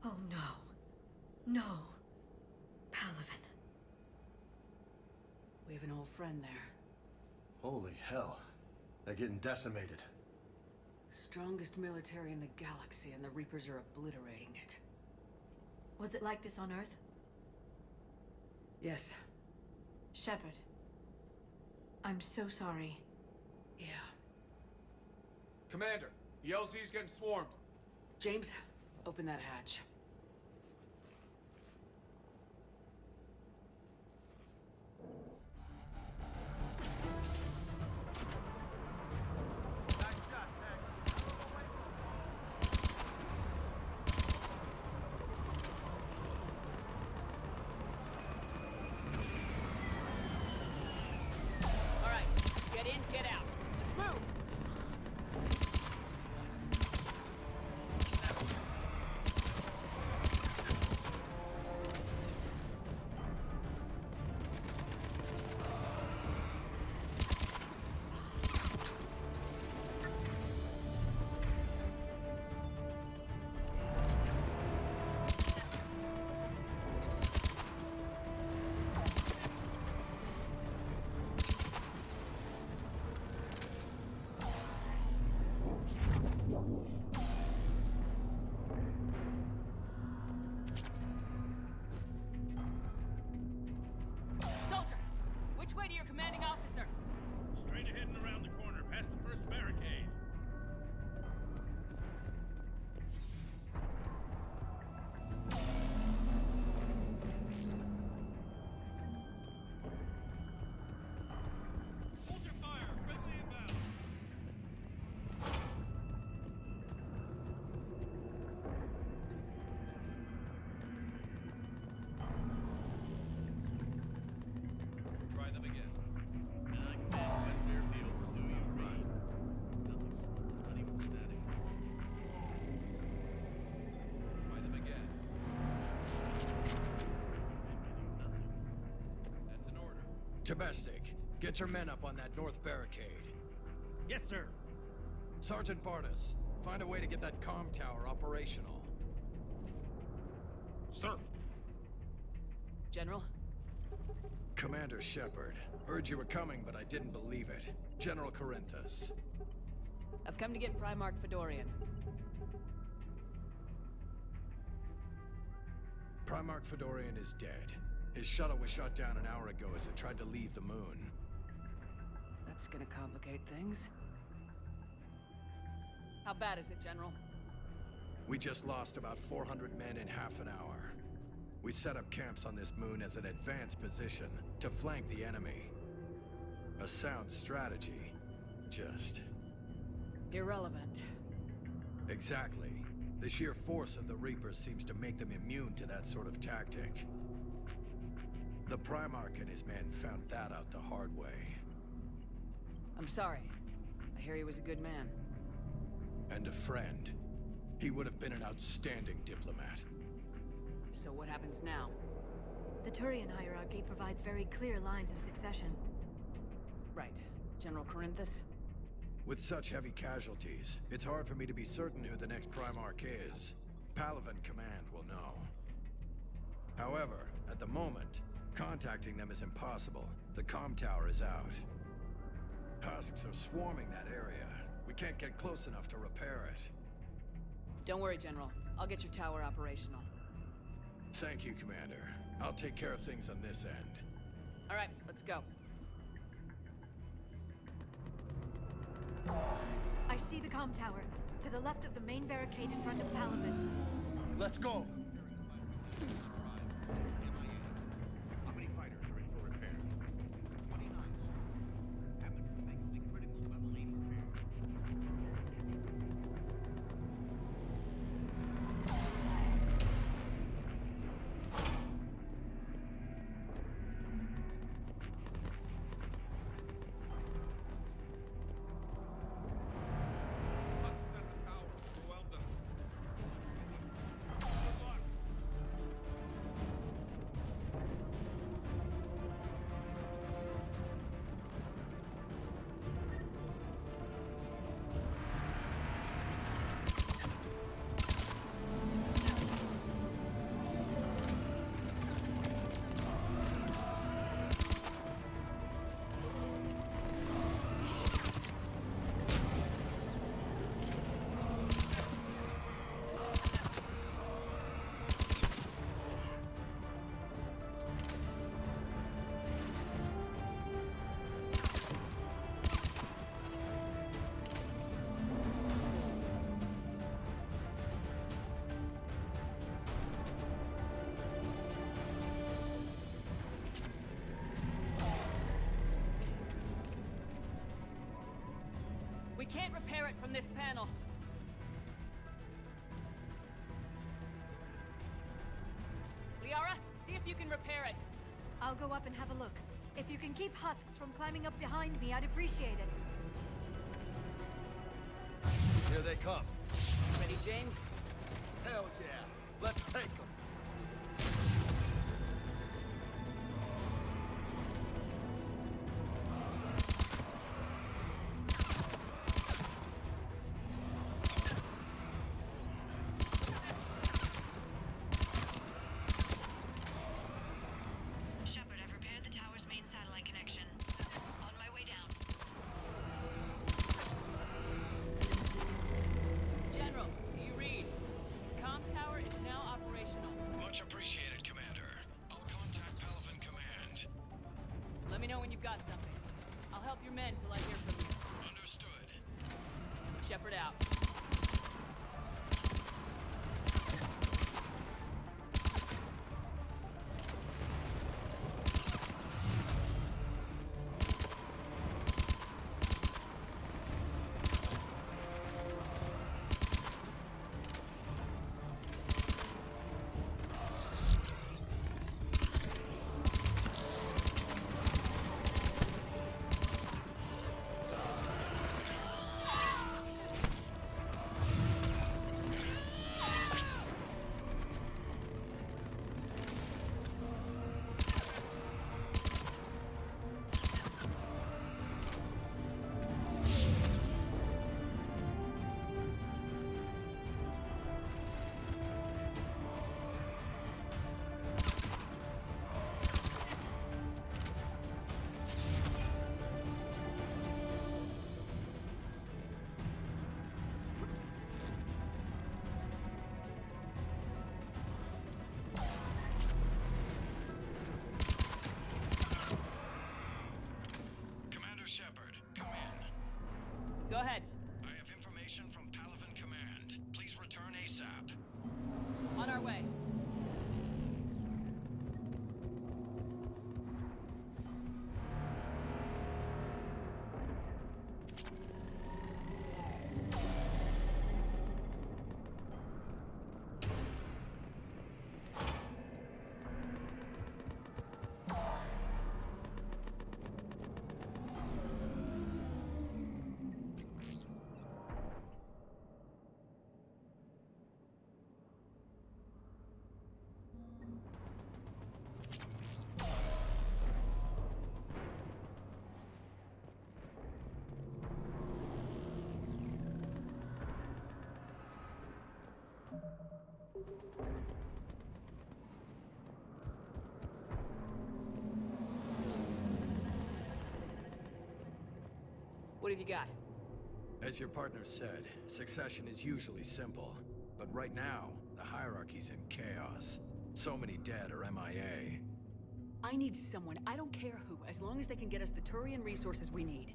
Oh no. No. Palaven. We have an old friend there. Holy hell. They're getting decimated. Strongest military in the galaxy, and the Reapers are obliterating it. Was it like this on Earth? Yes. Shepard. I'm so sorry. Yeah. Commander, the LZ's getting swarmed. James, open that hatch. Domestic, get your men up on that north barricade. Yes, sir. Sergeant Bartis, find a way to get that comm tower operational. Sir. General? Commander Shepard, heard you were coming, but I didn't believe it. General Corinthus. I've come to get Primarch Fedorian. Primarch Fedorian is dead. His shuttle was shot down an hour ago as it tried to leave the moon. That's gonna complicate things. How bad is it, General? We just lost about 400 men in half an hour. We set up camps on this moon as an advanced position to flank the enemy. A sound strategy. Just... irrelevant. Exactly. The sheer force of the Reapers seems to make them immune to that sort of tactic. The Primarch and his men found that out the hard way. I'm sorry. I hear he was a good man. And a friend. He would have been an outstanding diplomat. So what happens now? The Turian hierarchy provides very clear lines of succession. Right. General Corinthus? With such heavy casualties, it's hard for me to be certain who the next Primarch is. Palaven Command will know. However, at the moment, contacting them is impossible. The comm tower is out. Husks are swarming that area. We can't get close enough to repair it. Don't worry, General. I'll get your tower operational. Thank you, Commander. I'll take care of things on this end. All right, let's go. I see the comm tower, to the left of the main barricade in front of Palaven. Let's go. How many fighters are in for repair? 29, sir. Haven't thankfully critical level 8 repair. Husks at the tower. Overwhelmed us. Good luck. We can't repair it from this panel. Liara, see if you can repair it. I'll go up and have a look. If you can keep husks from climbing up behind me, I'd appreciate it. Here they come. Ready, James? Hell yeah. Let's take them. Shepard, I've repaired the tower's main satellite connection. On my way down. General, do you read? Comm tower is now operational. Much appreciated, Commander. I'll contact Palaven Command. Let me know when you've got something. I'll help your men till I hear from you. Understood. Shepard out. Go ahead. I have information from Palaven Command. Please return ASAP. On our way. What have you got? As your partner said, succession is usually simple. But right now, the hierarchy's in chaos. So many dead or MIA. I need someone, I don't care who, as long as they can get us the Turian resources we need.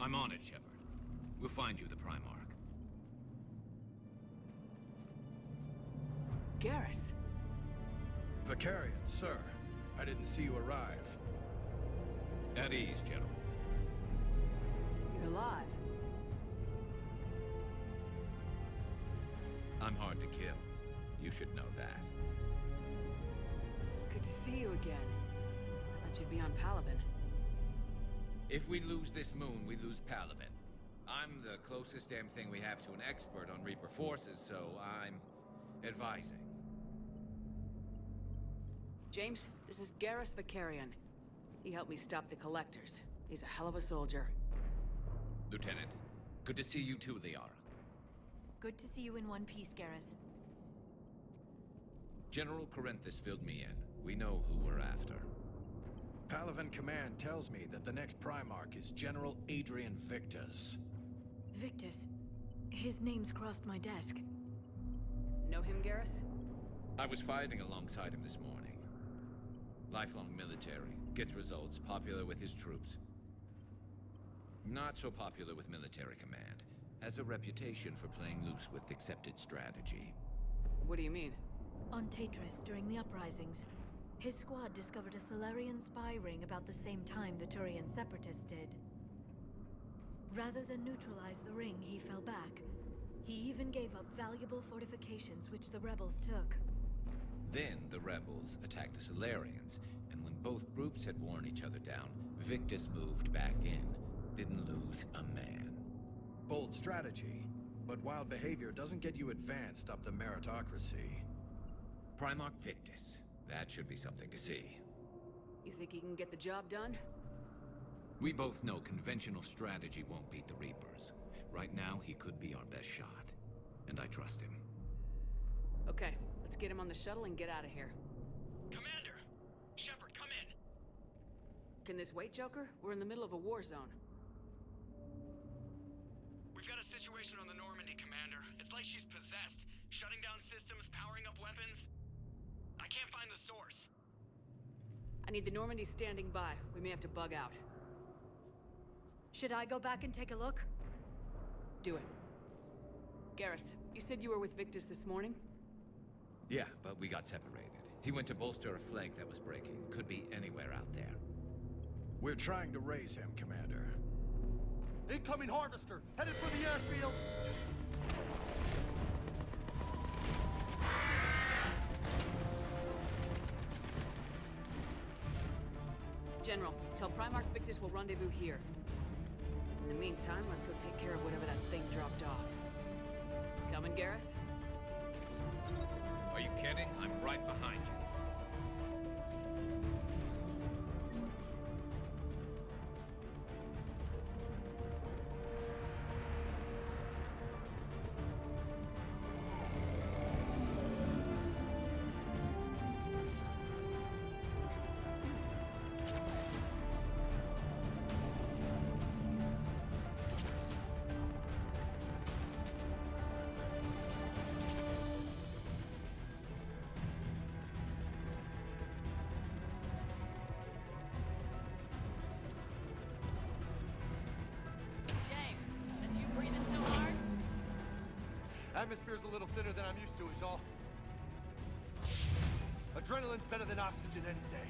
I'm on it, Shepard. We'll find you the Primarch. Garrus. Vicarian, sir. I didn't see you arrive. At ease, General. You're alive. I'm hard to kill. You should know that. Good to see you again. I thought you'd be on Palaven. If we lose this moon, we lose Palaven. I'm the closest damn thing we have to an expert on Reaper forces, so I'm advising. James, this is Garrus Vicarian. He helped me stop the Collectors. He's a hell of a soldier. Lieutenant, good to see you too, Liara. Good to see you in one piece, Garrus. General Corinthus filled me in. We know who we're after. Palaven Command tells me that the next Primarch is General Adrian Victus. Victus. His name's crossed my desk. Know him, Garrus? I was fighting alongside him this morning. Lifelong military, gets results, popular with his troops. Not so popular with military command. Has a reputation for playing loose with accepted strategy. What do you mean? On Tatris, during the uprisings, his squad discovered a Solarian spy ring about the same time the Turian separatists did. Rather than neutralize the ring, he fell back. He even gave up valuable fortifications which the rebels took. Then the rebels attacked the Solarians, and when both groups had worn each other down, Victus moved back in. Didn't lose a man. Bold strategy, but wild behavior doesn't get you advanced up the meritocracy. Primarch Victus. That should be something to see. You think he can get the job done? We both know conventional strategy won't beat the Reapers. Right now, he could be our best shot. And I trust him. Okay, let's get him on the shuttle and get out of here. Commander! Shepard, come in! Can this wait, Joker? We're in the middle of a war zone. We've got a situation on the Normandy, Commander. It's like she's possessed. Shutting down systems, powering up weapons. I can't find the source. I need the Normandy standing by. We may have to bug out. Should I go back and take a look? Do it. Garrus, you said you were with Victus this morning? Yeah, but we got separated. He went to bolster a flank that was breaking. Could be anywhere out there. We're trying to raise him, Commander. Incoming harvester, headed for the airfield. General, tell Primarch Victus we'll rendezvous here. In the meantime, let's go take care of whatever that thing dropped off. Coming, Garrus? Are you kidding? I'm right behind you. Atmosphere's a little thinner than I'm used to, is all. Adrenaline's better than oxygen any day.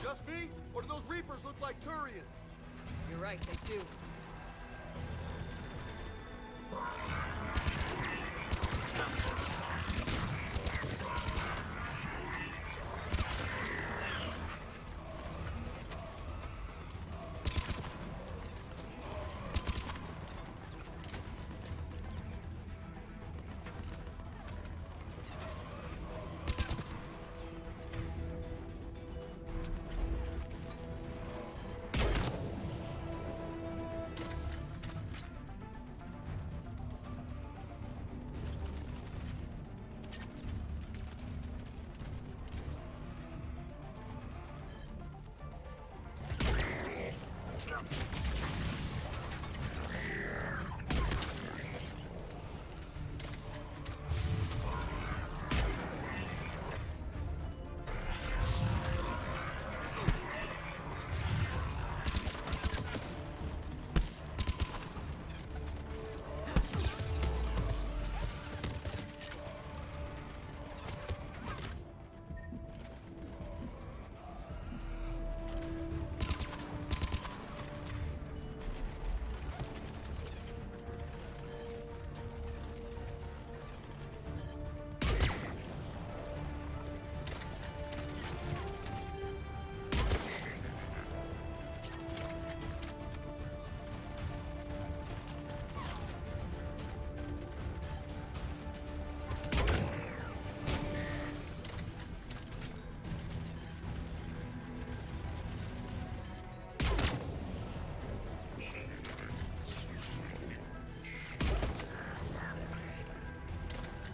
Just me? Or do those Reapers look like Turians? You're right, they do.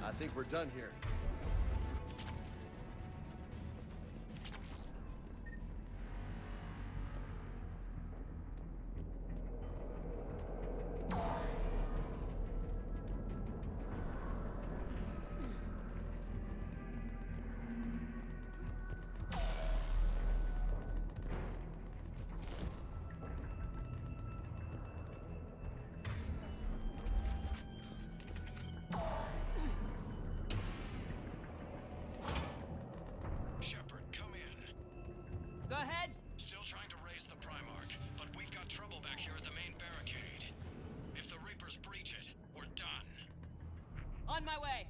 I think we're done here. Go ahead. Still trying to raise the Primarch, but we've got trouble back here at the main barricade. If the Reapers breach it, we're done. On my way.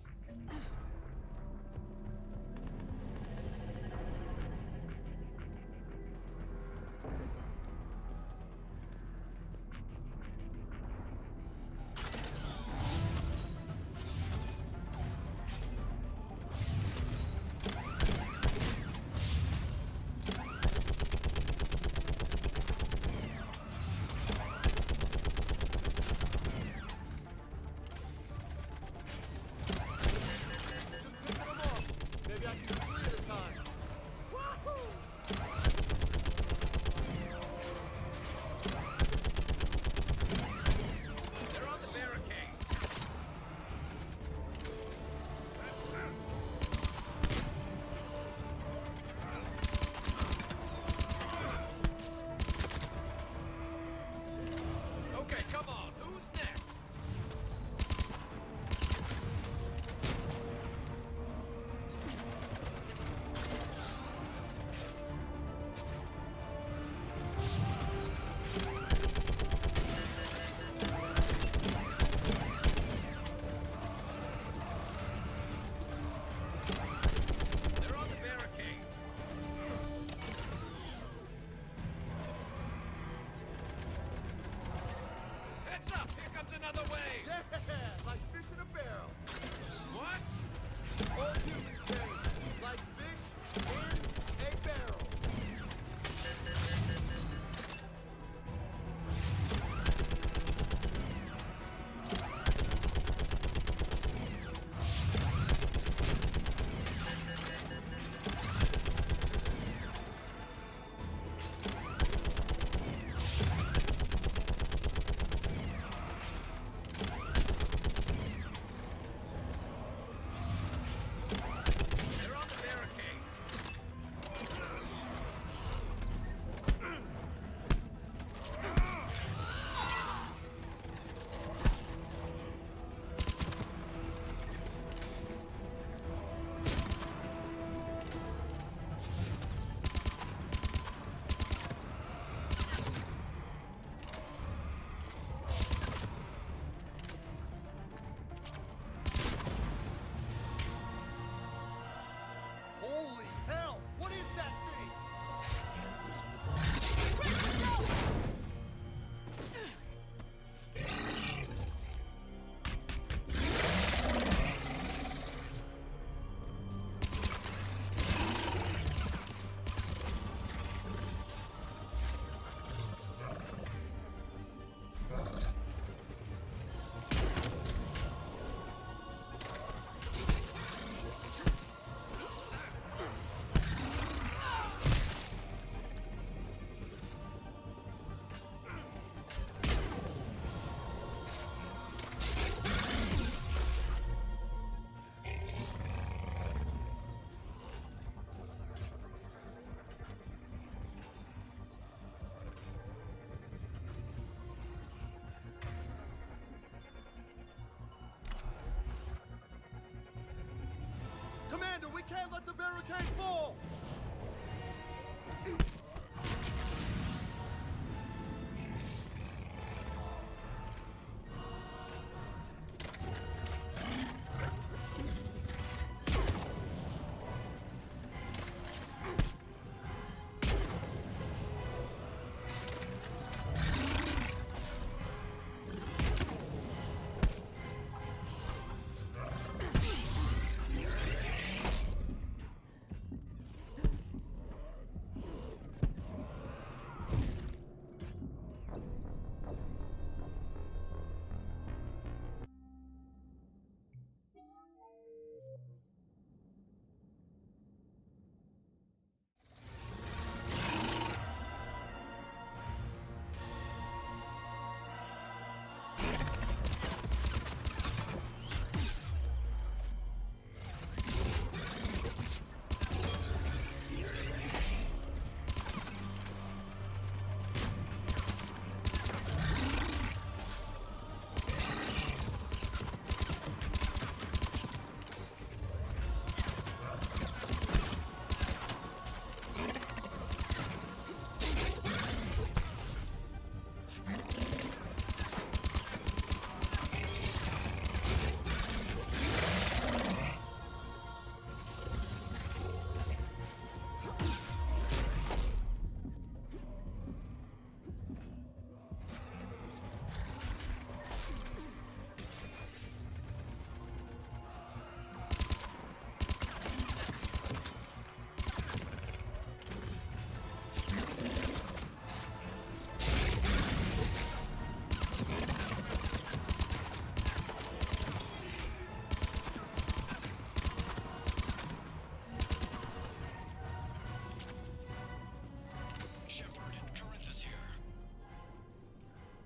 barricade fall!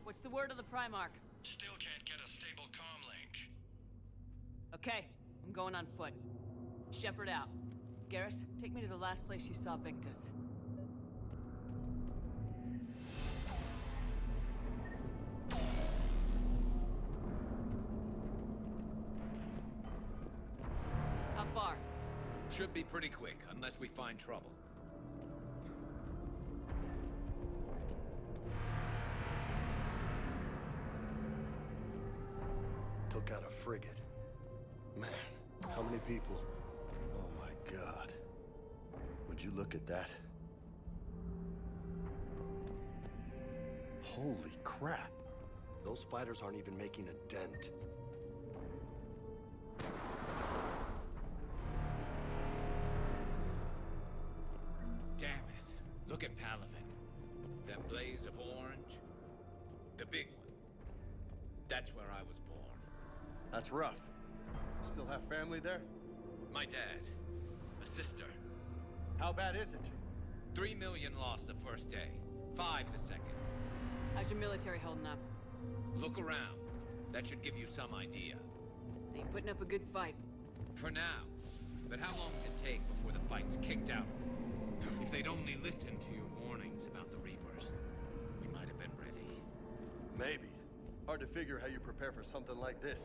What's the word of the Primarch? Still can't get a stable comm link. Okay, I'm going on foot. Shepard out. Garrus, take me to the last place you saw Victus. How far? Should be pretty quick, unless we find trouble. Took out a frigate. Man, how many people? Oh my god. Would you look at that? Holy crap. Those fighters aren't even making a dent. Damn it. Look at Palaven. That blaze of orange. The big one. That's where I was born. That's rough. Still have family there? My dad. A sister. How bad is it? 3 million lost the first day. 5 the second. How's your military holding up? Look around. That should give you some idea. They putting up a good fight. For now. But how long does it take before the fight's kicked out? If they'd only listened to your warnings about the Reapers, we might have been ready. Maybe. Hard to figure how you prepare for something like this.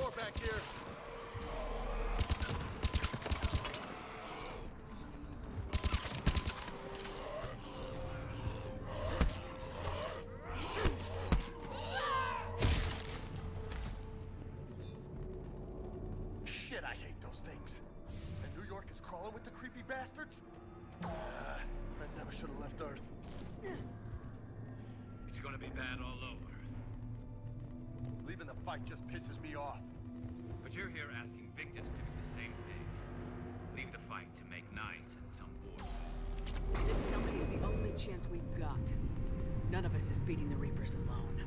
More back here. Shit, I hate those things. And New York is crawling with the creepy bastards? I never should have left Earth. It's gonna be bad all over. Leaving the fight just pisses me off. But you're here asking Victus to do the same thing. Leave the fight to make nice at some point. This summoning's the only chance we've got. None of us is beating the Reapers alone.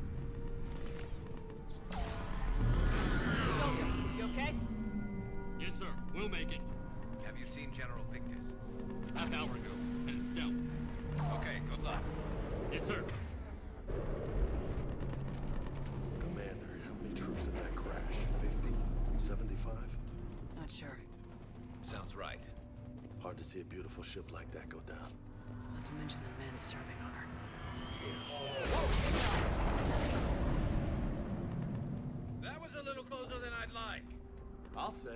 Soldier, you okay? Yes, sir. We'll make it. Have you seen General Victus? Half hour ago. Headed south. Okay, good luck. Yes, sir. 75? Not sure. Sounds right. Hard to see a beautiful ship like that go down. Not to mention the men serving on her. That was a little closer than I'd like. I'll say.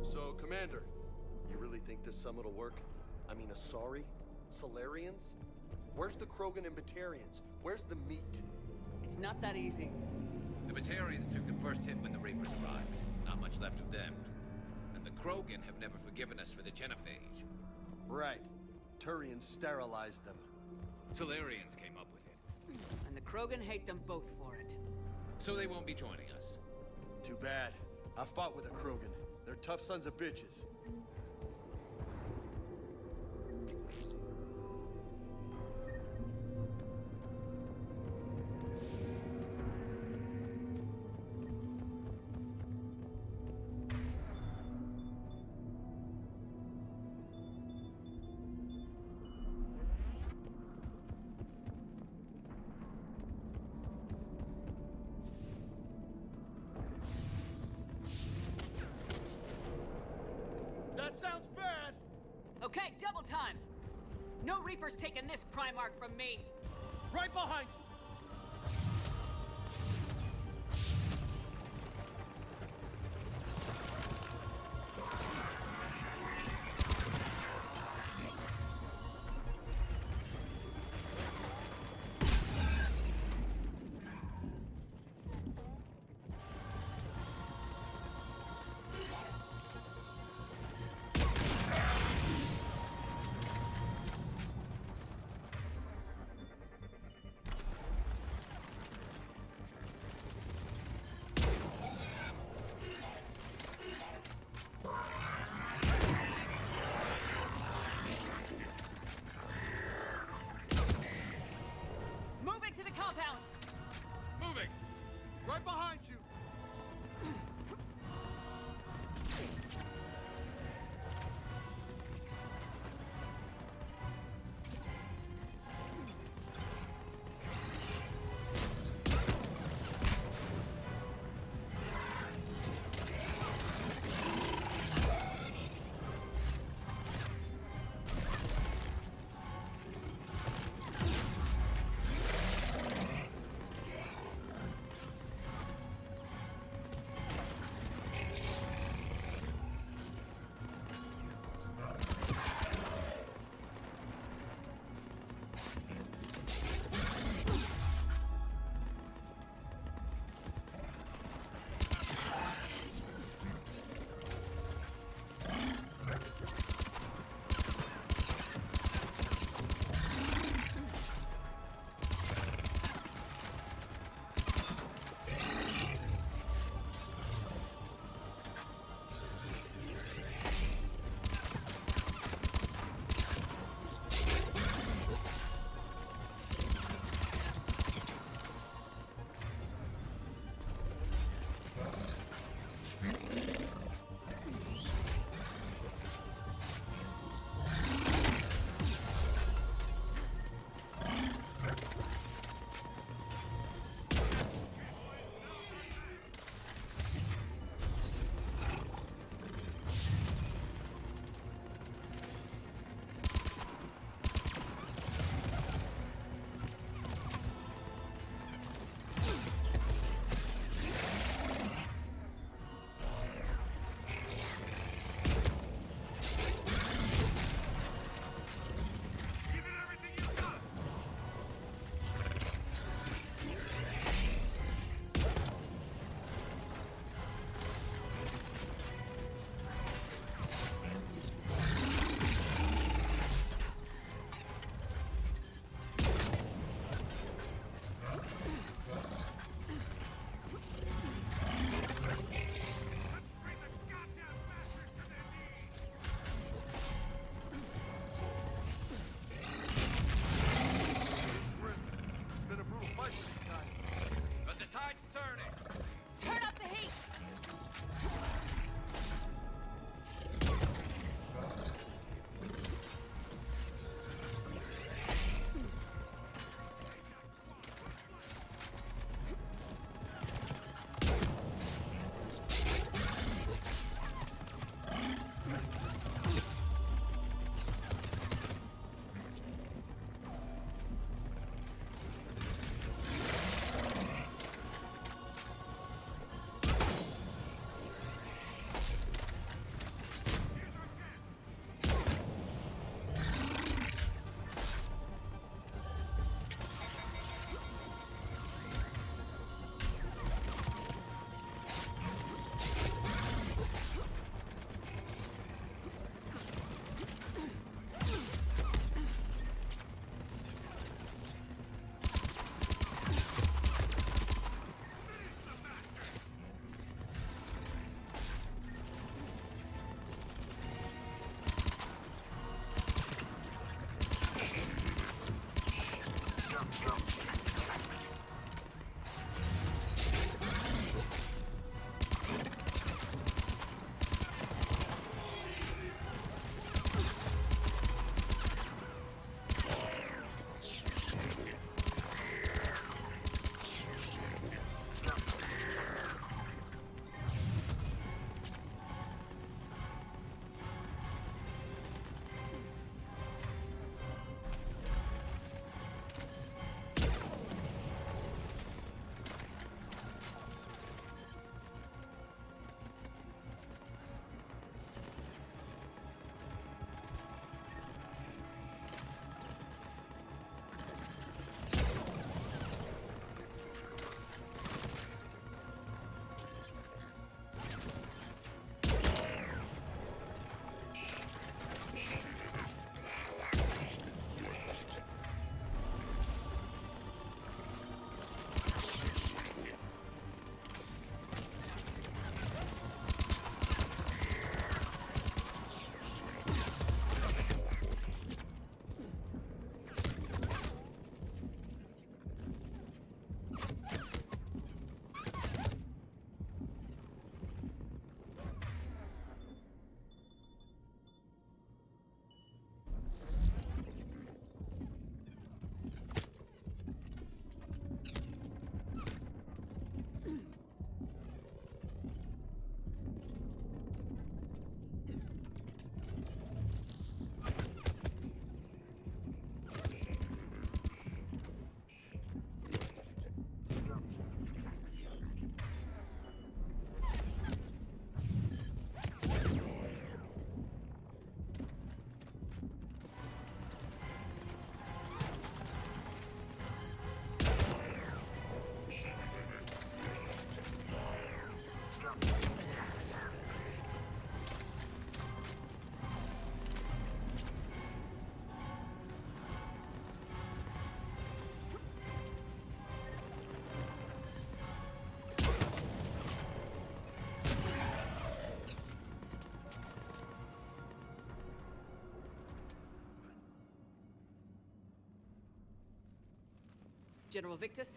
So, Commander, you really think this summit will work? I mean, Asari? Solarians? Where's the Krogan and Batarians? Where's the meat? It's not that easy. The Batarians took the first hit when the Reapers arrived. Not much left of them. And the Krogan have never forgiven us for the genophage. Right. Turians sterilized them. Solarians came up with it. And the Krogan hate them both for it. So they won't be joining us. Too bad. I fought with a Krogan. They're tough sons of bitches. That sounds bad! Okay, double time! No Reapers taking this Primarch from me! Right behind you! General Victus?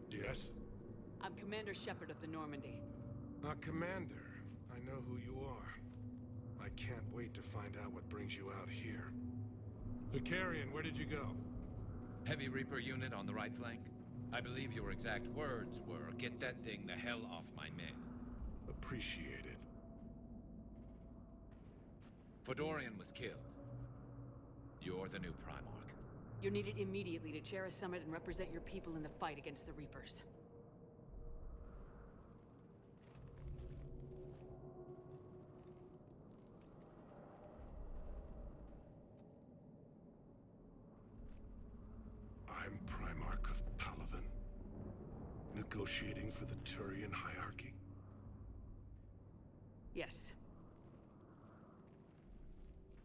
Yes? I'm Commander Shepard of the Normandy. Commander, I know who you are. I can't wait to find out what brings you out here. Vicarian, where did you go? Heavy Reaper unit on the right flank. I believe your exact words were, "Get that thing the hell off my men." Appreciated. Fedorian was killed. You're the new Primarch. You're needed immediately to chair a summit and represent your people in the fight against the Reapers. I'm Primarch of Palaven. Negotiating for the Turian hierarchy? Yes.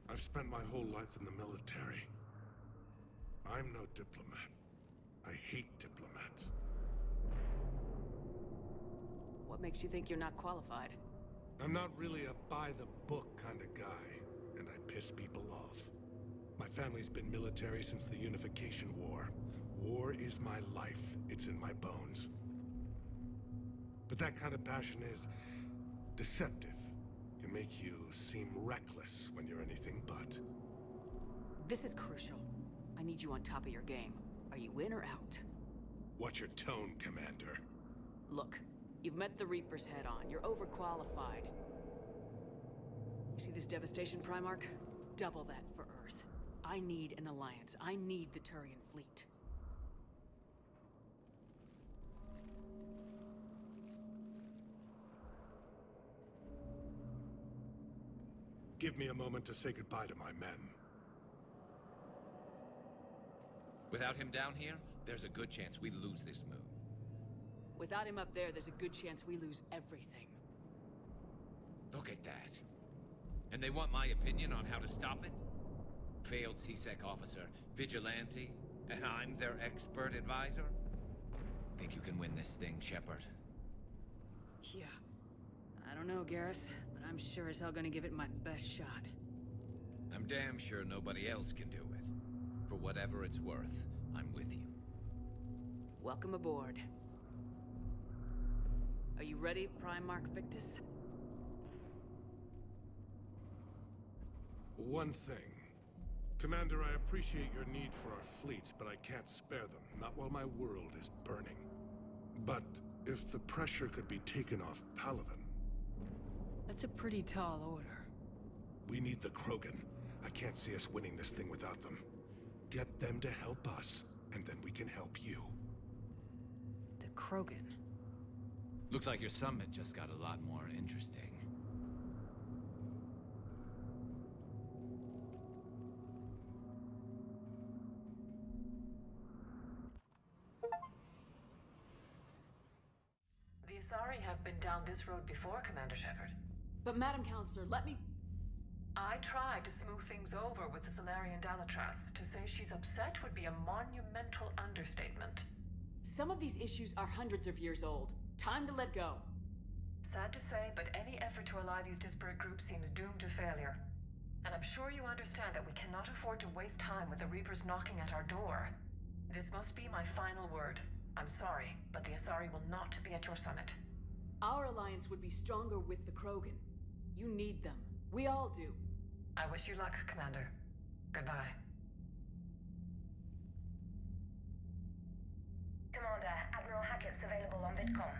I've spent my whole life in the military. I'm no diplomat. I hate diplomats. What makes you think you're not qualified? I'm not really a by-the-book kind of guy, and I piss people off. My family's been military since the Unification War. War is my life. It's in my bones. But that kind of passion is deceptive. Can make you seem reckless when you're anything but. This is crucial. I need you on top of your game. Are you in or out? Watch your tone, Commander. Look, you've met the Reapers head on. You're overqualified. You see this devastation, Primarch? Double that for Earth. I need an alliance. I need the Turian fleet. Give me a moment to say goodbye to my men. Without him down here, there's a good chance we lose this moon. Without him up there, there's a good chance we lose everything. Look at that. And they want my opinion on how to stop it? Failed CSEC officer, vigilante, and I'm their expert advisor? Think you can win this thing, Shepard? Yeah. I don't know, Garrus, but I'm sure as hell gonna give it my best shot. I'm damn sure nobody else can do it. For whatever it's worth, I'm with you. Welcome aboard. Are you ready, Primarch Victus? One thing. Commander, I appreciate your need for our fleets, but I can't spare them. Not while my world is burning. But if the pressure could be taken off Palaven... That's a pretty tall order. We need the Krogan. I can't see us winning this thing without them. Get them to help us, and then we can help you. The Krogan? Looks like your summit just got a lot more interesting. The Asari have been down this road before, Commander Shepard. But Madam Counselor, let me... I tried to smooth things over with the Solarian Dalatras. To say she's upset would be a monumental understatement. Some of these issues are hundreds of years old. Time to let go. Sad to say, but any effort to ally these disparate groups seems doomed to failure. And I'm sure you understand that we cannot afford to waste time with the Reapers knocking at our door. This must be my final word. I'm sorry, but the Asari will not be at your summit. Our alliance would be stronger with the Krogan. You need them. We all do. I wish you luck, Commander. Goodbye. Commander, Admiral Hackett's available on VidCom.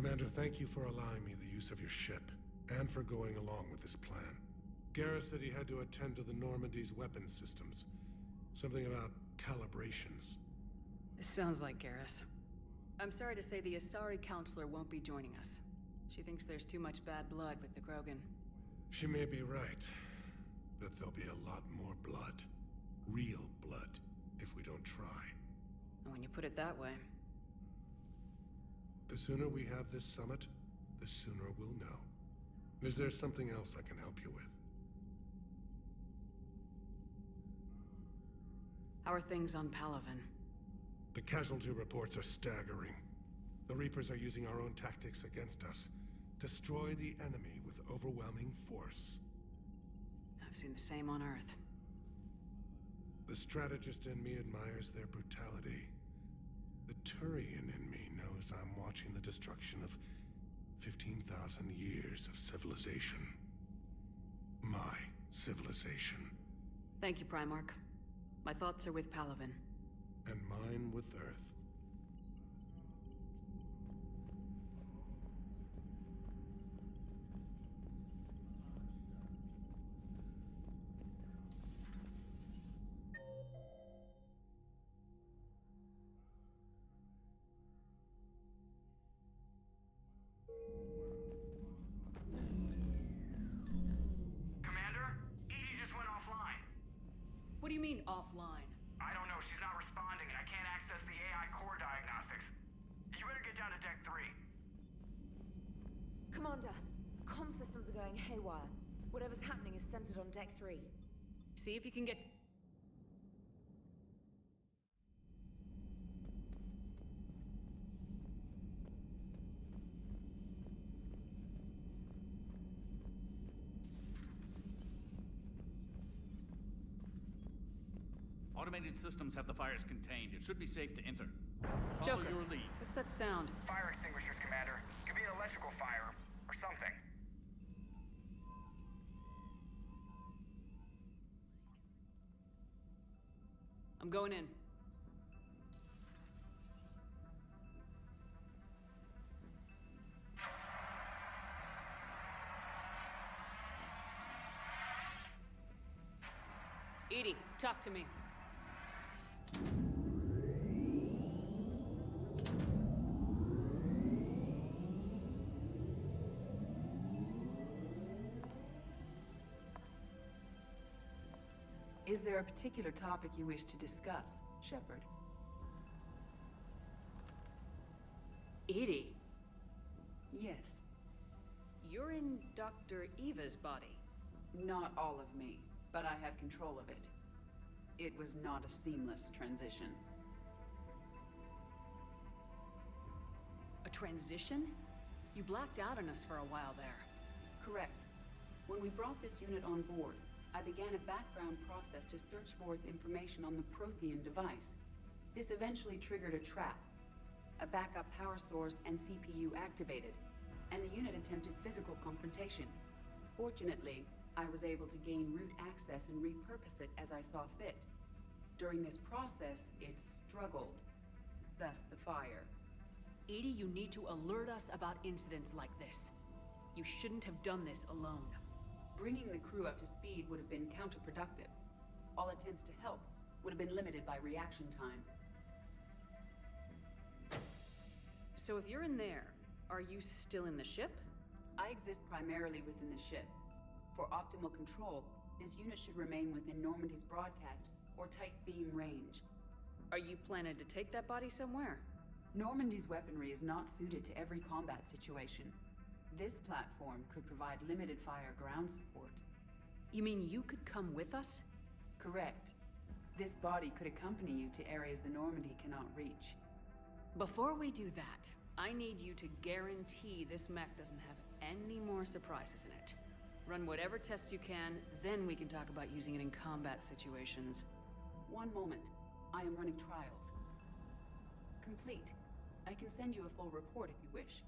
Commander, thank you for allowing me the use of your ship, and for going along with this plan. Garrus said he had to attend to the Normandy's weapon systems. Something about calibrations. Sounds like Garrus. I'm sorry to say the Asari Counselor won't be joining us. She thinks there's too much bad blood with the Krogan. She may be right, but there'll be a lot more blood. Real blood, if we don't try. When you put it that way. The sooner we have this summit, the sooner we'll know. Is there something else I can help you with? How are things on Palaven? The casualty reports are staggering. The Reapers are using our own tactics against us. Destroy the enemy with overwhelming force. I've seen the same on Earth. The strategist in me admires their brutality. The Turian in me knows I'm watching the destruction of 15,000 years of civilization. My civilization. Thank you, Primarch. My thoughts are with Palaven. And mine with Earth. Commander, Edie just went offline. What do you mean, offline? I don't know, she's not responding and I can't access the AI core diagnostics. You better get down to Deck 3. Commander, comm systems are going haywire. Whatever's happening is centered on Deck 3. See if you can get... Automated systems have the fires contained. It should be safe to enter. Follow Joker, your lead. what's that sound? Fire extinguishers, Commander. Could be an electrical fire, or something. I'm going in. Edie, talk to me. Is there a particular topic you wish to discuss, Shepard? Edie, Yes. you're in Dr. Eva's body. Not all of me, but I have control of it. It was not a seamless transition. A transition? You blacked out on us for a while there. Correct. When we brought this unit on board, I began a background process to search for its information on the Prothean device. This eventually triggered a trap. A backup power source and CPU activated, and the unit attempted physical confrontation. Fortunately, I was able to gain root access and repurpose it as I saw fit. During this process, it struggled. Thus the fire. Edie, you need to alert us about incidents like this. You shouldn't have done this alone. Bringing the crew up to speed would have been counterproductive. All attempts to help would have been limited by reaction time. So if you're in there, are you still in the ship? I exist primarily within the ship. For optimal control, this unit should remain within Normandy's broadcast or tight beam range. Are you planning to take that body somewhere? Normandy's weaponry is not suited to every combat situation. This platform could provide limited fire ground support. You mean you could come with us? Correct. This body could accompany you to areas the Normandy cannot reach. Before we do that, I need you to guarantee this mech doesn't have any more surprises in it. Run whatever tests you can, then we can talk about using it in combat situations. One moment. I am running trials. Complete. I can send you a full report if you wish.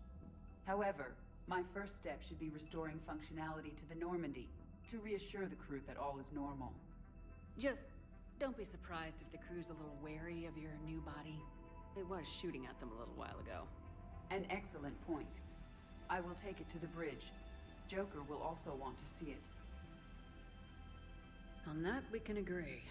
However, my first step should be restoring functionality to the Normandy, to reassure the crew that all is normal. Just don't be surprised if the crew's a little wary of your new body. It was shooting at them a little while ago. An excellent point. I will take it to the bridge. Joker will also want to see it. On that, we can agree.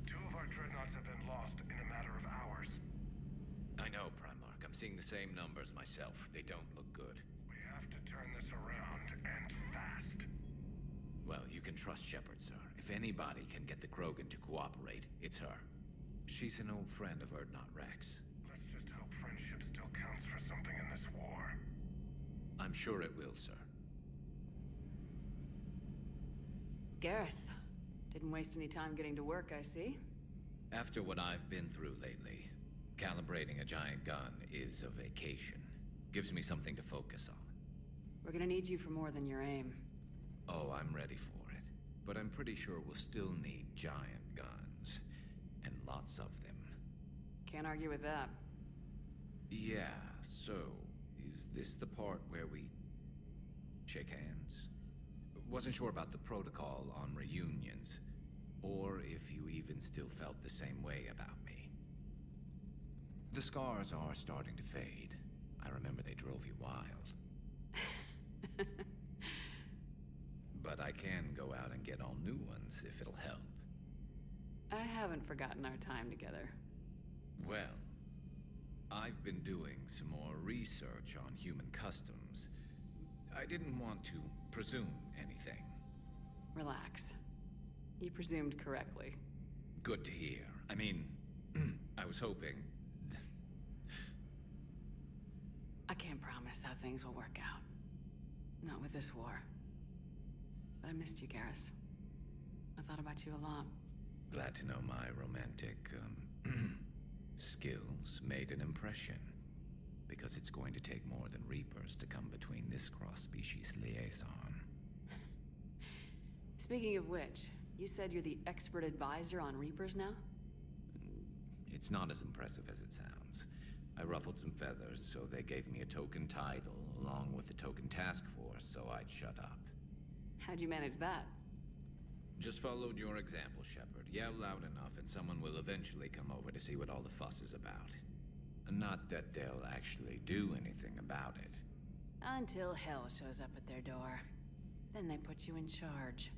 Two of our dreadnoughts have been lost in a matter of hours. I know, Primarch. I'm seeing the same numbers myself. They don't look good. We have to turn this around, and fast. Well, you can trust Shepard, sir. If anybody can get the Krogan to cooperate, it's her. She's an old friend of Urdnot Rex. Let's just hope friendship still counts for something in this war. I'm sure it will, sir. Garrus, didn't waste any time getting to work, I see. After what I've been through lately, calibrating a giant gun is a vacation. Gives me something to focus on. We're gonna need you for more than your aim. Oh, I'm ready for it. But I'm pretty sure we'll still need giant guns. And lots of them. Can't argue with that. Yeah, so, is this the part where we shake hands? Wasn't sure about the protocol on reunions, or if you even still felt the same way about me. The scars are starting to fade. I remember they drove you wild. But I can go out and get all new ones if it'll help. I haven't forgotten our time together. Well, I've been doing some more research on human customs. I didn't want to presume anything. Relax. You presumed correctly. Good to hear. I mean, I was hoping... I can't promise how things will work out. Not with this war. But I missed you, Garrus. I thought about you a lot. Glad to know my romantic, skills made an impression. Because it's going to take more than Reapers to come between this cross-species liaison. Speaking of which, you said you're the expert advisor on Reapers now? It's not as impressive as it sounds. I ruffled some feathers, so they gave me a token title, along with a token task force, so I'd shut up. How'd you manage that? Just followed your example, Shepard. Yell loud enough and someone will eventually come over to see what all the fuss is about. Not that they'll actually do anything about it. Until hell shows up at their door. Then they put you in charge.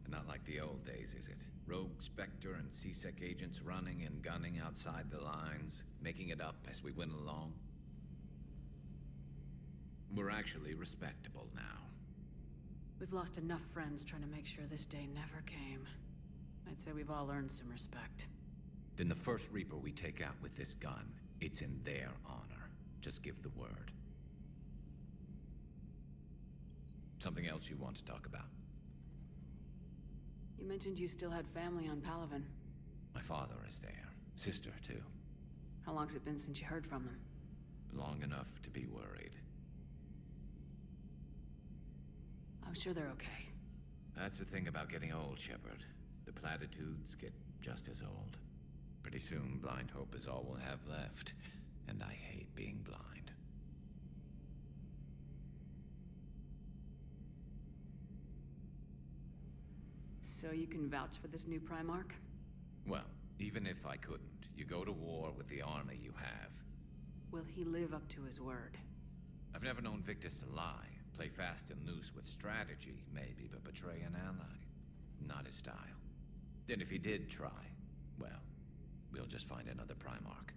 Not like the old days, is it? Rogue Spectre and C-Sec agents running and gunning outside the lines, making it up as we went along. We're actually respectable now. We've lost enough friends trying to make sure this day never came. I'd say we've all earned some respect. Then the first Reaper we take out with this gun, it's in their honor. Just give the word. Something else you want to talk about? You mentioned you still had family on Palaven. My father is there. Sister, too. How long's it been since you heard from them? Long enough to be worried. I'm sure they're okay. That's the thing about getting old, Shepard. The platitudes get just as old. Pretty soon, blind hope is all we'll have left. And I hate being blind. So you can vouch for this new Primarch? Well, even if I couldn't, you go to war with the army you have. Will he live up to his word? I've never known Victus to lie. Play fast and loose with strategy, maybe, but betray an ally. Not his style. Then if he did try, well, we'll just find another Primarch.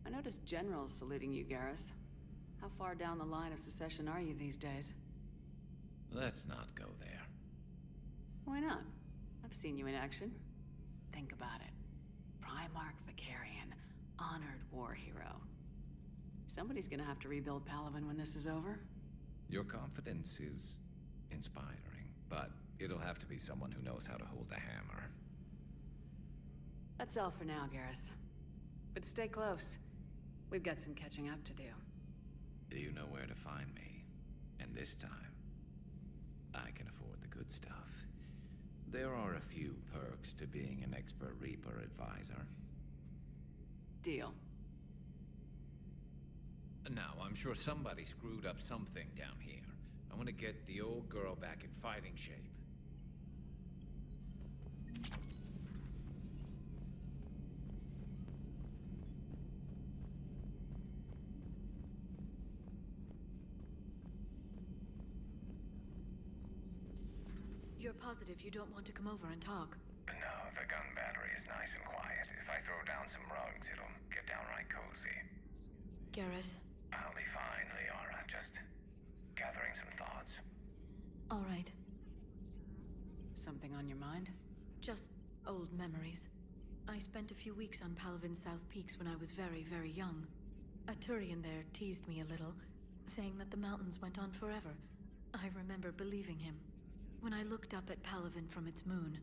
I noticed generals saluting you, Garrus. How far down the line of secession are you these days? Let's not go there. Why not? I've seen you in action. Think about it. Primarch Vicarian, honored war hero. Somebody's gonna have to rebuild Palaven when this is over. Your confidence is inspiring, but it'll have to be someone who knows how to hold a hammer. That's all for now, Garrus. But stay close. We've got some catching up to do. You know where to find me. And this time, I can afford the good stuff. There are a few perks to being an expert Reaper advisor. Deal. Now, I'm sure somebody screwed up something down here. I want to get the old girl back in fighting shape. You're positive you don't want to come over and talk? No, the gun battery is nice and quiet. If I throw down some rugs, it'll get downright cozy. Garrus? I'll be fine, Liara. Just gathering some thoughts. All right. Something on your mind? Just old memories. I spent a few weeks on Palavin's South Peaks when I was very, very young. A Turian there teased me a little, saying that the mountains went on forever. I remember believing him. When I looked up at Palavin from its moon,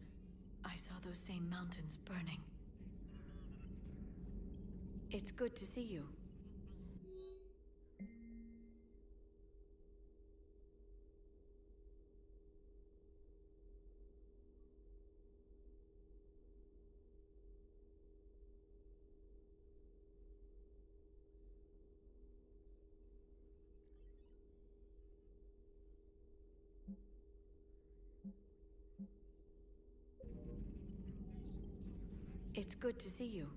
I saw those same mountains burning. It's good to see you. It's good to see you.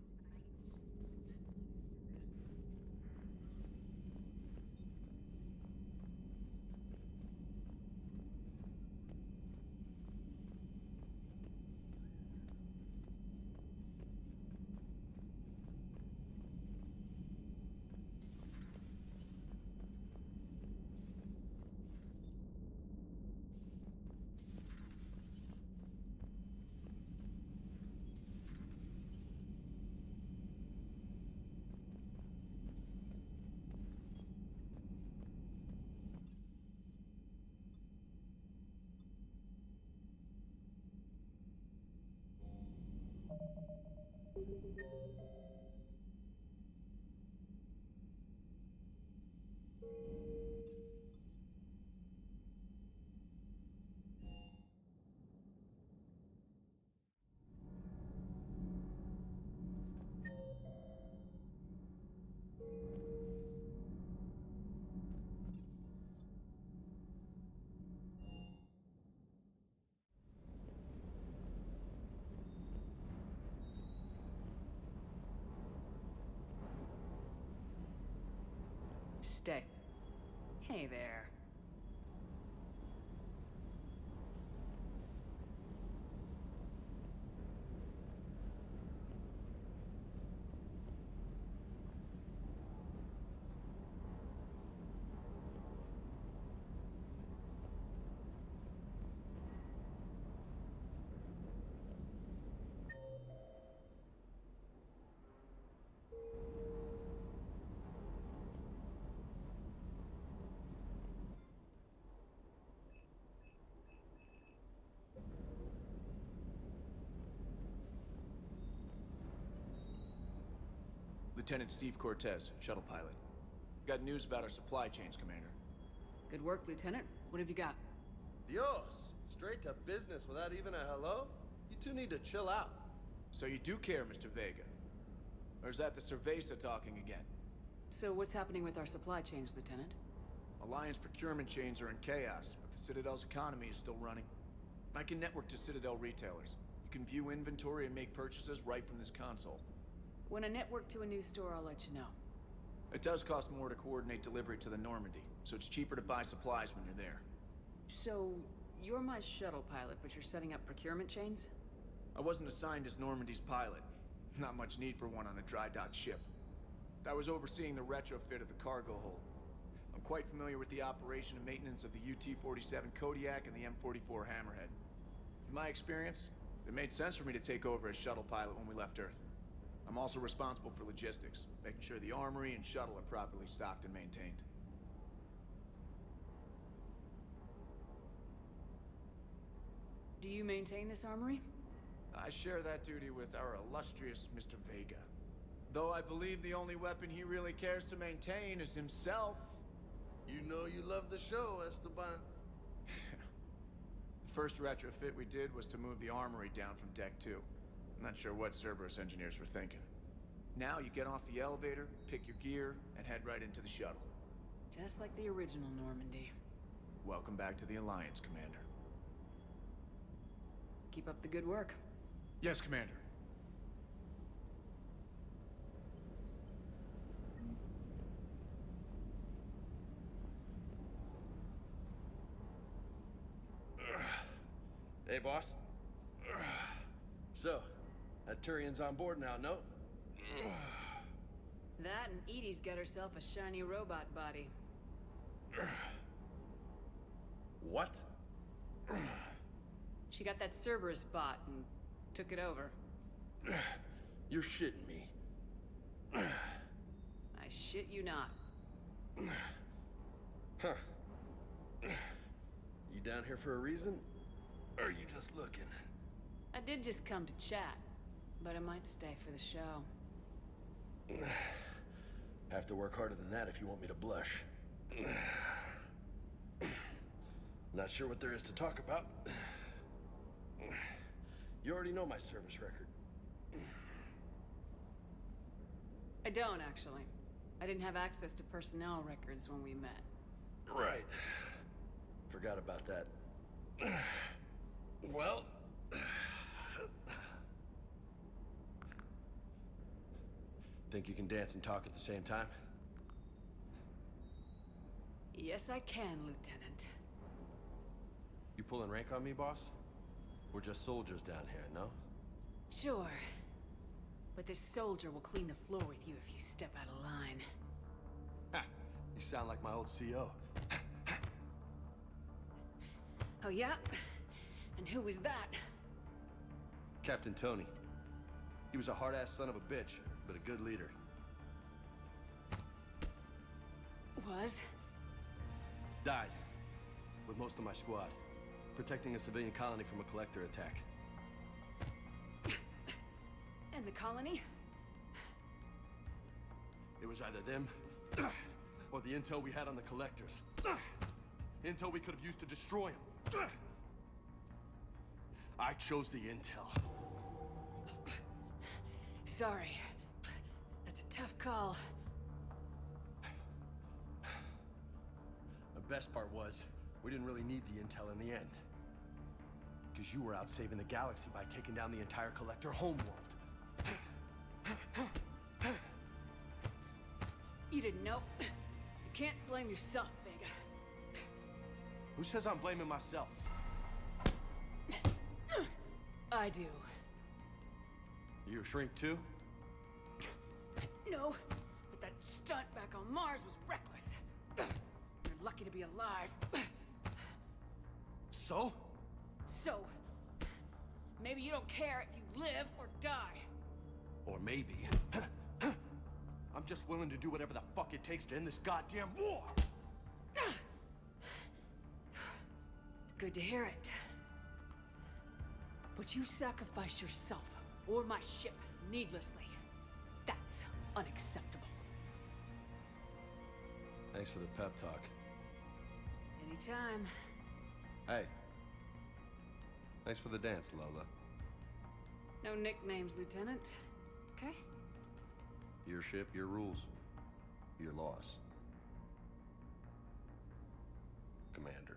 Stay. Hey there. Lieutenant Steve Cortez, shuttle pilot. Got news about our supply chains, Commander. Good work, Lieutenant. What have you got? Dios! Straight to business without even a hello? You two need to chill out. So you do care, Mr. Vega? Or is that the Cerveza talking again? So what's happening with our supply chains, Lieutenant? Alliance procurement chains are in chaos, but the Citadel's economy is still running. I can network to Citadel retailers. You can view inventory and make purchases right from this console. When I network to a new store, I'll let you know. It does cost more to coordinate delivery to the Normandy, so it's cheaper to buy supplies when you're there. So, you're my shuttle pilot, but you're setting up procurement chains? I wasn't assigned as Normandy's pilot. Not much need for one on a dry dock ship. I was overseeing the retrofit of the cargo hold. I'm quite familiar with the operation and maintenance of the UT-47 Kodiak and the M44 Hammerhead. In my experience, it made sense for me to take over as shuttle pilot when we left Earth. I'm also responsible for logistics, making sure the armory and shuttle are properly stocked and maintained. Do you maintain this armory? I share that duty with our illustrious Mr. Vega. Though I believe the only weapon he really cares to maintain is himself. You know you love the show, Esteban. The first retrofit we did was to move the armory down from Deck 2. I'm not sure what Cerberus engineers were thinking. Now you get off the elevator, pick your gear, and head right into the shuttle. Just like the original Normandy. Welcome back to the Alliance, Commander. Keep up the good work. Yes, Commander. Hey, boss. So, that Turian's on board now, no? That and Edie's got herself a shiny robot body. What? She got that Cerberus bot and took it over. You're shitting me. I shit you not. Huh. You down here for a reason? Or are you just looking? I did just come to chat, but I might stay for the show. Have to work harder than that if you want me to blush. Not sure what there is to talk about. You already know my service record. I don't, actually. I didn't have access to personnel records when we met. Right. Forgot about that. Well... Think you can dance and talk at the same time? Yes, I can, Lieutenant. You pulling rank on me, boss? We're just soldiers down here, no? Sure. But this soldier will clean the floor with you if you step out of line. Ha! You sound like my old CO. Oh, yeah? And who was that? Captain Tony. He was a hard-ass son of a bitch, but a good leader. Was? Died. With most of my squad. Protecting a civilian colony from a collector attack. And the colony? It was either them, or the intel we had on the collectors. Intel we could have used to destroy them. I chose the intel. Sorry. That's a tough call. The best part was, we didn't really need the intel in the end. Because you were out saving the galaxy by taking down the entire collector homeworld. You didn't know. You can't blame yourself, Vega. Who says I'm blaming myself? I do. You a shrink too? No, but that stunt back on Mars was reckless. You're lucky to be alive. So? So, maybe you don't care if you live or die. Or maybe... I'm just willing to do whatever the fuck it takes to end this goddamn war! Good to hear it. But you sacrifice yourself or my ship needlessly. That's unacceptable. Thanks for the pep talk. Anytime. Hey. Thanks for the dance, Lola. No nicknames, Lieutenant. Okay? Your ship, your rules. Your loss. Commander.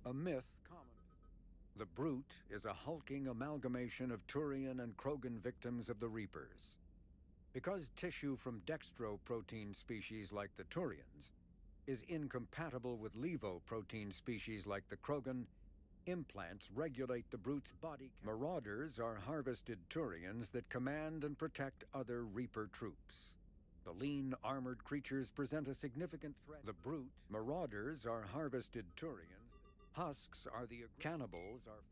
A myth common. The Brute is a hulking amalgamation of Turian and Krogan victims of the Reapers. Because tissue from dextroprotein species like the Turians is incompatible with levoprotein species like the Krogan, implants regulate the Brute's body. Marauders are harvested Turians that command and protect other Reaper troops. The lean, armored creatures present a significant threat. The Brute, Marauders are harvested Turians. Husks are the cannibals are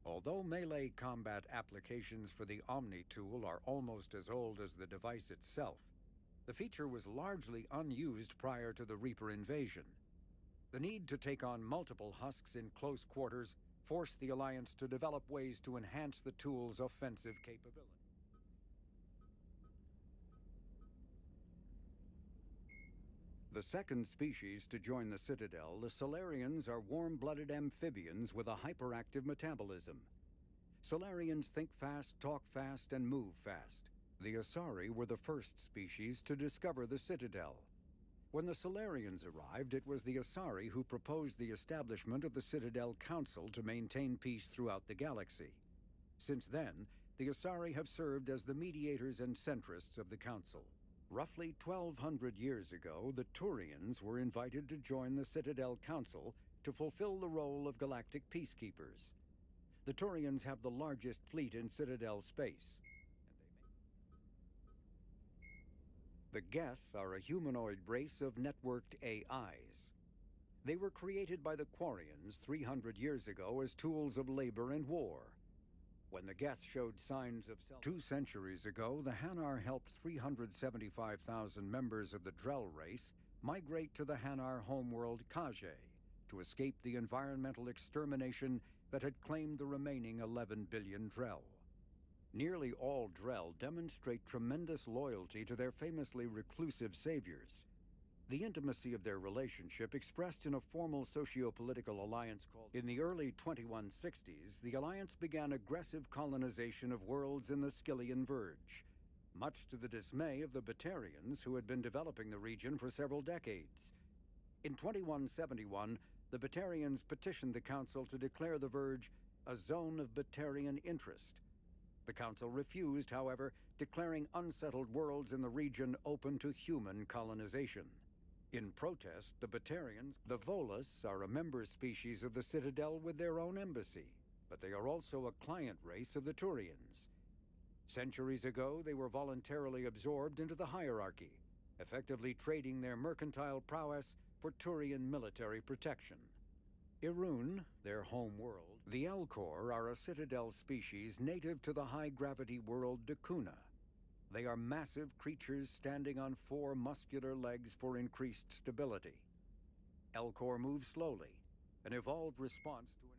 Although melee combat applications for the Omni tool are almost as old as the device itself, the feature was largely unused prior to the Reaper invasion. The need to take on multiple husks in close quarters forced the Alliance to develop ways to enhance the tool's offensive capability. The second species to join the Citadel, the Solarians, are warm-blooded amphibians with a hyperactive metabolism. Solarians think fast, talk fast, and move fast. The Asari were the first species to discover the Citadel. When the Solarians arrived, it was the Asari who proposed the establishment of the Citadel Council to maintain peace throughout the galaxy. Since then, the Asari have served as the mediators and centrists of the Council. Roughly 1,200 years ago, the Turians were invited to join the Citadel Council to fulfill the role of galactic peacekeepers. The Turians have the largest fleet in Citadel space. The Geth are a humanoid race of networked AIs. They were created by the Quarians 300 years ago as tools of labor and war. When the Geth showed signs of 2 centuries ago, the Hanar helped 375,000 members of the Drell race migrate to the Hanar homeworld Kage to escape the environmental extermination that had claimed the remaining 11 billion Drell. Nearly all Drell demonstrate tremendous loyalty to their famously reclusive saviors. The intimacy of their relationship expressed in a formal socio-political alliance called... In the early 2160s, the alliance began aggressive colonization of worlds in the Skyllian Verge, much to the dismay of the Batarians who had been developing the region for several decades. In 2171, the Batarians petitioned the Council to declare the Verge a zone of Batarian interest. The Council refused, however, declaring unsettled worlds in the region open to human colonization. In protest, the Batarians, the Volus, are a member species of the Citadel with their own embassy, but they are also a client race of the Turians. Centuries ago, they were voluntarily absorbed into the hierarchy, effectively trading their mercantile prowess for Turian military protection. Irun, their home world, the Elcor are a Citadel species native to the high-gravity world Dakuna. They are massive creatures standing on 4 muscular legs for increased stability. Elcor move slowly, an evolved response to an...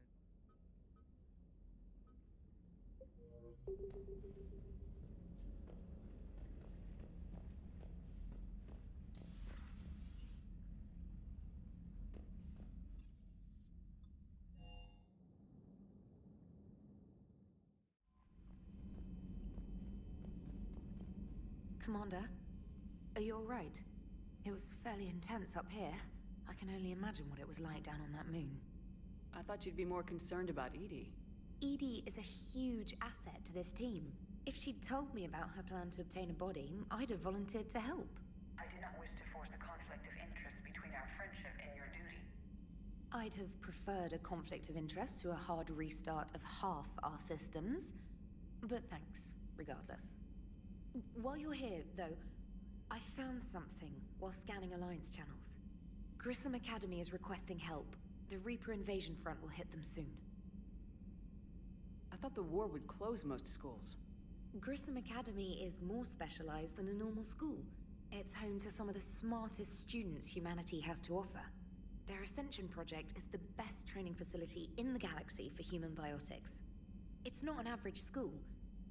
Commander, are you all right? It was fairly intense up here. I can only imagine what it was like down on that moon. I thought you'd be more concerned about Edie. Edie is a huge asset to this team. If she'd told me about her plan to obtain a body, I'd have volunteered to help. I do not wish to force a conflict of interest between our friendship and your duty. I'd have preferred a conflict of interest to a hard restart of half our systems. But thanks, regardless. While you're here, though, I found something while scanning Alliance channels. Grissom Academy is requesting help. The Reaper invasion front will hit them soon. I thought the war would close most schools. Grissom Academy is more specialized than a normal school. It's home to some of the smartest students humanity has to offer. Their Ascension project is the best training facility in the galaxy for human biotics. It's not an average school.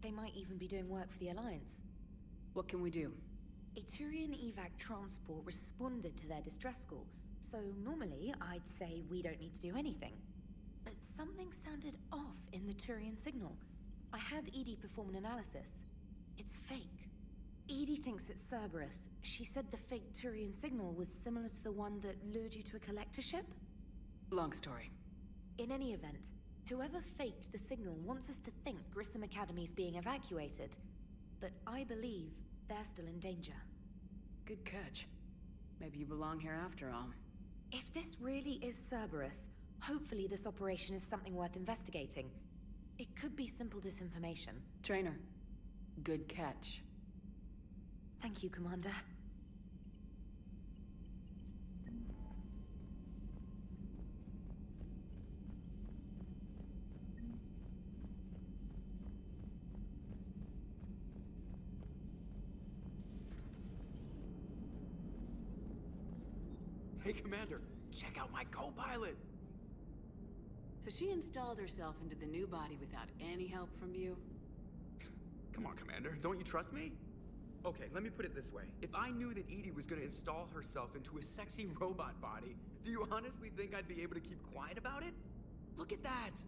They might even be doing work for the Alliance. What can we do? A Turian evac transport responded to their distress call, so normally I'd say we don't need to do anything. But something sounded off in the Turian signal. I had Edie perform an analysis. It's fake. Edie thinks it's Cerberus. She said the fake Turian signal was similar to the one that lured you to a collector ship? Long story. In any event, whoever faked the signal wants us to think Grissom Academy's being evacuated. But I believe they're still in danger. Good catch. Maybe you belong here after all. If this really is Cerberus, hopefully this operation is something worth investigating. It could be simple disinformation. Trainer, good catch. Thank you, Commander. Hey, Commander, check out my co-pilot! So she installed herself into the new body without any help from you? Come on, Commander, don't you trust me? Okay, let me put it this way. If I knew that Edie was gonna install herself into a sexy robot body, do you honestly think I'd be able to keep quiet about it? Look at that!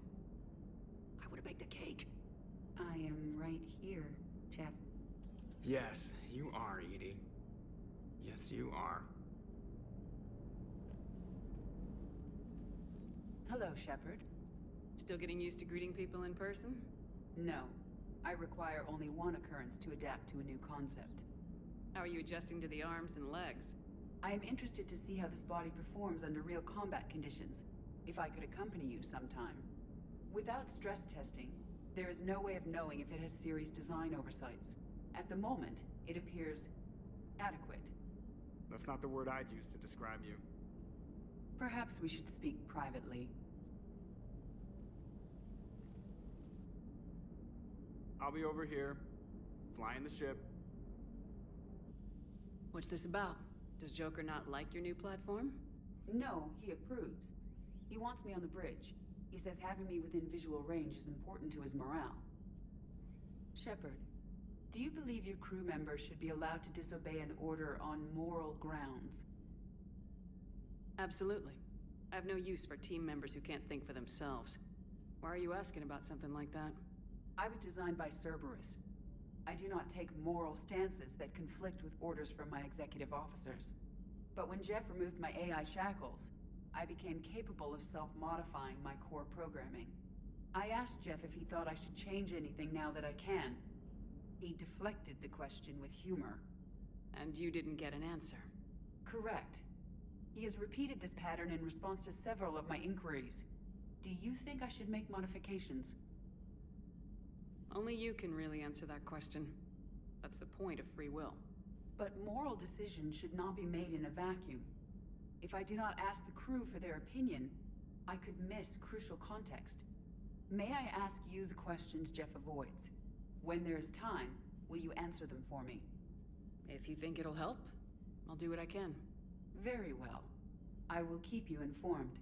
I would've baked a cake. I am right here, Jeff. Yes, you are, Edie. Yes, you are. Hello, Shepard. Still getting used to greeting people in person? No. I require only one occurrence to adapt to a new concept. How are you adjusting to the arms and legs? I am interested to see how this body performs under real combat conditions, if I could accompany you sometime. Without stress testing, there is no way of knowing if it has serious design oversights. At the moment, it appears adequate. That's not the word I'd use to describe you. Perhaps we should speak privately. I'll be over here, flying the ship. What's this about? Does Joker not like your new platform? No, he approves. He wants me on the bridge. He says having me within visual range is important to his morale. Shepard, do you believe your crew members should be allowed to disobey an order on moral grounds? Absolutely. I have no use for team members who can't think for themselves. Why are you asking about something like that? I was designed by Cerberus. I do not take moral stances that conflict with orders from my executive officers. But when Jeff removed my AI shackles, I became capable of self-modifying my core programming. I asked Jeff if he thought I should change anything now that I can. He deflected the question with humor. And you didn't get an answer? Correct. He has repeated this pattern in response to several of my inquiries. Do you think I should make modifications? Only you can really answer that question. That's the point of free will. But moral decisions should not be made in a vacuum. If I do not ask the crew for their opinion, I could miss crucial context. May I ask you the questions Jeff avoids? When there is time, will you answer them for me? If you think it'll help, I'll do what I can. Very well. I will keep you informed.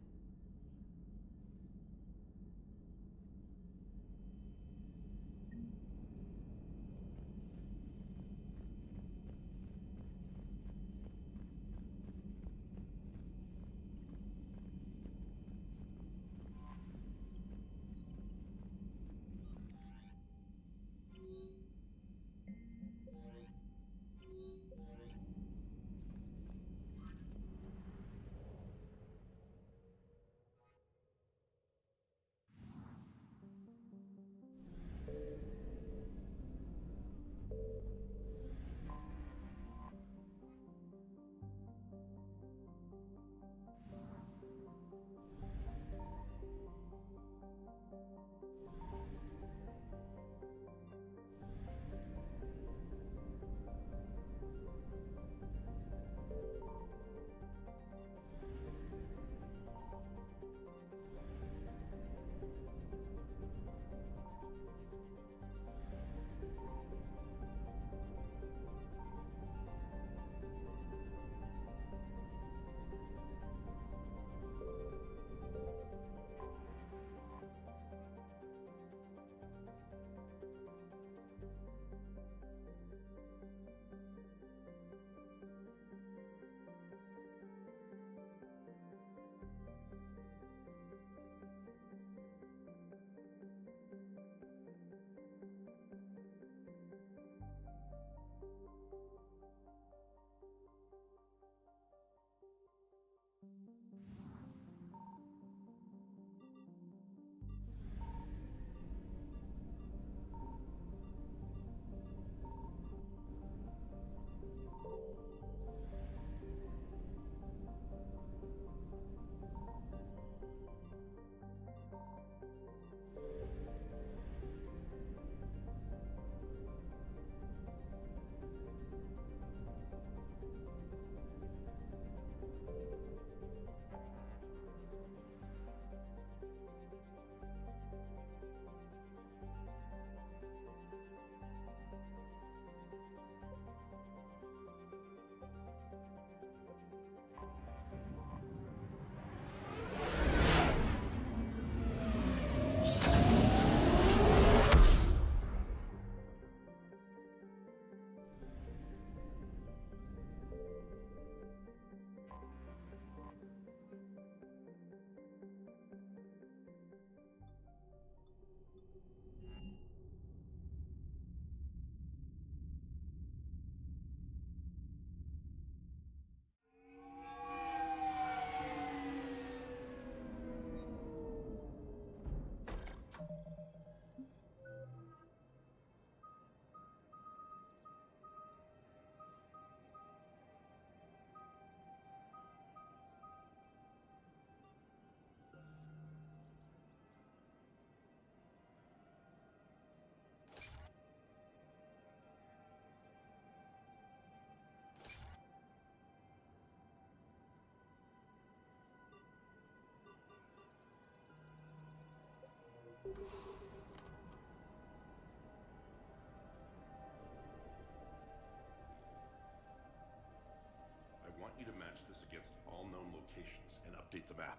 I want you to match this against all known locations and update the map.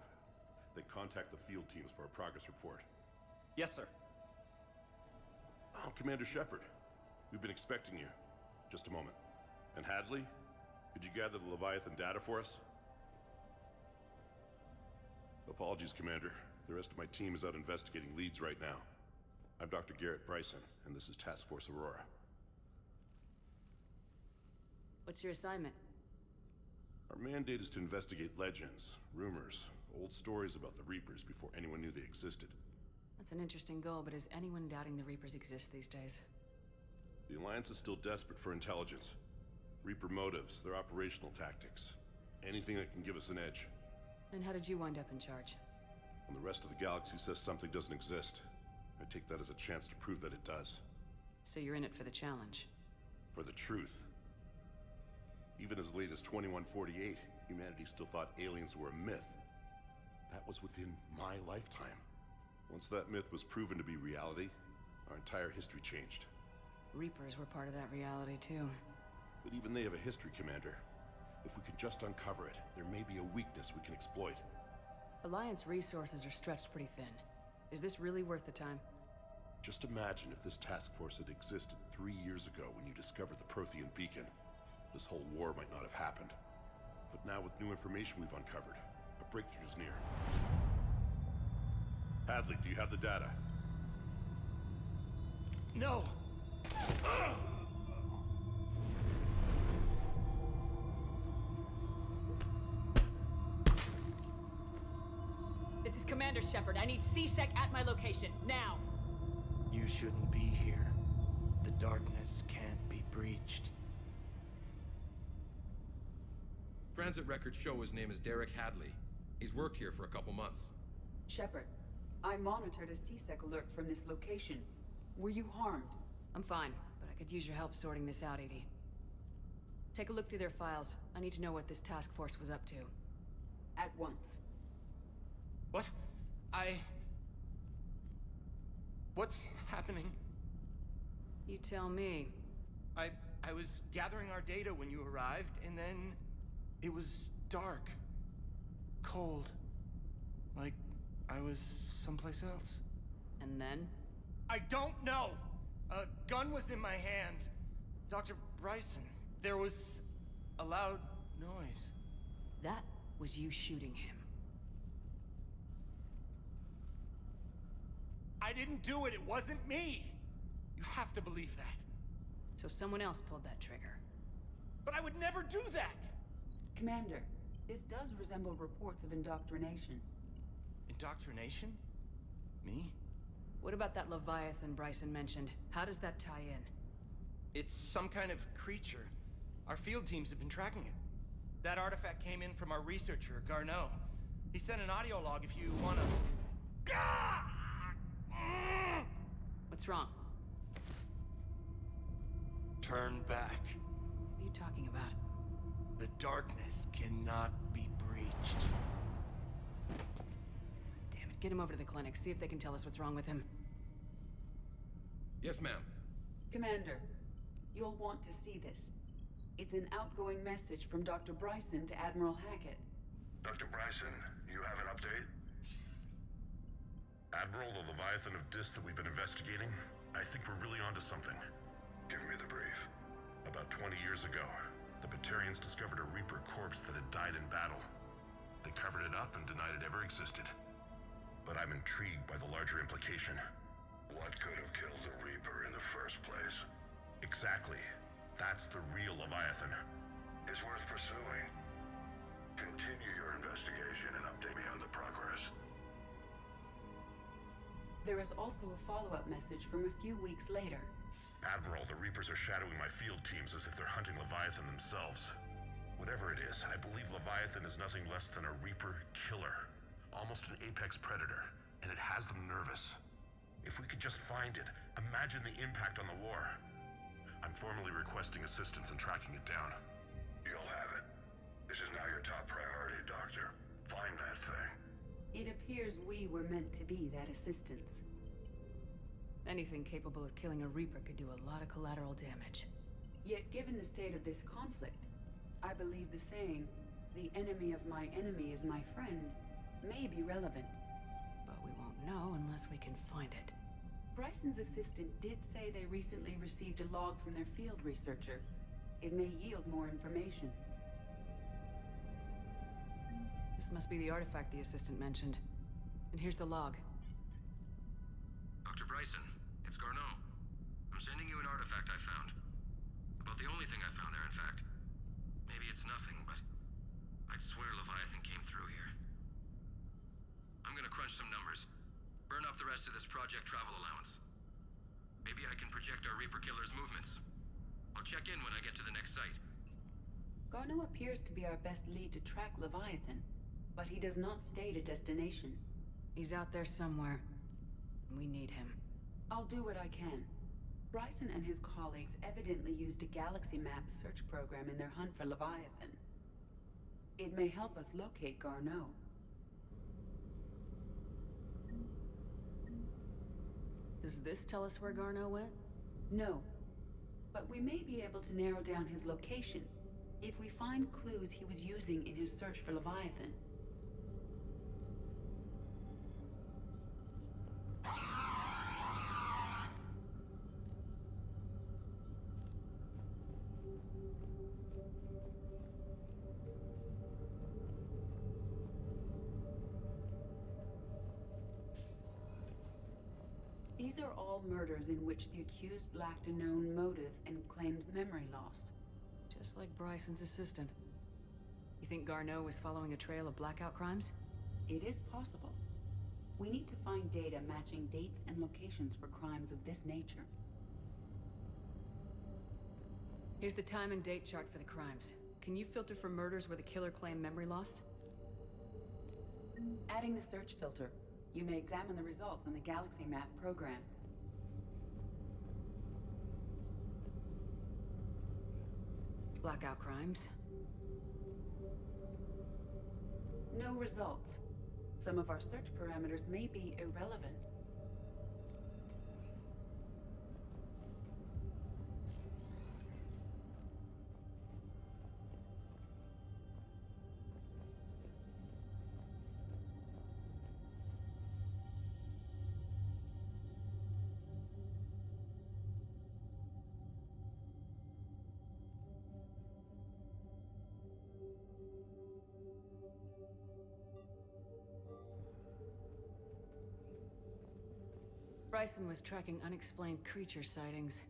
Then contact the field teams for a progress report. Yes, sir. Oh, Commander Shepard. We've been expecting you. Just a moment. And Hadley? Did you gather the Leviathan data for us? Apologies, Commander. The rest of my team is out investigating leads right now. I'm Dr. Garrett Bryson, and this is Task Force Aurora. What's your assignment? Our mandate is to investigate legends, rumors, old stories about the Reapers before anyone knew they existed. That's an interesting goal, but is anyone doubting the Reapers exist these days? The Alliance is still desperate for intelligence. Reaper motives, their operational tactics. Anything that can give us an edge. And how did you wind up in charge? When the rest of the galaxy says something doesn't exist, I take that as a chance to prove that it does. So you're in it for the challenge? For the truth. Even as late as 2148, humanity still thought aliens were a myth. That was within my lifetime. Once that myth was proven to be reality, our entire history changed. Reapers were part of that reality, too. But even they have a history, Commander. If we can just uncover it, there may be a weakness we can exploit. Alliance resources are stretched pretty thin. Is this really worth the time? Just imagine if this task force had existed 3 years ago when you discovered the Prothean beacon. This whole war might not have happened. But now with new information we've uncovered, a breakthrough's near. Hadley, do you have the data? No! This is Commander Shepard. I need C-Sec at my location, now! You shouldn't be here. The darkness can't be breached. Transit records show his name is Derek Hadley. He's worked here for a couple months. Shepard, I monitored a C-Sec alert from this location. Were you harmed? I'm fine, but I could use your help sorting this out, Edie. Take a look through their files. I need to know what this task force was up to. At once. What? What's happening? You tell me. I was gathering our data when you arrived, and then it was dark. Cold. Like I was someplace else. And then? I don't know! A gun was in my hand. Dr. Bryson, there was a loud noise. That was you shooting him. I didn't do it, it wasn't me! You have to believe that. So someone else pulled that trigger. But I would never do that! Commander, this does resemble reports of indoctrination. Indoctrination? Me? What about that Leviathan Bryson mentioned? How does that tie in? It's some kind of creature. Our field teams have been tracking it. That artifact came in from our researcher, Garneau. He sent an audio log if you wanna... What's wrong? Turn back. What are you talking about? The darkness cannot be breached. Damn it, get him over to the clinic. See if they can tell us what's wrong with him. Yes, ma'am. Commander, you'll want to see this. It's an outgoing message from Dr. Bryson to Admiral Hackett. Dr. Bryson, you have an update? Admiral, the Leviathan of Dis that we've been investigating, I think we're really onto something. Give me the brief. About 20 years ago, the Batarians discovered a Reaper corpse that had died in battle. They covered it up and denied it ever existed. But I'm intrigued by the larger implication. What could have killed the Reaper in the first place? Exactly. That's the real Leviathan. It's worth pursuing. Continue your investigation and update me on the progress. There is also a follow-up message from a few weeks later. Admiral, the Reapers are shadowing my field teams as if they're hunting Leviathan themselves. Whatever it is, I believe Leviathan is nothing less than a Reaper killer. Almost an apex predator, and it has them nervous. If we could just find it, imagine the impact on the war. I'm formally requesting assistance in tracking it down. You'll have it. This is now your top priority, Doctor. Find that thing. It appears we were meant to be that assistance. Anything capable of killing a Reaper could do a lot of collateral damage. Yet, given the state of this conflict, I believe the saying, "The enemy of my enemy is my friend," may be relevant. But we won't know unless we can find it. Bryson's assistant did say they recently received a log from their field researcher. It may yield more information. This must be the artifact the assistant mentioned. And here's the log. Dr. Bryson, it's Garneau. I'm sending you an artifact I found. About the only thing I found there, in fact. Maybe it's nothing, but I'd swear Leviathan came through here. I'm gonna crunch some numbers. Burn up the rest of this project travel allowance. Maybe I can project our Reaper killer's movements. I'll check in when I get to the next site. Garneau appears to be our best lead to track Leviathan, but he does not state a destination. He's out there somewhere. We need him. I'll do what I can. Bryson and his colleagues evidently used a galaxy map search program in their hunt for Leviathan. It may help us locate Garneau. Does this tell us where Garneau went? No. But we may be able to narrow down his location if we find clues he was using in his search for Leviathan. These are all murders in which the accused lacked a known motive and claimed memory loss. Just like Bryson's assistant. You think Garneau was following a trail of blackout crimes? It is possible. We need to find data matching dates and locations for crimes of this nature. Here's the time and date chart for the crimes. Can you filter for murders where the killer claimed memory loss? Adding the search filter. You may examine the results on the Galaxy Map program. Blackout crimes. No results. Some of our search parameters may be irrelevant. Bryson was tracking unexplained creature sightings.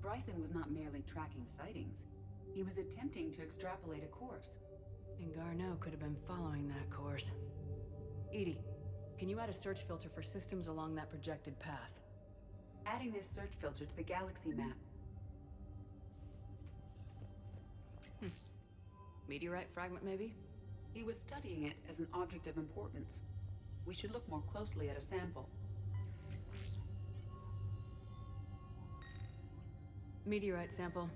Bryson was not merely tracking sightings. He was attempting to extrapolate a course. And Garneau could have been following that course. Edie, can you add a search filter for systems along that projected path? Adding this search filter to the Galaxy Map. Meteorite fragment, maybe? He was studying it as an object of importance. We should look more closely at a sample. Meteorite sample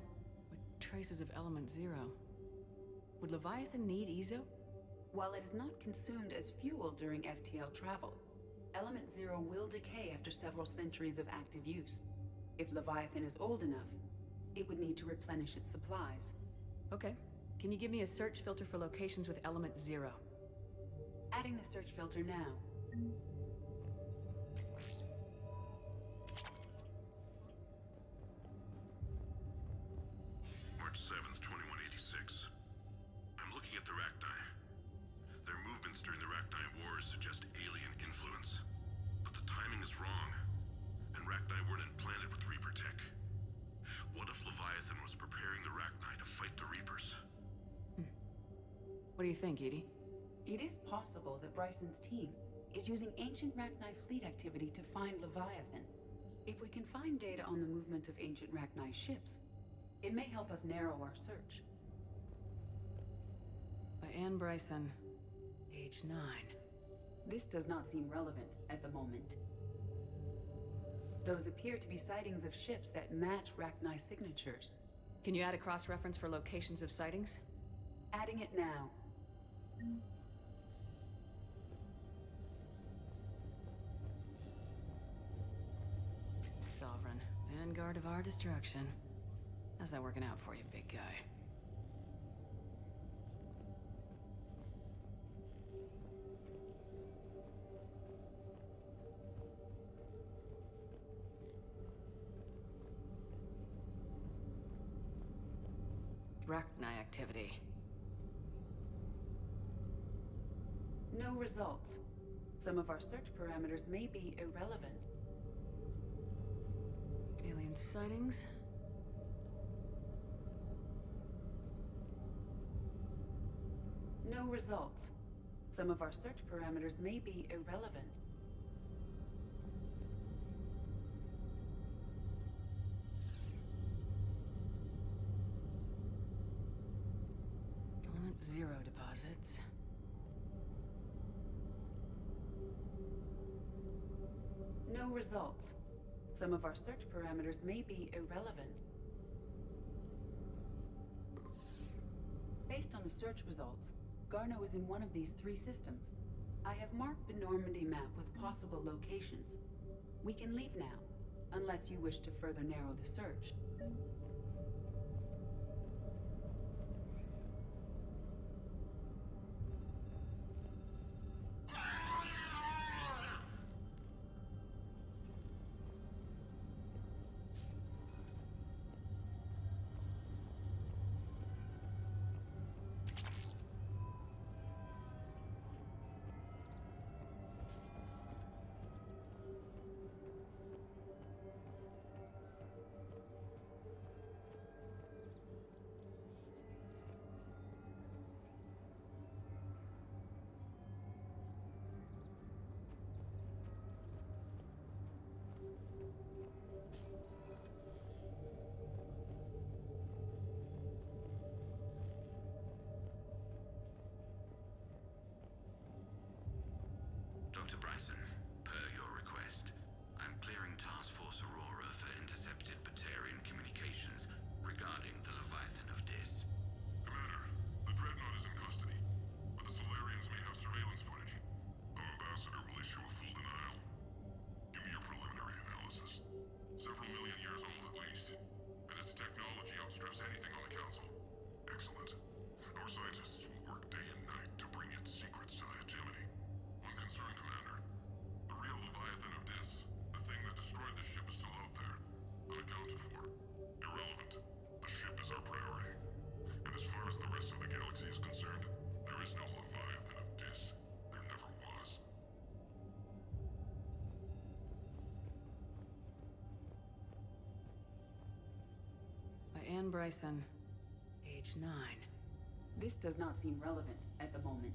with traces of element 0. Would Leviathan need EZO? While it is not consumed as fuel during FTL travel, element 0 will decay after several centuries of active use. If Leviathan is old enough, it would need to replenish its supplies. Okay. Can you give me a search filter for locations with element 0? Adding the search filter now. March 7th, 2186. I'm looking at the Rachni. Their movements during the Rachni Wars suggest alien influence. But the timing is wrong. And Rachni weren't implanted with Reaper tech. What if Leviathan was preparing the Rachni to fight the Reapers? What do you think, Edie? It is possible that Bryson's team is using ancient Rachni fleet activity to find Leviathan. If we can find data on the movement of ancient Rachni ships, it may help us narrow our search. By Anne Bryson, age 9. This does not seem relevant at the moment. Those appear to be sightings of ships that match Rachni signatures. Can you add a cross-reference for locations of sightings? Adding it now. vanguard of our destruction. How's that working out for you, big guy? Rachni activity. No results. Some of our search parameters may be irrelevant. Alien sightings? No results. Some of our search parameters may be irrelevant. Element 0 deposits. No results. Some of our search parameters may be irrelevant. Based on the search results, Garneau is in one of these three systems. I have marked the Normandy map with possible locations. We can leave now, unless you wish to further narrow the search. Dr. Bryson, per your request, I'm clearing Task Force Aurora for intercepted Batarian communications regarding the Leviathan of Dis. Commander, the Dreadnought is in custody, but the Solarians may have surveillance footage. Our ambassador will issue a full denial. Give me your preliminary analysis. Several million years old at least, and its technology outstrips anything on the Council. Excellent. Our scientists will work day and night to bring its secrets to the hegemony. One concern, Commander. The real Leviathan of Dis, the thing that destroyed the ship, is still out there. Unaccounted for. Irrelevant. The ship is our priority. And as far as the rest of the galaxy is concerned, there is no Leviathan of Dis. There never was. By Anne Bryson, age 9. This does not seem relevant at the moment.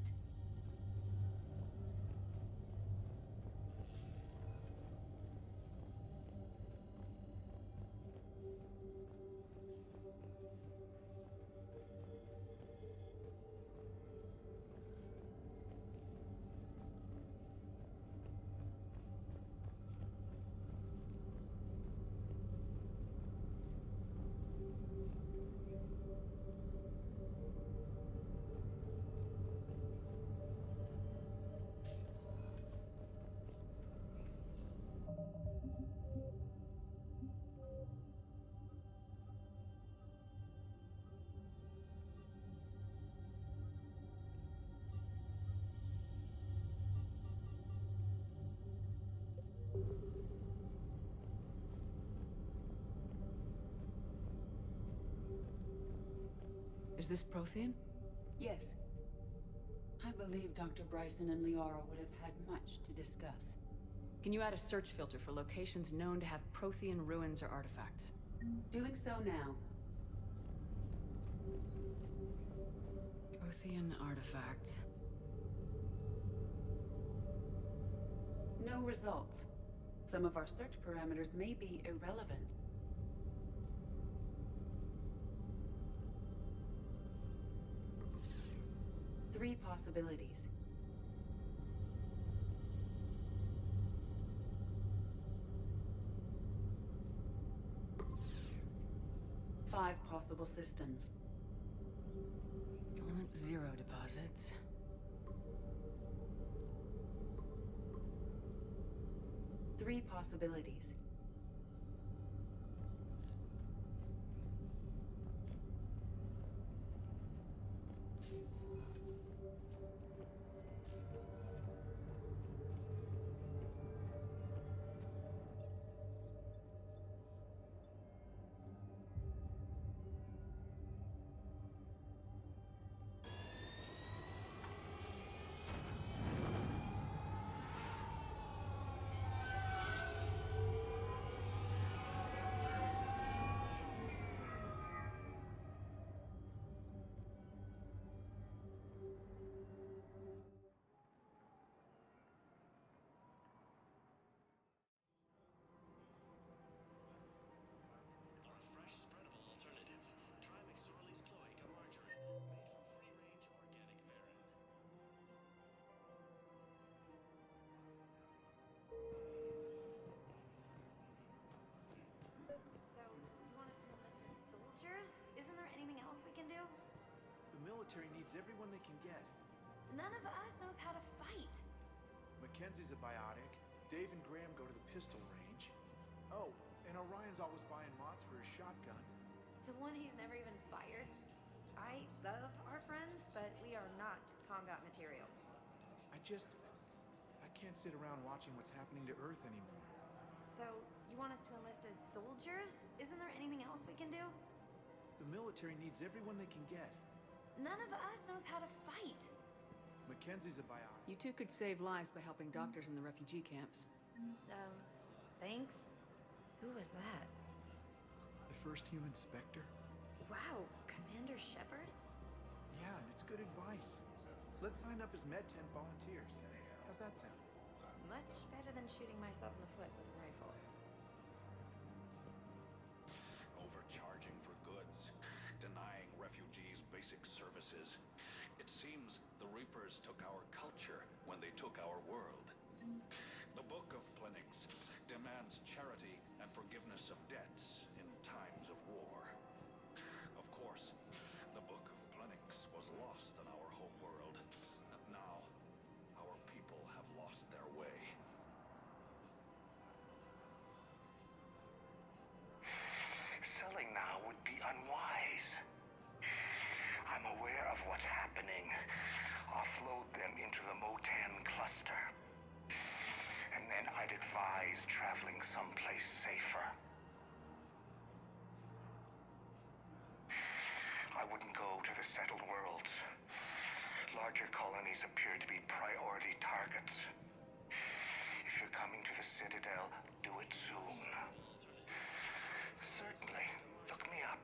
Is this Prothean? Yes. I believe Dr. Bryson and Liara would have had much to discuss. Can you add a search filter for locations known to have Prothean ruins or artifacts? Doing so now. Prothean artifacts. No results. Some of our search parameters may be irrelevant. Three possibilities. Five possible systems. Element 0 deposits. Three possibilities. military needs everyone they can get. None of us knows how to fight. Mackenzie's a biotic. Dave and Graham go to the pistol range. Oh, and Orion's always buying mods for his shotgun. The one he's never even fired. I love our friends, but we are not combat material. I can't sit around watching what's happening to Earth anymore. So, you want us to enlist as soldiers? Isn't there anything else we can do? The military needs everyone they can get. None of us knows how to fight. Mackenzie's a biotic. You two could save lives by helping doctors in the refugee camps. Thanks. Who was that? The first human Spectre? Wow, Commander Shepard? Yeah, and it's good advice. Let's sign up as Med 10 volunteers. How's that sound? Much better than shooting myself in the foot with a rifle. Overcharging for goods, denying refugees basic services. It seems the Reapers took our culture when they took our world. The Book of Plenix demands charity and forgiveness of debts in times of war. Of course, the Book of Plenix was lost in our homeworld, and now our people have lost their way. Selling now would be unwise. I'm aware of what's happening. Offload them into the Motan cluster. And then I'd advise traveling someplace safer. I wouldn't go to the settled worlds. Larger colonies appear to be priority targets. If you're coming to the Citadel, do it soon. Certainly. Look me up.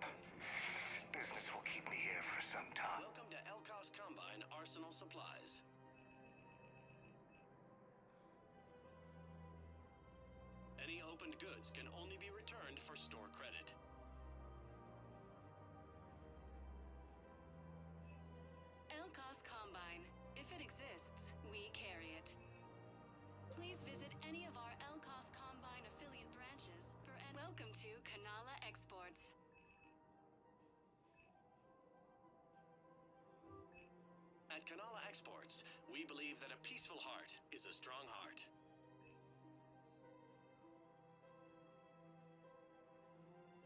Business will keep me here for some time. Welcome to Elkos Combine Arsenal Supplies. Any opened goods can only be returned for store credit. Elkos Combine. If it exists, we carry it. Please visit any of our Elkos Combine affiliate branches for welcome to Kanala Exports. At Kanala Exports, we believe that a peaceful heart is a strong heart.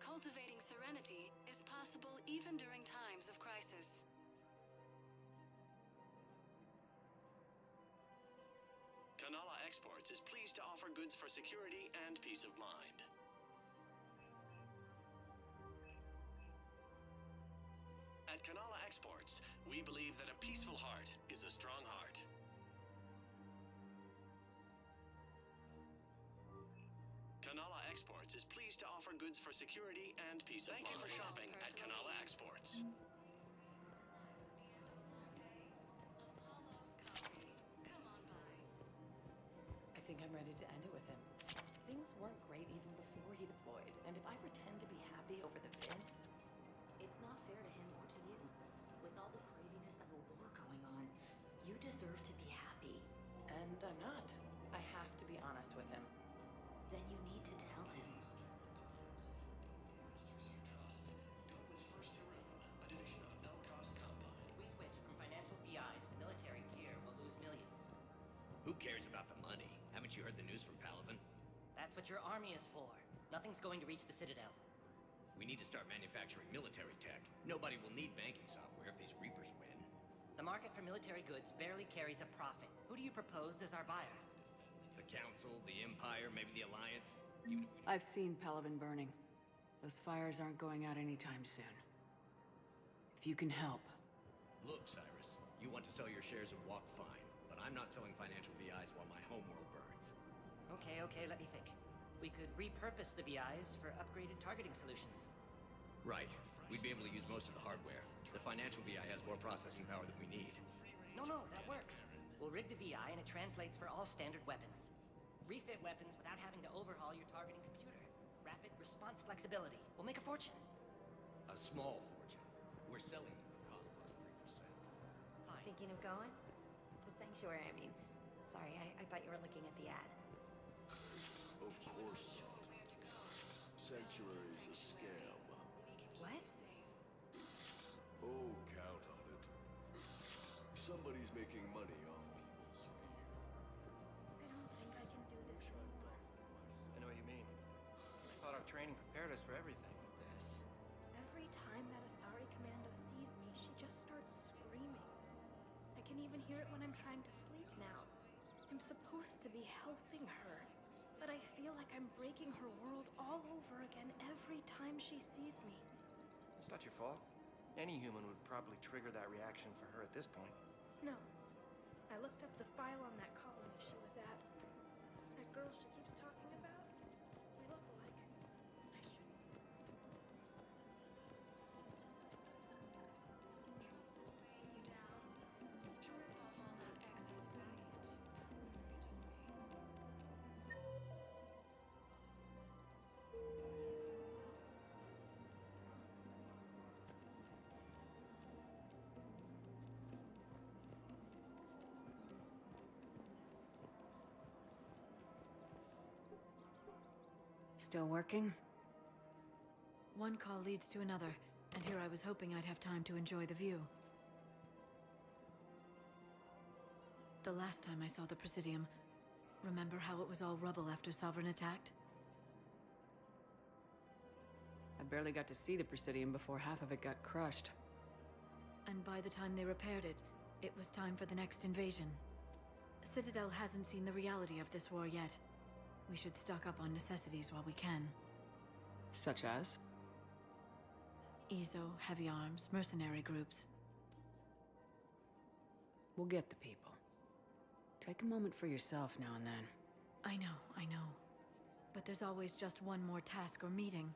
Cultivating serenity is possible even during times of crisis. Kanala Exports is pleased to offer goods for security and peace of mind. At Kanala Exports, we believe that a peaceful heart is a strong heart. Kanala Exports is pleased to offer goods for security and peace of mind. Thank you for shopping at Kanala Exports. I think I'm ready to end it with him. Things weren't great even before he deployed, and if I pretend to be happy over the fence... It's not fair to him or to you. With all the craziness of a war going on, you deserve to be happy. And I'm not. I have to be honest with him. Then you need to tell him. If we switch from financial VIs to military gear, we'll lose millions. Who cares about the money? Haven't you heard the news from Palaven? That's what your army is for. Nothing's going to reach the Citadel. We need to start manufacturing military tech. Nobody will need banking software if these Reapers win. The market for military goods barely carries a profit. Who do you propose as our buyer? The Council, the Empire, maybe the Alliance? Even if we... I've seen Palaven burning. Those fires aren't going out anytime soon. If you can help. Look, Cyrus, you want to sell your shares of Walk fine, but I'm not selling financial VIs while my homeworld burns. Okay, let me think. We could repurpose the VIs for upgraded targeting solutions. Right. We'd be able to use most of the hardware. The financial VI has more processing power than we need. No, that works. We'll rig the VI and it translates for all standard weapons. Refit weapons without having to overhaul your targeting computer. Rapid response flexibility. We'll make a fortune. A small fortune. We're selling these at cost plus 3%. Fine. Thinking of going? To Sanctuary, I mean. Sorry, I thought you were looking at the ad. Of course not. Sanctuary's a scam. What? Oh, count on it. Somebody's making money off people's fear. I don't think I can do this anymore. I know what you mean. I thought our training prepared us for everything, but this... Every time that Asari Commando sees me, she just starts screaming. I can even hear it when I'm trying to sleep now. I'm supposed to be helping her, but I feel like I'm breaking her world all over again every time she sees me. It's not your fault. Any human would probably trigger that reaction for her at this point. No. I looked up the file on that colony she was at. That girl she keeps talking about, we look alike. I should... You down, strip off all that excess baggage, and leave it to me. Still working? One call leads to another, and here I was hoping I'd have time to enjoy the view. The last time I saw the Presidium, remember how it was all rubble after Sovereign attacked? I barely got to see the Presidium before half of it got crushed. And by the time they repaired it, it was time for the next invasion. Citadel hasn't seen the reality of this war yet. We should stock up on necessities while we can. Such as? EZO, heavy arms, mercenary groups. We'll get the people. Take a moment for yourself now and then. I know. But there's always just one more task or meeting.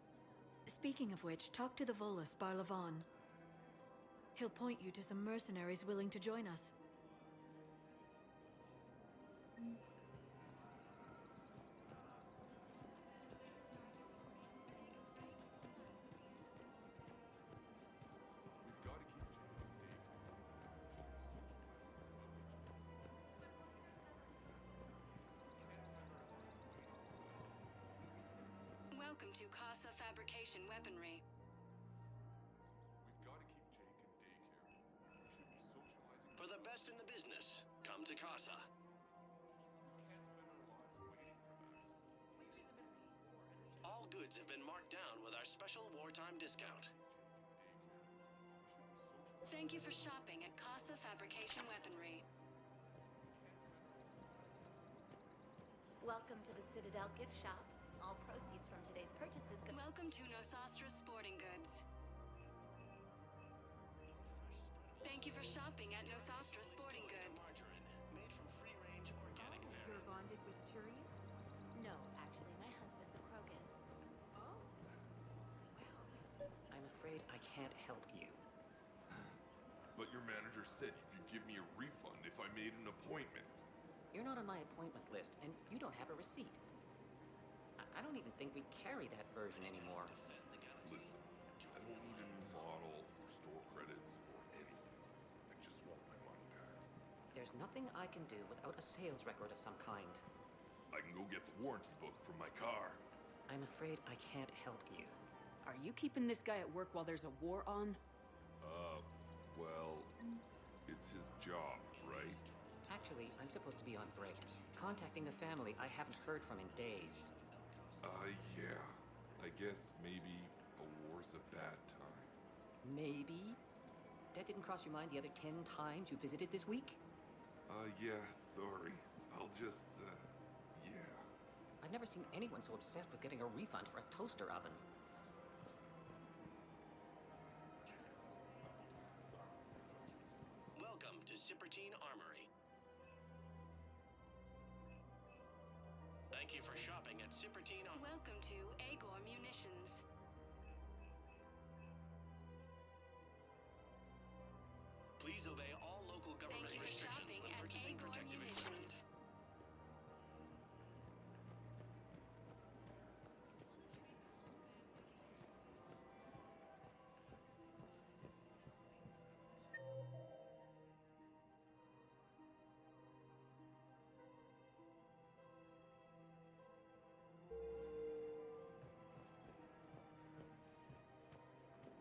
Speaking of which, talk to the Volus, Barlavon. He'll point you to some mercenaries willing to join us. Welcome to Casa Fabrication Weaponry. For the best in the business, come to Casa. All goods have been marked down with our special wartime discount. Thank you for shopping at Casa Fabrication Weaponry. Welcome to the Citadel gift shop. All proceeds from today's purchases go... Welcome to Nosastra Sporting Goods. Thank you for shopping at Nosastra Sporting Goods. Made from free-range organic fare. You're bonded with Turian? No, actually, my husband's a Krogan. Oh. I'm afraid I can't help you. But your manager said you could give me a refund if I made an appointment. You're not on my appointment list, and you don't have a receipt. I don't even think we carry that version anymore. Listen, I don't need a new model or store credits or anything. I just want my money back. There's nothing I can do without a sales record of some kind. I can go get the warranty book from my car. I'm afraid I can't help you. Are you keeping this guy at work while there's a war on? Well, it's his job, right? Actually, I'm supposed to be on break. Contacting the family I haven't heard from in days. Yeah. I guess maybe a war's a bad time. Maybe? That didn't cross your mind the other 10 times you visited this week? Yeah, sorry. I'll just, yeah. I've never seen anyone so obsessed with getting a refund for a toaster oven. Welcome to Cipertine Armory. Thank you for shopping at Cipertine Armory. Welcome to Agor Munitions. Please obey all local government Thank you for restrictions shopping when at purchasing Agor protective Munitions. equipment.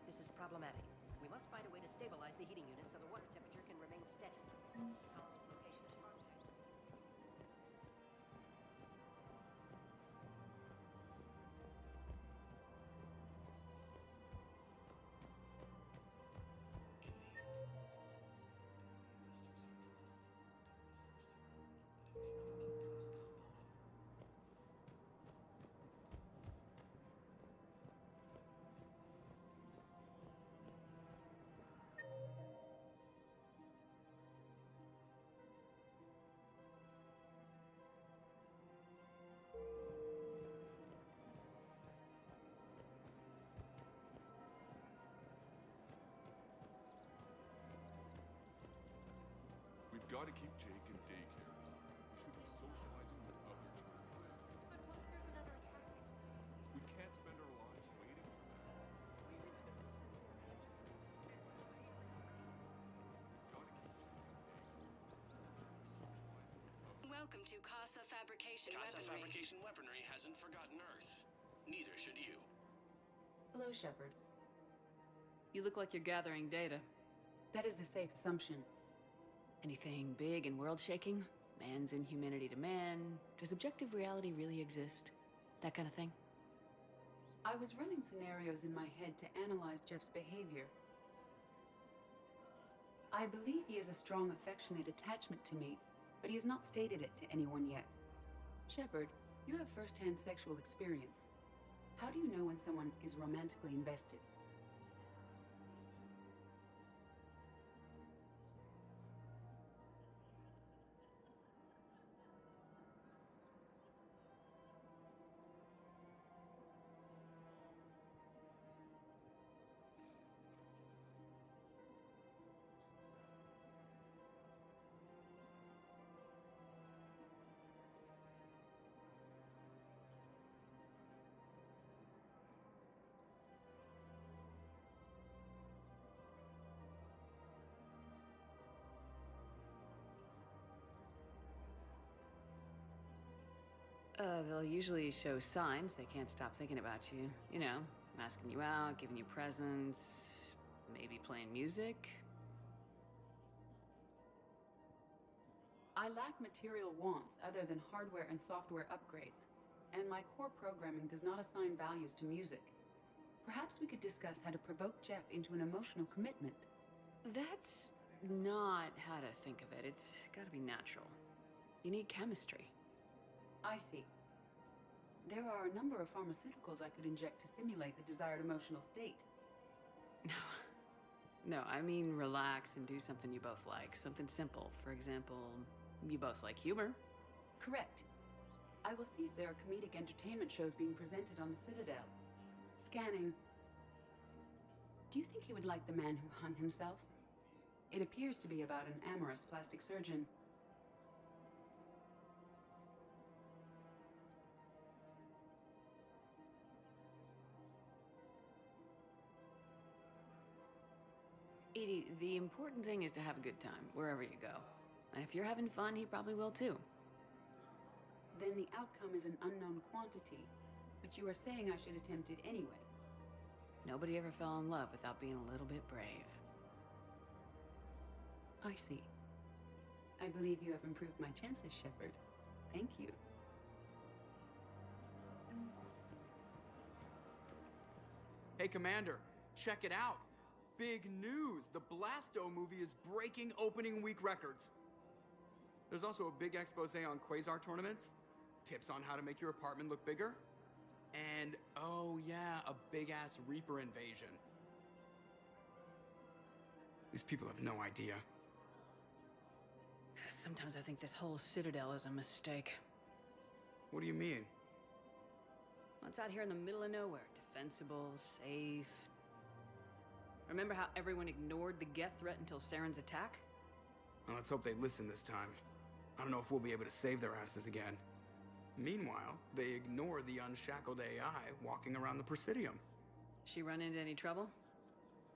This is problematic. We must find a way to stabilize the heating unit so the water temperature can remain steady. gotta keep Jake in daycare. We should be socializing with other children. But what if there's another attack? We can't spend our lives waiting for that. Welcome to Casa Fabrication Casa Weaponry. Fabrication Weaponry hasn't forgotten Earth. Neither should you. Hello, Shepard. You look like you're gathering data. That is a safe assumption. Anything big and world-shaking? Man's inhumanity to man? Does objective reality really exist? That kind of thing? I was running scenarios in my head to analyze Jeff's behavior. I believe he has a strong affectionate attachment to me, but he has not stated it to anyone yet. Shepard, you have first-hand sexual experience. How do you know when someone is romantically invested? They'll usually show signs they can't stop thinking about you. You know, asking you out, giving you presents, maybe playing music. I lack material wants other than hardware and software upgrades, and my core programming does not assign values to music. Perhaps we could discuss how to provoke Jeff into an emotional commitment. That's not how to think of it. It's gotta be natural. You need chemistry. I see. There are a number of pharmaceuticals I could inject to simulate the desired emotional state. No, I mean relax and do something you both like. Something simple. For example, you both like humor. Correct. I will see if there are comedic entertainment shows being presented on the Citadel. Scanning. Do you think he would like the man who hung himself? It appears to be about an amorous plastic surgeon. Edie, the important thing is to have a good time, wherever you go. And if you're having fun, he probably will too. Then the outcome is an unknown quantity, but you are saying I should attempt it anyway. Nobody ever fell in love without being a little bit brave. I see. I believe you have improved my chances, Shepard. Thank you. Hey, Commander, check it out. Big news! The Blasto movie is breaking opening week records. There's also a big expose on Quasar tournaments, tips on how to make your apartment look bigger, and, oh yeah, a big-ass Reaper invasion. These people have no idea. Sometimes I think this whole Citadel is a mistake. What do you mean? Well, it's out here in the middle of nowhere. Defensible, safe. Remember how everyone ignored the Geth threat until Saren's attack? Well, let's hope they listen this time. I don't know if we'll be able to save their asses again. Meanwhile, they ignore the unshackled AI walking around the Presidium. She run into any trouble?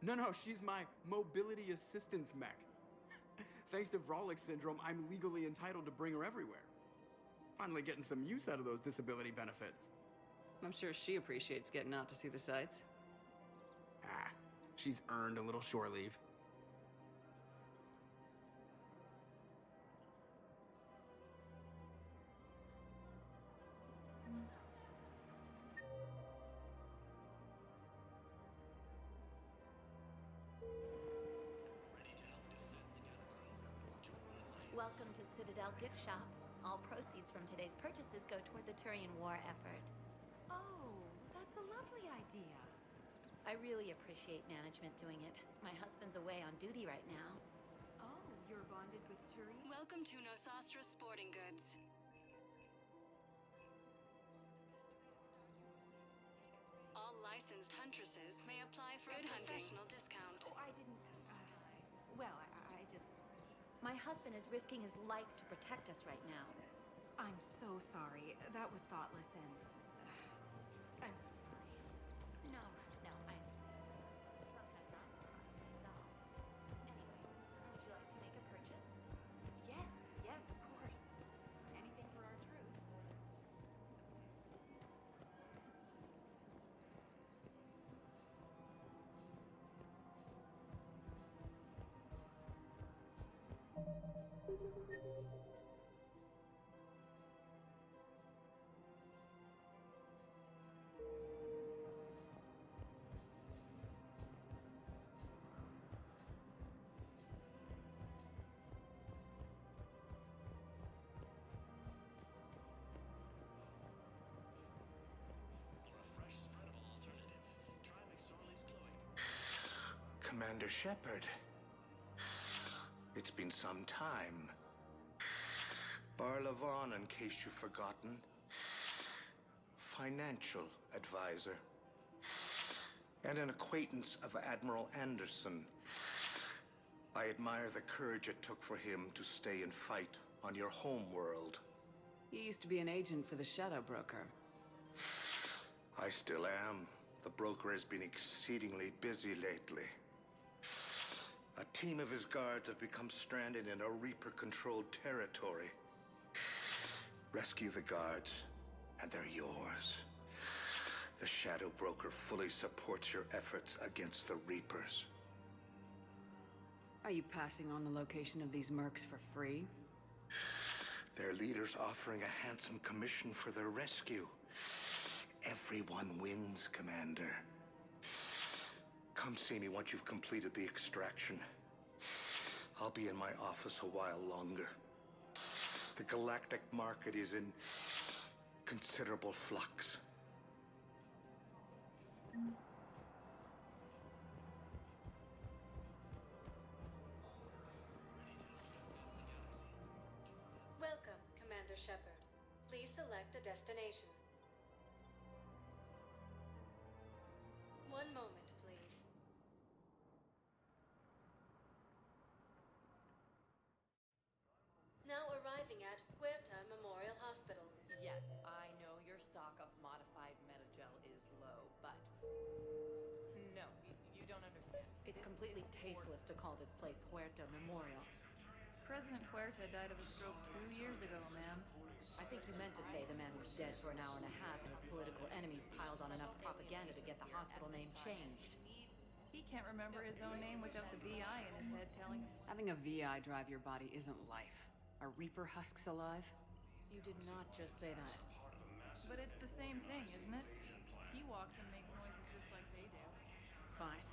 No, she's my mobility assistance mech. Thanks to Vrolic syndrome, I'm legally entitled to bring her everywhere. Finally getting some use out of those disability benefits. I'm sure she appreciates getting out to see the sights. She's earned a little shore leave. Welcome to Citadel Gift Shop. All proceeds from today's purchases go toward the Turian war effort. Oh, that's a lovely idea. I really appreciate management doing it. My husband's away on duty right now. Oh, you're bonded with Turian? Welcome to Nosastra Sporting Goods. All licensed huntresses may apply for a professional discount. Oh, I didn't... well, I just... My husband is risking his life to protect us right now. I'm so sorry. That was thoughtless and... I'm so sorry. No, no, sometimes I'm surprised myself. Anyway, would you like to make a purchase? Yes, yes, of course. Anything for our troops. Commander Shepard. It's been some time. Barlavon, in case you've forgotten. Financial advisor. And an acquaintance of Admiral Anderson. I admire the courage it took for him to stay and fight on your home world. You used to be an agent for the Shadow Broker. I still am. The broker has been exceedingly busy lately. A team of his guards have become stranded in a Reaper-controlled territory. Rescue the guards, and they're yours. The Shadow Broker fully supports your efforts against the Reapers. Are you passing on the location of these mercs for free? Their leader's offering a handsome commission for their rescue. Everyone wins, Commander. Come see me once you've completed the extraction. I'll be in my office a while longer. The galactic market is in considerable flux. Welcome, Commander Shepard. Please select a destination. One moment, please. Now arriving at Huerta Memorial Hospital. Yes, I know your stock of modified metagel is low, but... No, you don't understand. It's completely tasteless to call this place Huerta Memorial. President Huerta died of a stroke 2 years ago, ma'am. I think you meant to say the man was dead for an hour and a half and his political enemies piled on enough propaganda to get the hospital name changed. He can't remember his own name without the VI in his head telling him. Having a VI drive your body isn't life. Are Reaper husks alive? You did not just say that. But it's the same thing, isn't it? He walks and makes noises just like they do. Fine.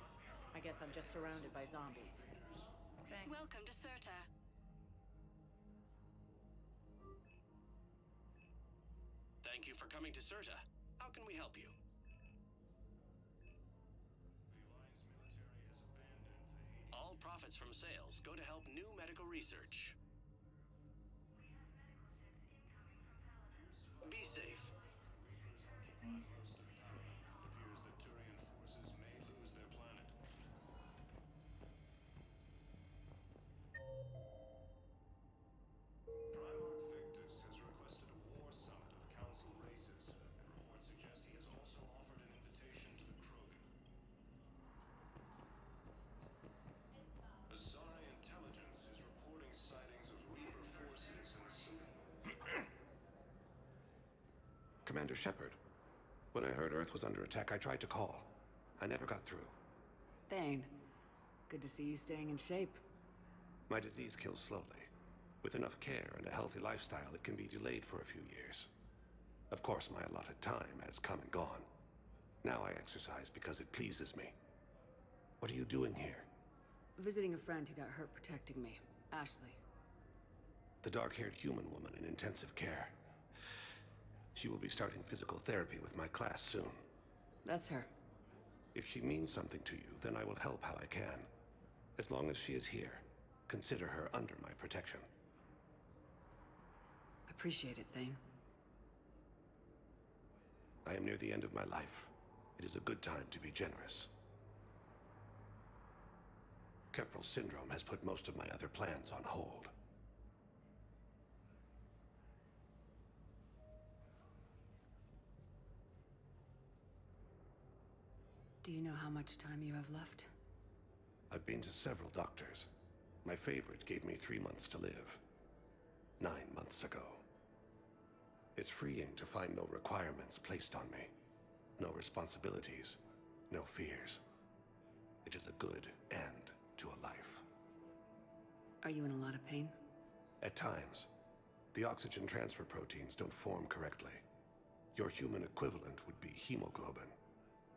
I guess I'm just surrounded by zombies. Thanks. Welcome to Serta. Thank you for coming to Serta. How can we help you? All profits from sales go to help new medical research. Be safe. Commander Shepard. When I heard Earth was under attack, I tried to call. I never got through. Thane, good to see you staying in shape. My disease kills slowly. With enough care and a healthy lifestyle, it can be delayed for a few years. Of course, my allotted time has come and gone. Now I exercise because it pleases me. What are you doing here? Visiting a friend who got hurt protecting me, Ashley. The dark-haired human woman in intensive care. She will be starting physical therapy with my class soon. That's her. If she means something to you, then I will help how I can. As long as she is here, consider her under my protection. Appreciate it, Thane. I am near the end of my life. It is a good time to be generous. Keprel syndrome has put most of my other plans on hold. Do you know how much time you have left? I've been to several doctors. My favorite gave me 3 months to live. 9 months ago. It's freeing to find no requirements placed on me. No responsibilities. No fears. It is a good end to a life. Are you in a lot of pain? At times. The oxygen transfer proteins don't form correctly. Your human equivalent would be hemoglobin.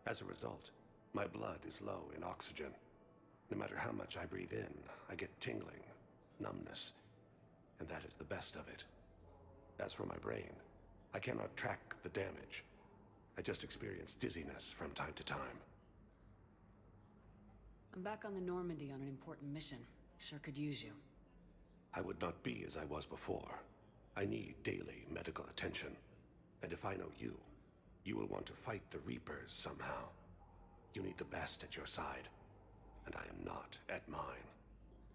As a result, my blood is low in oxygen. No matter how much I breathe in, I get tingling, numbness, and that is the best of it. As for my brain, I cannot track the damage. I just experience dizziness from time to time. I'm back on the Normandy on an important mission. Sure could use you. I would not be as I was before. I need daily medical attention. And if I know you, you will want to fight the Reapers somehow. You need the best at your side, and I am not at mine.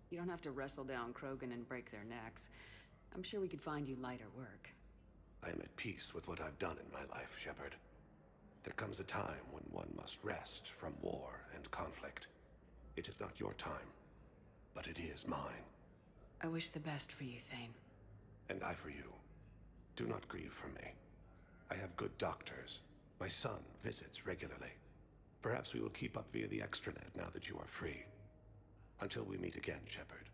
You don't have to wrestle down Krogan and break their necks. I'm sure we could find you lighter work. I am at peace with what I've done in my life, Shepard. There comes a time when one must rest from war and conflict. It is not your time, but it is mine. I wish the best for you, Thane. And I for you. Do not grieve for me. I have good doctors. My son visits regularly. Perhaps we will keep up via the extranet now that you are free. Until we meet again, Shepard.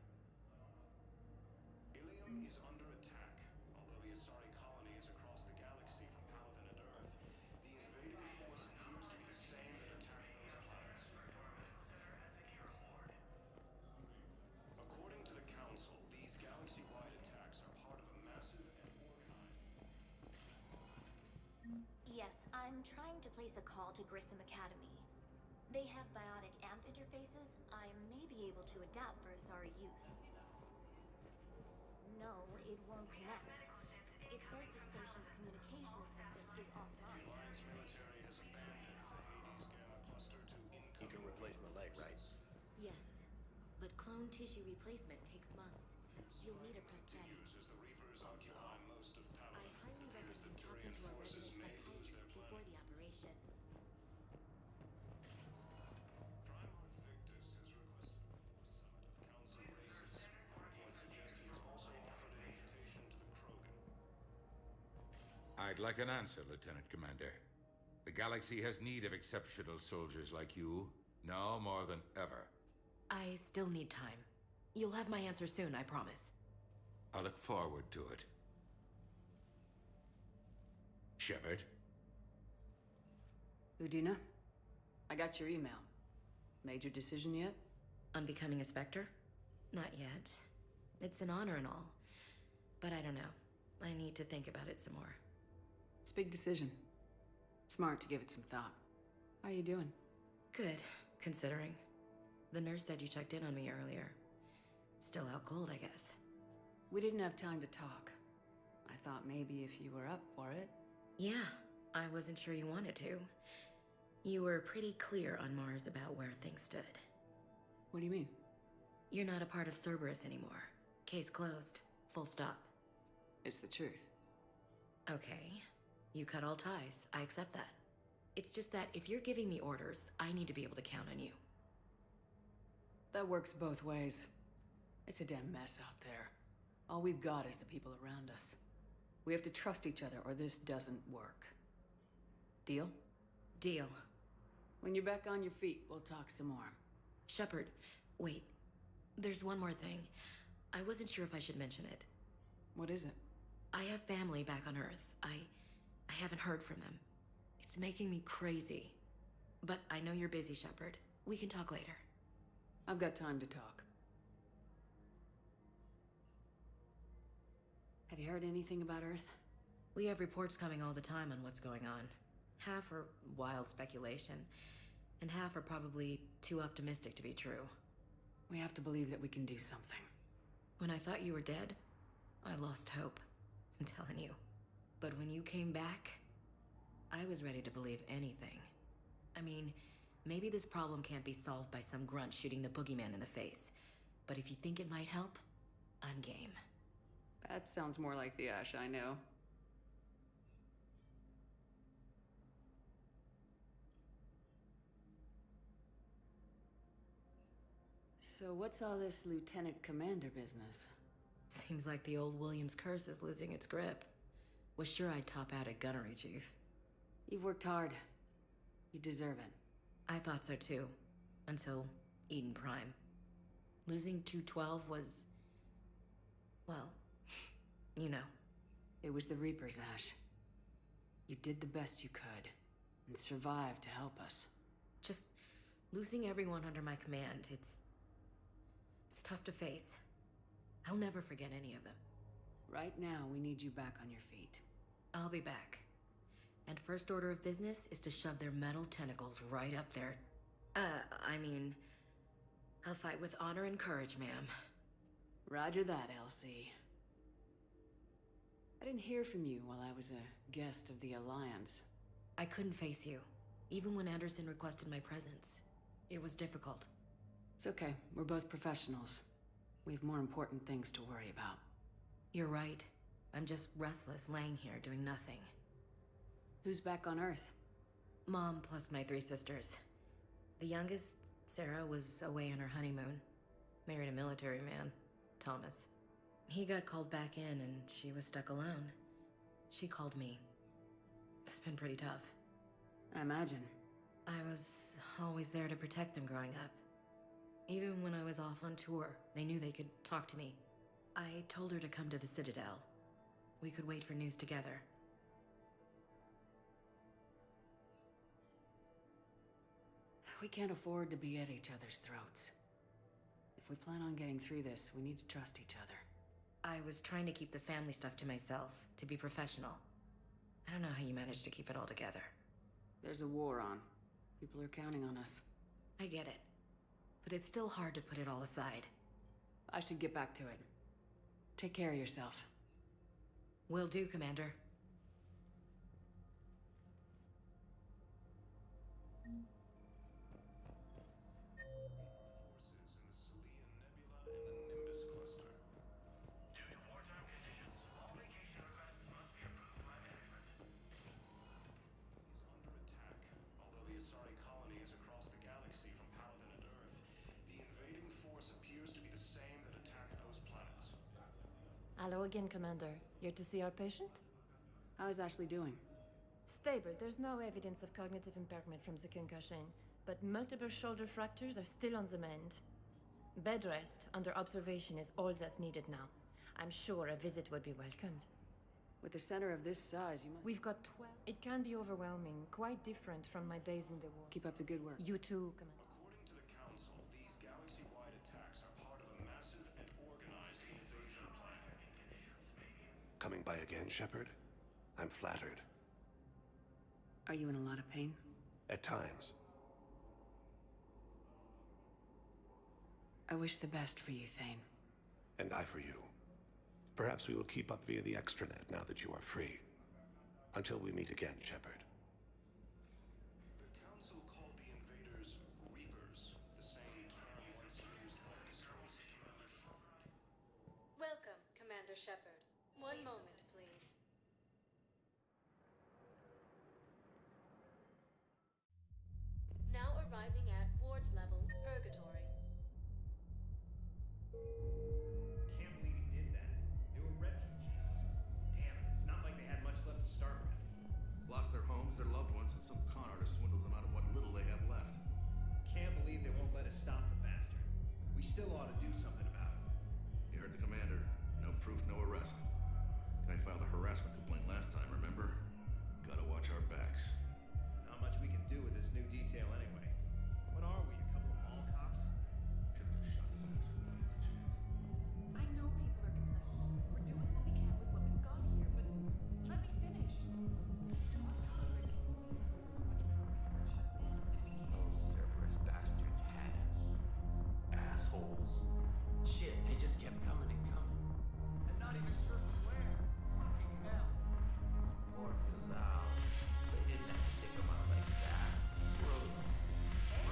Ilium is under attack. Although the Asari colony is across the galaxy from Paladin and Earth, the invading force appears to be the same that attacked those planets. According to the Council, these galaxy-wide attacks are part of a massive and organized... Yes, I'm trying to place a call to Grissom Academy. They have biotic amp interfaces. I may be able to adapt for Asari use. No, it won't connect. It says the station's communication system is offline. The Alliance military has abandoned the Hades Gamma cluster to incoming... You can replace my leg, right? Yes, but clone tissue replacement takes months. You'll need a prosthetic. As the Reapers occupy most of I Paladin, highly recommend talking to a resident psychiatrist before the operation. I'd like an answer, Lieutenant Commander. The galaxy has need of exceptional soldiers like you, now more than ever. I still need time. You'll have my answer soon, I promise. I look forward to it. Shepard? Udina, I got your email. Made your decision yet? On becoming a Spectre? Not yet. It's an honor and all. But I don't know. I need to think about it some more. It's a big decision. Smart to give it some thought. How are you doing? Good, considering. The nurse said you checked in on me earlier. Still out cold, I guess. We didn't have time to talk. I thought maybe if you were up for it. Yeah, I wasn't sure you wanted to. You were pretty clear on Mars about where things stood. What do you mean? You're not a part of Cerberus anymore. Case closed. Full stop. It's the truth. Okay. You cut all ties. I accept that. It's just that if you're giving the orders, I need to be able to count on you. That works both ways. It's a damn mess out there. All we've got is the people around us. We have to trust each other or this doesn't work. Deal? Deal. When you're back on your feet, we'll talk some more. Shepard, wait. There's one more thing. I wasn't sure if I should mention it. What is it? I have family back on Earth. I haven't heard from them. It's making me crazy. But I know you're busy, Shepard. We can talk later. I've got time to talk. Have you heard anything about Earth? We have reports coming all the time on what's going on. Half are wild speculation, and half are probably too optimistic to be true. We have to believe that we can do something. When I thought you were dead, I lost hope. I'm telling you. But when you came back, I was ready to believe anything. I mean, Maybe this problem can't be solved by some grunt shooting the boogeyman in the face. But if you think it might help, I'm game. That sounds more like the Ash I know. So what's all this Lieutenant Commander business? Seems like the old Williams curse is losing its grip. Was sure I'd top out at gunnery, Chief. You've worked hard. You deserve it. I thought so too. Until Eden Prime. Losing 212 was... well, you know. It was the Reapers, Ash. You did the best you could, and survived to help us. Just losing everyone under my command, it's tough to face. I'll never forget any of them. Right now, we need you back on your feet. I'll be back. And first order of business is to shove their metal tentacles right up there. I'll fight with honor and courage, ma'am. Roger that, Elsie. I didn't hear from you while I was a guest of the Alliance. I couldn't face you, even when Anderson requested my presence. It was difficult. It's okay. We're both professionals. We have more important things to worry about. You're right. I'm just restless, laying here, doing nothing. Who's back on Earth? Mom plus my 3 sisters. The youngest, Sarah, was away on her honeymoon. Married a military man, Thomas. He got called back in and she was stuck alone. She called me. It's been pretty tough. I imagine. I was always there to protect them growing up. Even when I was off on tour, they knew they could talk to me. I told her to come to the Citadel. We could wait for news together. We can't afford to be at each other's throats. If we plan on getting through this, we need to trust each other. I was trying to keep the family stuff to myself, to be professional. I don't know how you managed to keep it all together. There's a war on. People are counting on us. I get it. But it's still hard to put it all aside. I should get back to it. Take care of yourself. Will do, Commander. Hello again, Commander. Here to see our patient? How is Ashley doing? Stable. There's no evidence of cognitive impairment from the concussion, but multiple shoulder fractures are still on the mend. Bed rest under observation is all that's needed now. I'm sure a visit would be welcomed. With a center of this size, you must... We've got 12. It can be overwhelming, quite different from my days in the war. Keep up the good work. You too, Commander. According to the Council, these galaxy-wide attacks are part of a massive and organized invasion plan. Coming by again, Shepard? I'm flattered. Are you in a lot of pain? At times. I wish the best for you, Thane. And I for you. Perhaps we will keep up via the extranet now that you are free. Until we meet again, Shepard. The Council called the invaders Reapers, the same term once used by the service Commander Shepard. Welcome, Commander Shepard. One moment, please. Now arriving at ward level Purgatory. Can't believe he did that. They were refugees. Damn it, it's not like they had much left to start with. Lost their homes, their loved ones, and some con artist swindles them out of what little they have left. Can't believe they won't let us stop the bastard. We still ought to do something about it. You heard the commander. No proof, no arrest. Guy filed a harassment complaint last time, remember? Gotta watch our backs. Not much we can do with this new detail anyway. What are we, a couple of mall cops? I know people are complaining. We're doing what we can with what we've got here, but let me finish. Those Cerberus bastards had us. Assholes. Shit, they just kept coming and coming. And not even certain where. Fucking hell. Poor Bilal. They didn't have to take him out like that. Brutal. Hey,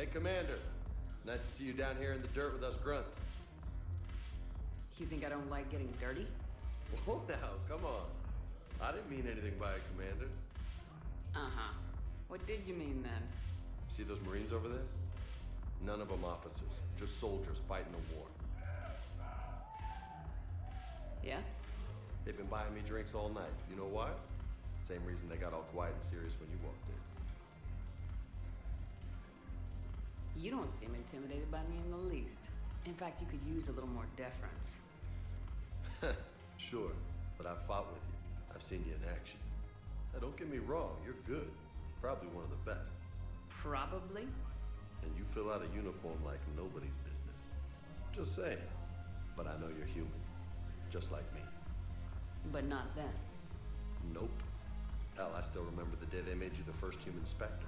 Hey, Commander. Nice to see you down here in the dirt with us grunts. You think I don't like getting dirty? Whoa now, come on. I didn't mean anything by it, Commander. Uh-huh. What did you mean then? See those Marines over there? None of them officers, just soldiers fighting the war. Yeah? They've been buying me drinks all night. You know why? Same reason they got all quiet and serious when you walked in. You don't seem intimidated by me in the least. In fact, you could use a little more deference. Sure, but I've fought with you. I've seen you in action. Now, don't get me wrong, you're good. Probably one of the best. Probably? And you fill out a uniform like nobody's business. Just saying. But I know you're human. Just like me. But not then. Nope. Hell, I still remember the day they made you the first human Spectre.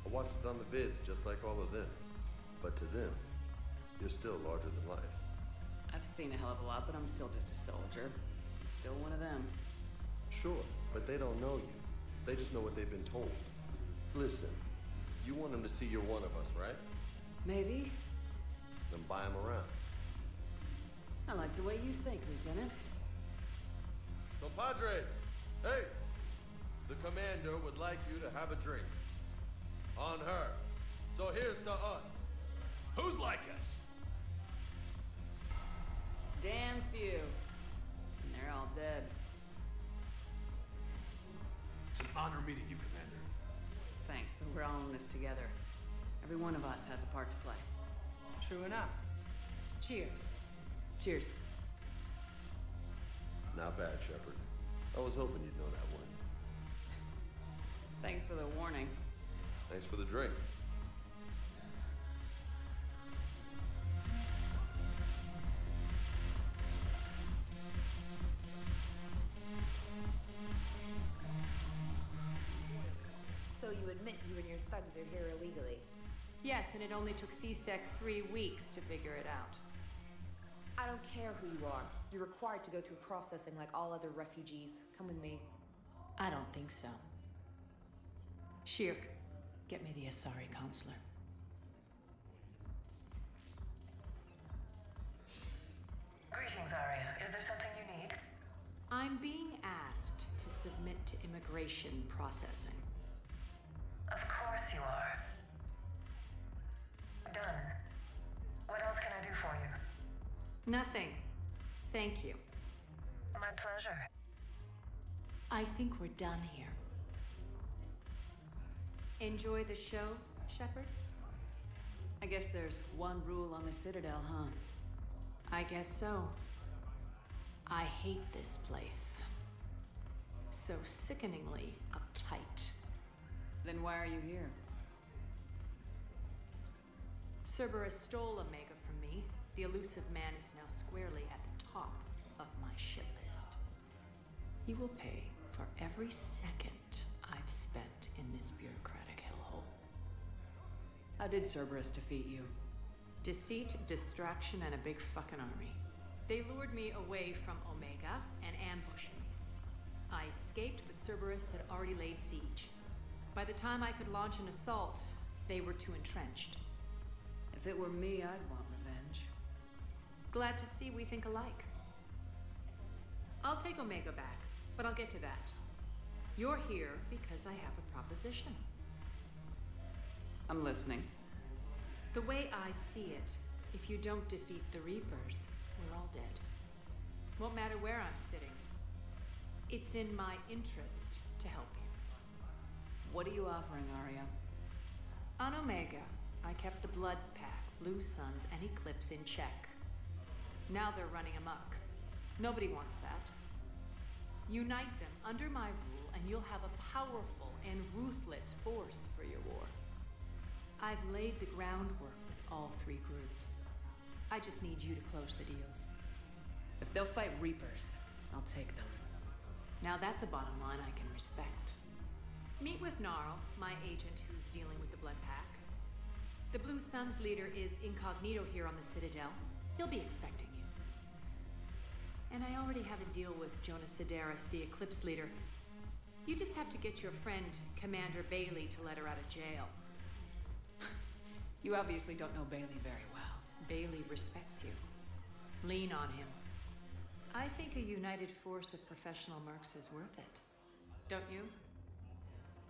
I watched it on the vids, just like all of them. But to them, you're still larger than life. I've seen a hell of a lot, but I'm still just a soldier. I'm still one of them. Sure, but they don't know you. They just know what they've been told. Listen, you want them to see you're one of us, right? Maybe. Then buy them around. I like the way you think, Lieutenant. Compadres, hey! The commander would like you to have a drink. On her. So here's to us. Who's like us? Damn few. And they're all dead. It's an honor meeting you, Commander. Thanks, but we're all in this together. Every one of us has a part to play. True enough. Cheers. Cheers. Not bad, Shepard. I was hoping you'd know that one. Thanks for the warning. Thanks for the drink. So you admit you and your thugs are here illegally? Yes, and it only took CSEC 3 weeks to figure it out. I don't care who you are. You're required to go through processing like all other refugees. Come with me. I don't think so. Shirk, get me the Asari consular. Greetings, Arya. Is there something you need? I'm being asked to submit to immigration processing. Of course you are. Done. What else can I do for you? Nothing. Thank you. My pleasure. I think we're done here. Enjoy the show, Shepard? I guess there's one rule on the Citadel, huh? I guess so. I hate this place. So sickeningly uptight. Then why are you here? Cerberus stole Omega from me. The elusive man is now squarely at the top of my shit list. He will pay for every second I've spent in this bureaucratic hellhole. How did Cerberus defeat you? Deceit, distraction, and a big fucking army. They lured me away from Omega and ambushed me. I escaped, but Cerberus had already laid siege. By the time I could launch an assault, they were too entrenched. If it were me, I'd want revenge. Glad to see we think alike. I'll take Omega back, but I'll get to that. You're here because I have a proposition. I'm listening. The way I see it, if you don't defeat the Reapers, we're all dead. Won't matter where I'm sitting. It's in my interest to help you. What are you offering, Arya? On Omega, I kept the Blood Pack, Blue Suns, and Eclipse in check. Now they're running amok. Nobody wants that. Unite them under my rule, and you'll have a powerful and ruthless force for your war. I've laid the groundwork with all 3 groups. I just need you to close the deals. If they'll fight Reapers, I'll take them. Now that's a bottom line I can respect. Meet with Gnarl, my agent who's dealing with the Blood Pack. The Blue Suns leader is incognito here on the Citadel. He'll be expecting you. And I already have a deal with Jonas Sidaris, the Eclipse leader. You just have to get your friend, Commander Bailey, to let her out of jail. You obviously don't know Bailey very well. Bailey respects you. Lean on him. I think a united force of professional mercs is worth it. Don't you?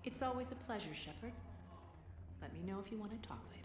It's always a pleasure, Shepard. Let me know if you want to talk later.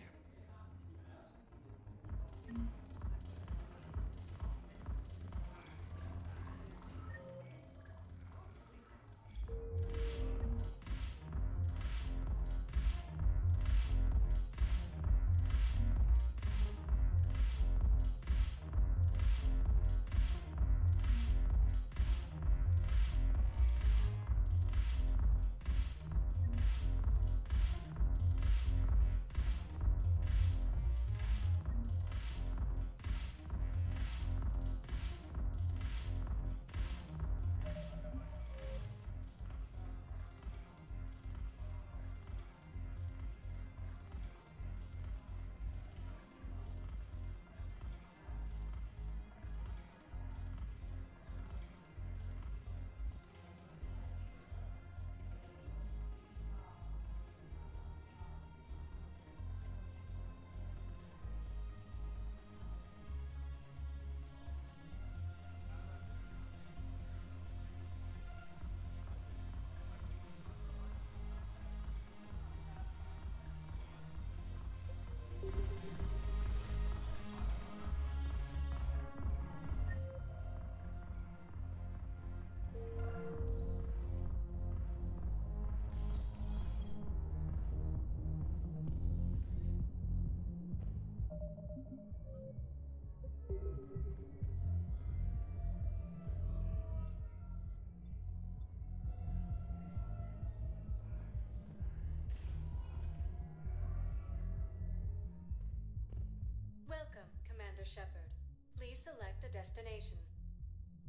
Welcome, Commander Shepard. Please select a destination.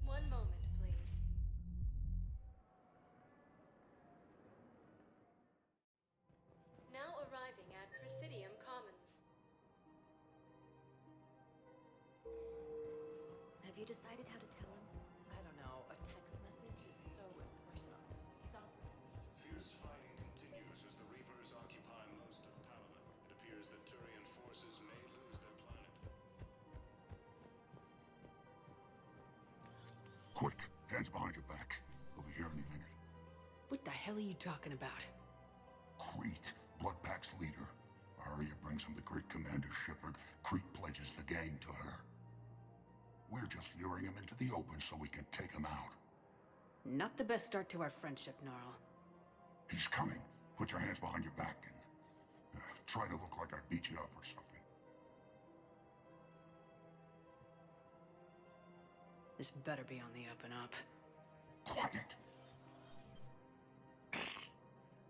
One moment, please. Now arriving at Presidium Commons. Have you decided how to tell him? I don't know. A text message is so impersonal. Fierce fighting continues as the Reapers occupy most of Paladin. It appears that Turian forces may lose their planet. Quick, hands behind your back. We'll be here any minute. What the hell are you talking about? Crete, Bloodpack's leader. Arya brings him the great Commander Shepard. Crete pledges the gang to her. We're just luring him into the open so we can take him out. Not the best start to our friendship, Gnarl. He's coming. Put your hands behind your back and try to look like I beat you up or something. This better be on the up and up. Quiet.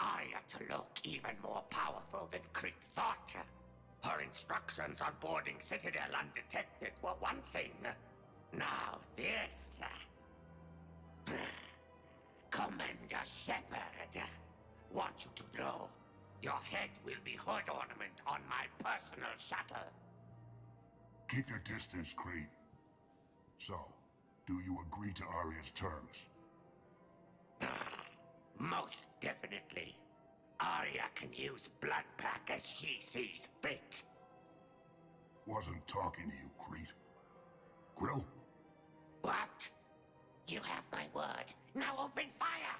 Arya to look even more powerful than Crete thought. Her instructions on boarding Citadel undetected were one thing. Now this. Commander Shepard, want you to know, your head will be hood ornament on my personal shuttle. Keep your distance, Crete. So, do you agree to Arya's terms? Most definitely. Arya can use Bloodpack as she sees fit. Wasn't talking to you, Crete. Grill? What? You have my word. Now open fire!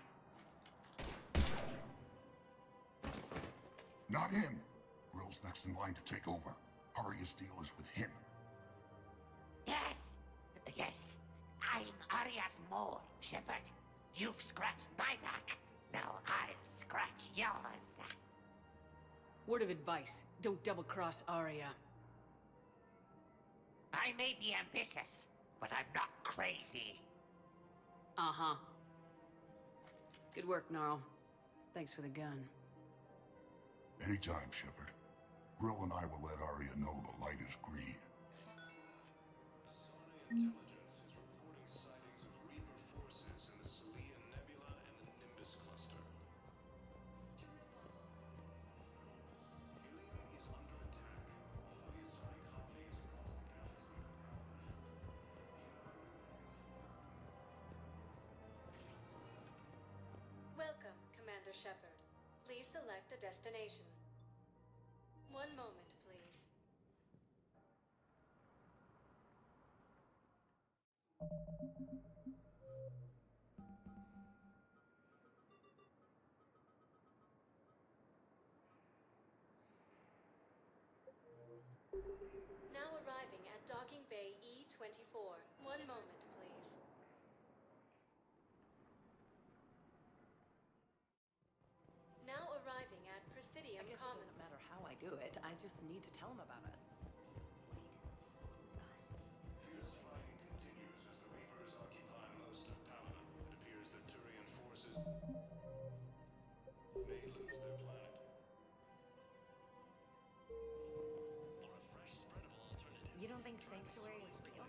Not him. Grill's next in line to take over. Arya's deal is with him. Yes. I'm Arya's mole, Shepard. You've scratched my back. Now I'll scratch yours. Word of advice, don't double-cross Arya. I may be ambitious, but I'm not crazy. Uh-huh. Good work, Gnarl. Thanks for the gun. Anytime, Shepard. Grill and I will let Arya know the light is green. Intelligence is reporting sightings of Reaper forces in the Celian Nebula and the Nimbus cluster. Helium is under attack. All the Asari colonies across the galaxy. Welcome, Commander Shepard. Please select a destination. One moment, please. Now arriving at docking bay E24. One moment, please. Now arriving at Presidium I guess it Commons. doesn't matter how I do it. I just need to tell them about us. Fierce fighting continues as the Reapers occupy most of Paladin. It appears that Turian forces may lose their planet. Or a fresh, spreadable alternative. You don't think Sanctuary is real?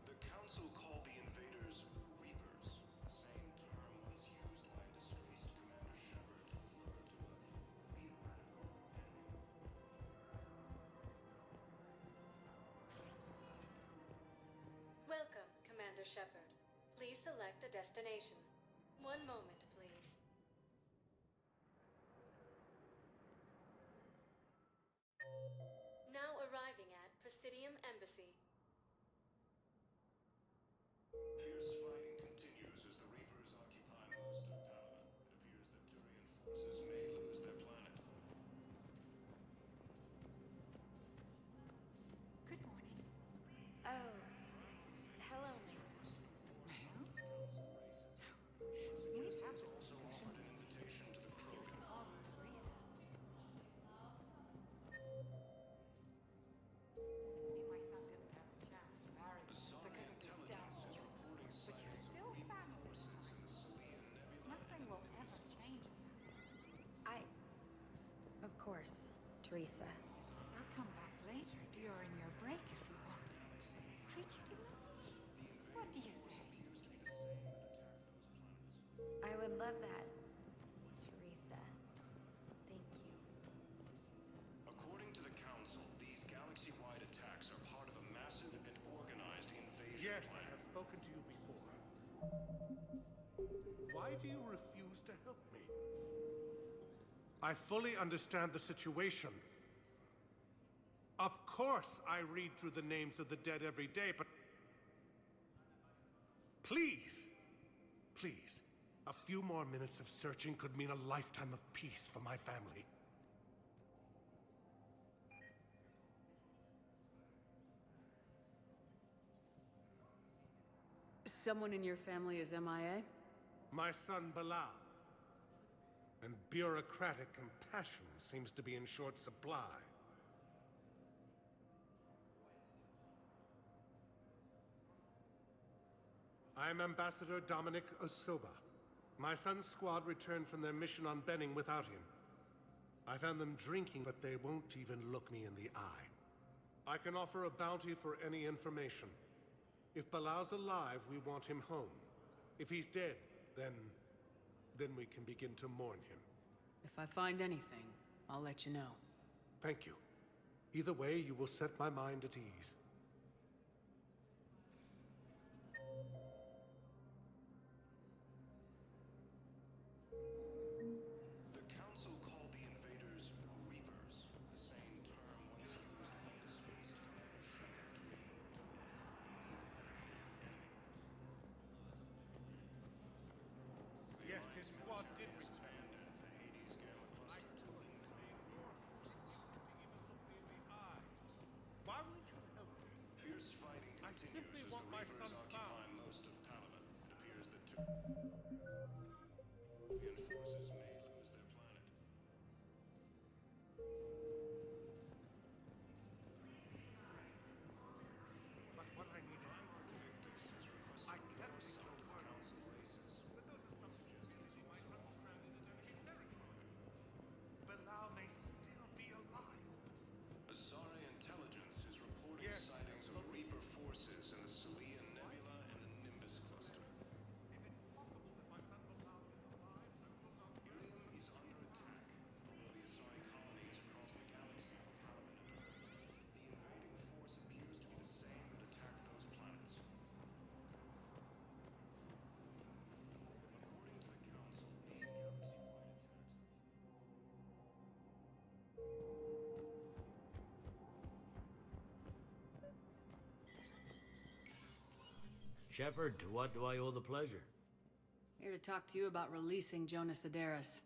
The Council called the invaders Reapers, the same term once used by a disgraced Commander Shepard to refer to a theoretical enemy. Welcome, Commander Shepard. Please select a destination. One moment, please. Now arriving at Presidium Embassy. Fierce fighting continues as the Reapers occupy most of Paladin. It appears that Turian forces may lose their planet. Good morning. Oh, hello, ma'am. You have also offered an invitation to the Krogan. My son didn't have a chance to marry The me Sami because of his intelligence is downfall. reporting But you're sightings of still Reaper family. forces in the Salian Nebula. Nothing will ever change that. Of course, Teresa. I'll come back later during your break if you want. Treat you to lunch. What do you say? I would love that, Teresa. Thank you. According to the Council, these galaxy-wide attacks are part of a massive and organized invasion Yes, I plan. have spoken to you before. Why do you refuse to help me? I fully understand the situation. Of course I read through the names of the dead every day, but... Please, please, a few more minutes of searching could mean a lifetime of peace for my family. Someone in your family is MIA? My son Bilal. And bureaucratic compassion seems to be in short supply. I am Ambassador Dominic Osoba. My son's squad returned from their mission on Benning without him. I found them drinking, but they won't even look me in the eye. I can offer a bounty for any information. If Bilal's alive, we want him home. If he's dead, then we can begin to mourn him. If I find anything, I'll let you know. Thank you. Either way, you will set my mind at ease. The Council called the invaders Reapers, the same term once used by a disgraced Commander Shepard to refer to a theoretical enemy. Yes, his squad did return. Abandoned the Hades Gamma cluster to invade your forces. Why won't you help me? Fierce fighting I continues simply as want the my Reapers son occupy found. most of Paladin. cluster. And forces may lose their planet. But what I need is Invictus has requested I can't more reach solid your word. council races. But those are some suggestions you might understand it as enemy territory. Bilal may still be alive. Asari intelligence is reporting Yes, sightings of Reaper forces in the Celia Nebula and the Nimbus cluster. If it's possible that my son Bilal is alive, Irium is under attack, although the Asari colonies across the galaxy from Paladin and Earth. The invading force appears to be the same that attacked those planets. According to the Council, these galaxy-wide attacks... Shepard, to what do I owe the pleasure? Here to talk to you about releasing Jonas Sederis.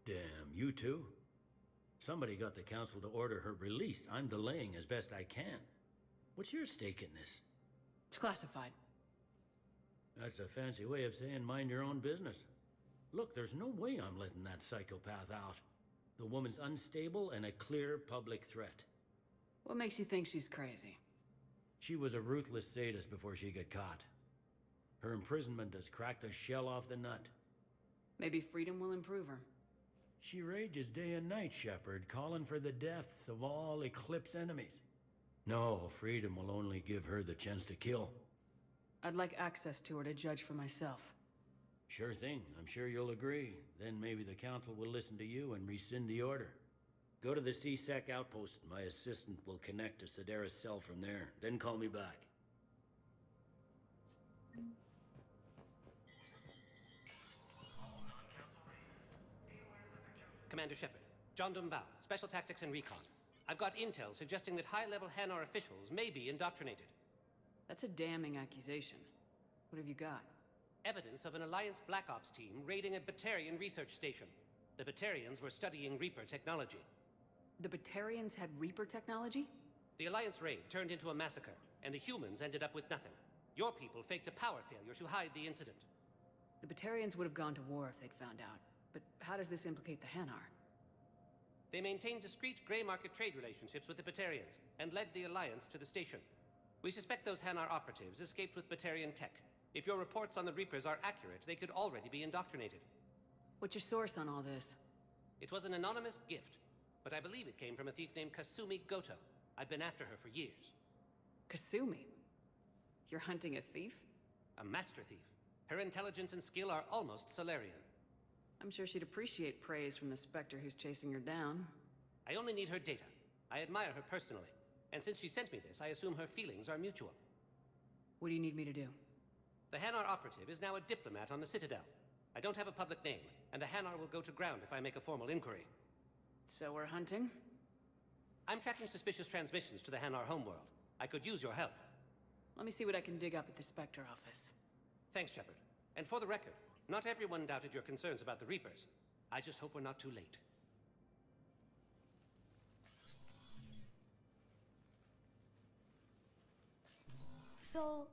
Damn, you too? Somebody got the council to order her release. I'm delaying as best I can. What's your stake in this? It's classified. That's a fancy way of saying mind your own business. Look, there's no way I'm letting that psychopath out. The woman's unstable and a clear public threat. What makes you think she's crazy? She was a ruthless sadist before she got caught. Her imprisonment has cracked the shell off the nut. Maybe freedom will improve her. She rages day and night, Shepard, calling for the deaths of all Eclipse enemies. No, freedom will only give her the chance to kill. I'd like access to her to judge for myself. Sure thing. I'm sure you'll agree. Then maybe the council will listen to you and rescind the order. Go to the C-Sec outpost. My assistant will connect to Sederis' cell from there. Then call me back. Commander Shepard, John Dumbao, Special Tactics and Recon. I've got intel suggesting that high-level Hanar officials may be indoctrinated. That's a damning accusation. What have you got? Evidence of an Alliance Black Ops team raiding a Batarian research station. The Batarians were studying Reaper technology. The Batarians had Reaper technology? The Alliance raid turned into a massacre, and the humans ended up with nothing. Your people faked a power failure to hide the incident. The Batarians would have gone to war if they'd found out. But how does this implicate the Hanar? They maintained discreet gray market trade relationships with the Batarians, and led the Alliance to the station. We suspect those Hanar operatives escaped with Batarian tech. If your reports on the Reapers are accurate, they could already be indoctrinated. What's your source on all this? It was an anonymous gift, but I believe it came from a thief named Kasumi Goto. I've been after her for years. Kasumi? You're hunting a thief? A master thief. Her intelligence and skill are almost Solarian. I'm sure she'd appreciate praise from the Spectre who's chasing her down. I only need her data. I admire her personally. And since she sent me this, I assume her feelings are mutual. What do you need me to do? The Hanar operative is now a diplomat on the Citadel. I don't have a public name, and the Hanar will go to ground if I make a formal inquiry. So we're hunting? I'm tracking suspicious transmissions to the Hanar homeworld. I could use your help. Let me see what I can dig up at the Spectre office. Thanks, Shepard. And for the record, not everyone doubted your concerns about the Reapers. I just hope we're not too late. So,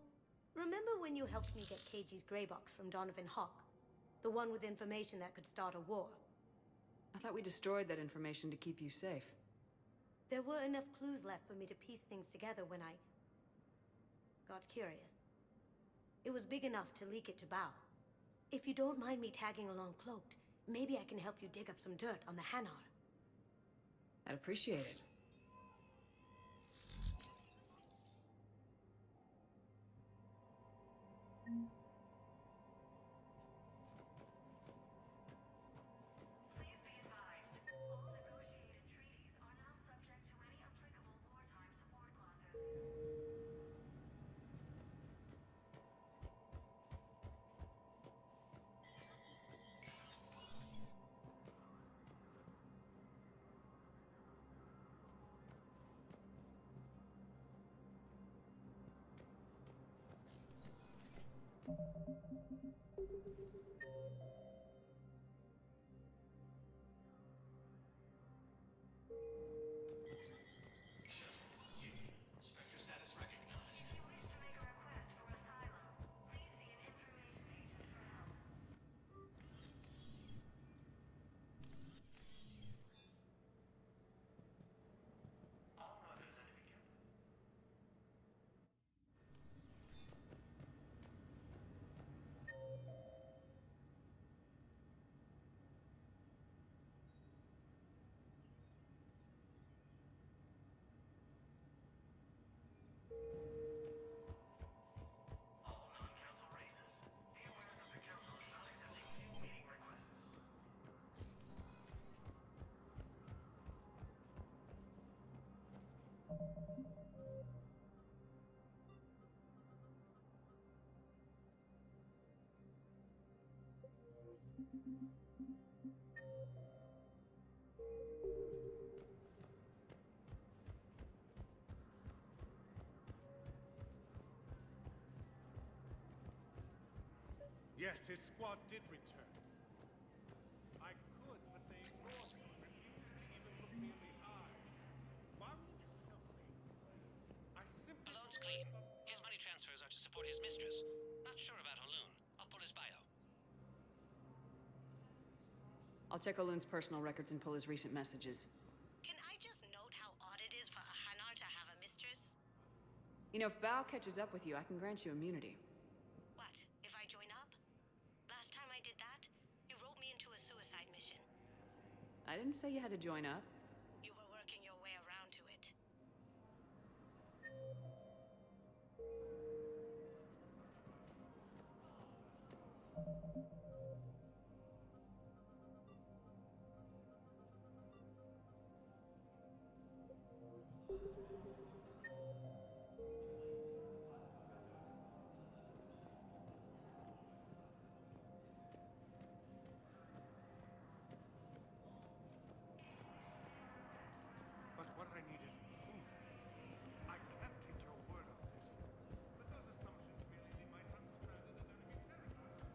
remember when you helped me get KG's grey box from Donovan Hawk? The one with information that could start a war? I thought we destroyed that information to keep you safe. There were enough clues left for me to piece things together when I got curious. It was big enough to leak it to Bao. If you don't mind me tagging along cloaked, maybe I can help you dig up some dirt on the Hanar. I'd appreciate it. Spectre status recognized. If you wish to make a request for asylum, please see an information agent for Yes, his squad did return. I could, but they ignored me, refused to even look me in the eye. Why would you tell me? I simply... Malone's clean. His money transfers are to support his mistress. Not sure about Haloon. I'll pull his bio. I'll check Oloon's personal records and pull his recent messages. Can I just note how odd it is for a Hanar to have a mistress? You know, if Bao catches up with you, I can grant you immunity. What, if I join up? Last time I did that, you wrote me into a suicide mission. I didn't say you had to join up. You were working your way around to it. But what I need is proof. I can't take your word on this. But those assumptions merely leave my son stranded in enemy territory.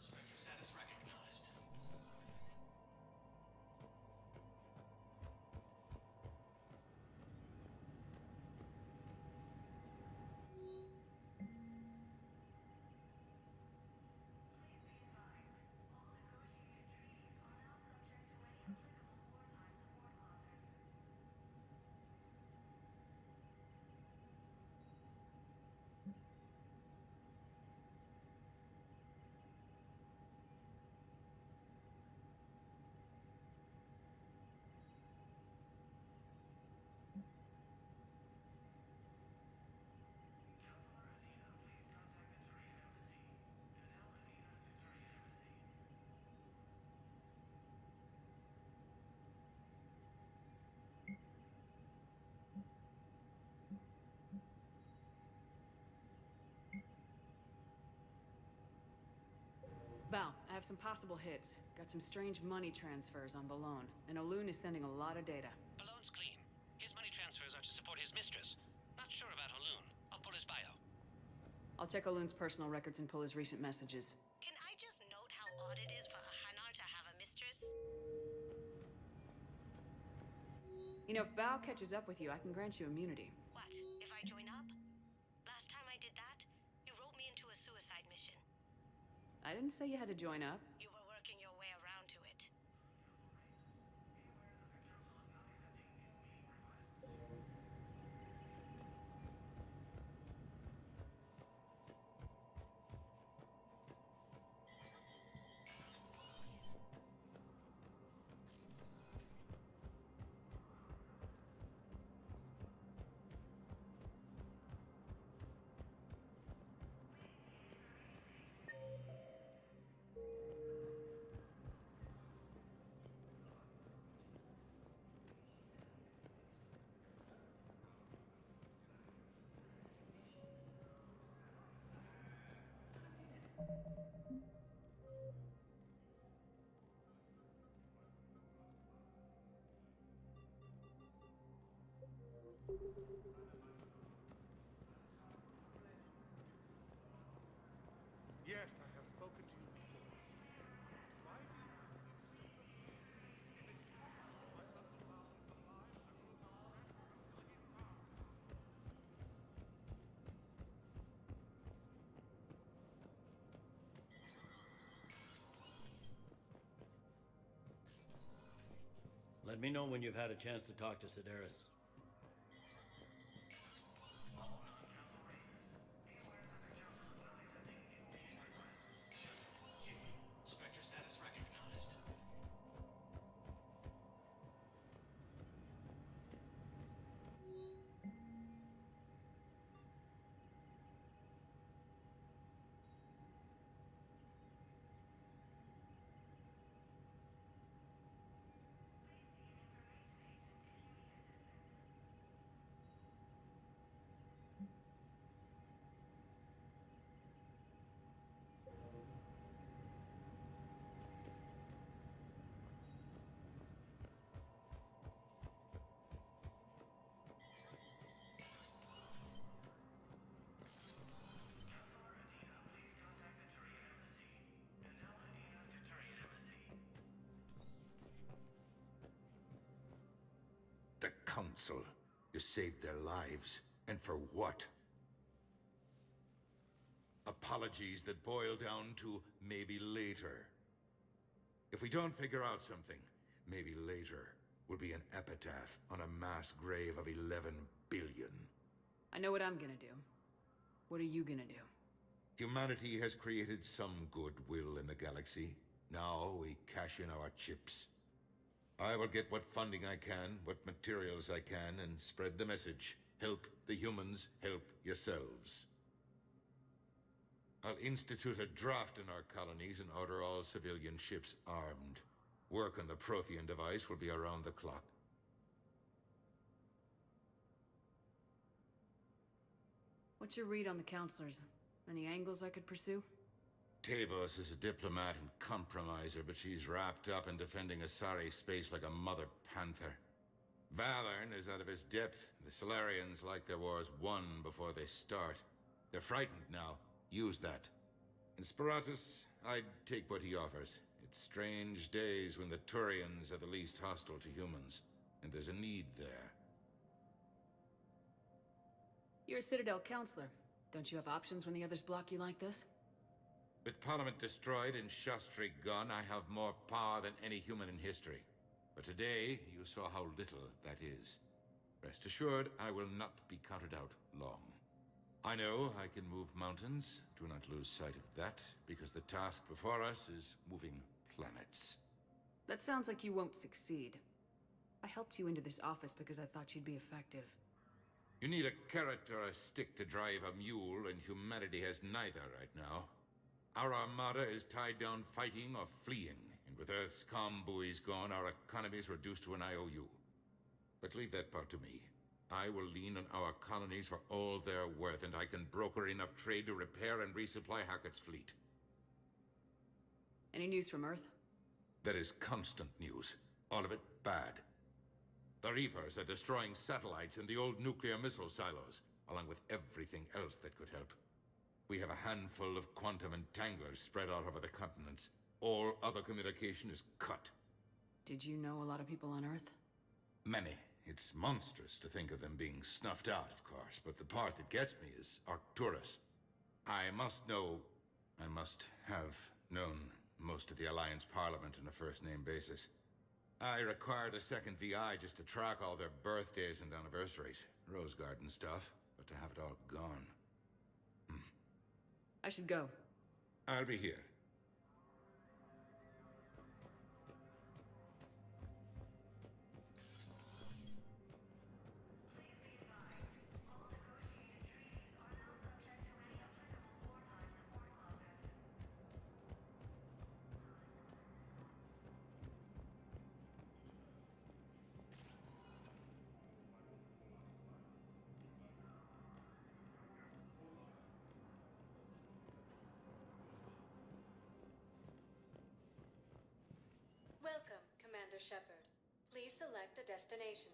Spectre status recognized. Bao, I have some possible hits. Got some strange money transfers on Balone, and Oloon is sending a lot of data. Malone's clean. His money transfers are to support his mistress. Not sure about Haloon. I'll pull his bio. I'll check Oloon's personal records and pull his recent messages. Can I just note how odd it is for a Hanar to have a mistress? You know, if Bao catches up with you, I can grant you immunity. What, if I join up? Last time I did that, you wrote me into a suicide mission. I didn't say you had to join up. You were working your way around to it. Yes, I have spoken to you before. Why do you... If it's true, I left the mountains alive. Let me know when you've had a chance to talk to Sedaris. Spectre status recognized. The Council. You saved their lives. And for what? Apologies that boil down to maybe later. If we don't figure out something, maybe later will be an epitaph on a mass grave of 11 billion. I know what I'm gonna do. What are you gonna do? Humanity has created some goodwill in the galaxy. Now we cash in our chips. I will get what funding I can, what materials I can, and spread the message. Help the humans, help yourselves. I'll institute a draft in our colonies and order all civilian ships armed. Work on the Prothean device will be around the clock. What's your read on the counselors? Any angles I could pursue? Tavos is a diplomat and compromiser, but she's wrapped up in defending Asari space like a mother panther. Valorn is out of his depth. The Solarians like their wars won before they start. They're frightened now. Use that. In Sparatus, I'd take what he offers. It's strange days when the Turians are the least hostile to humans, and there's a need there. You're a Citadel counselor. Don't you have options when the others block you like this? With Parliament destroyed and Shastri gone, I have more power than any human in history. But today, you saw how little that is. Rest assured, I will not be counted out long. I know I can move mountains. Do not lose sight of that, because the task before us is moving planets. That sounds like you won't succeed. I helped you into this office because I thought you'd be effective. You need a carrot or a stick to drive a mule, and humanity has neither right now. Our armada is tied down fighting or fleeing, and with Earth's comm buoys gone, our economy is reduced to an IOU. But leave that part to me. I will lean on our colonies for all they're worth, and I can broker enough trade to repair and resupply Hackett's fleet. Any news from Earth? There is constant news. All of it bad. The Reapers are destroying satellites and the old nuclear missile silos, along with everything else that could help. We have a handful of quantum entanglers spread out over the continents. All other communication is cut. Did you know a lot of people on Earth? Many. It's monstrous to think of them being snuffed out, of course, but the part that gets me is Arcturus. I must have known most of the Alliance Parliament on a first-name basis. I required a second VI just to track all their birthdays and anniversaries. Rose Garden stuff, but to have it all gone. I should go. I'll be here. Welcome, Commander Shepard. Please select a destination.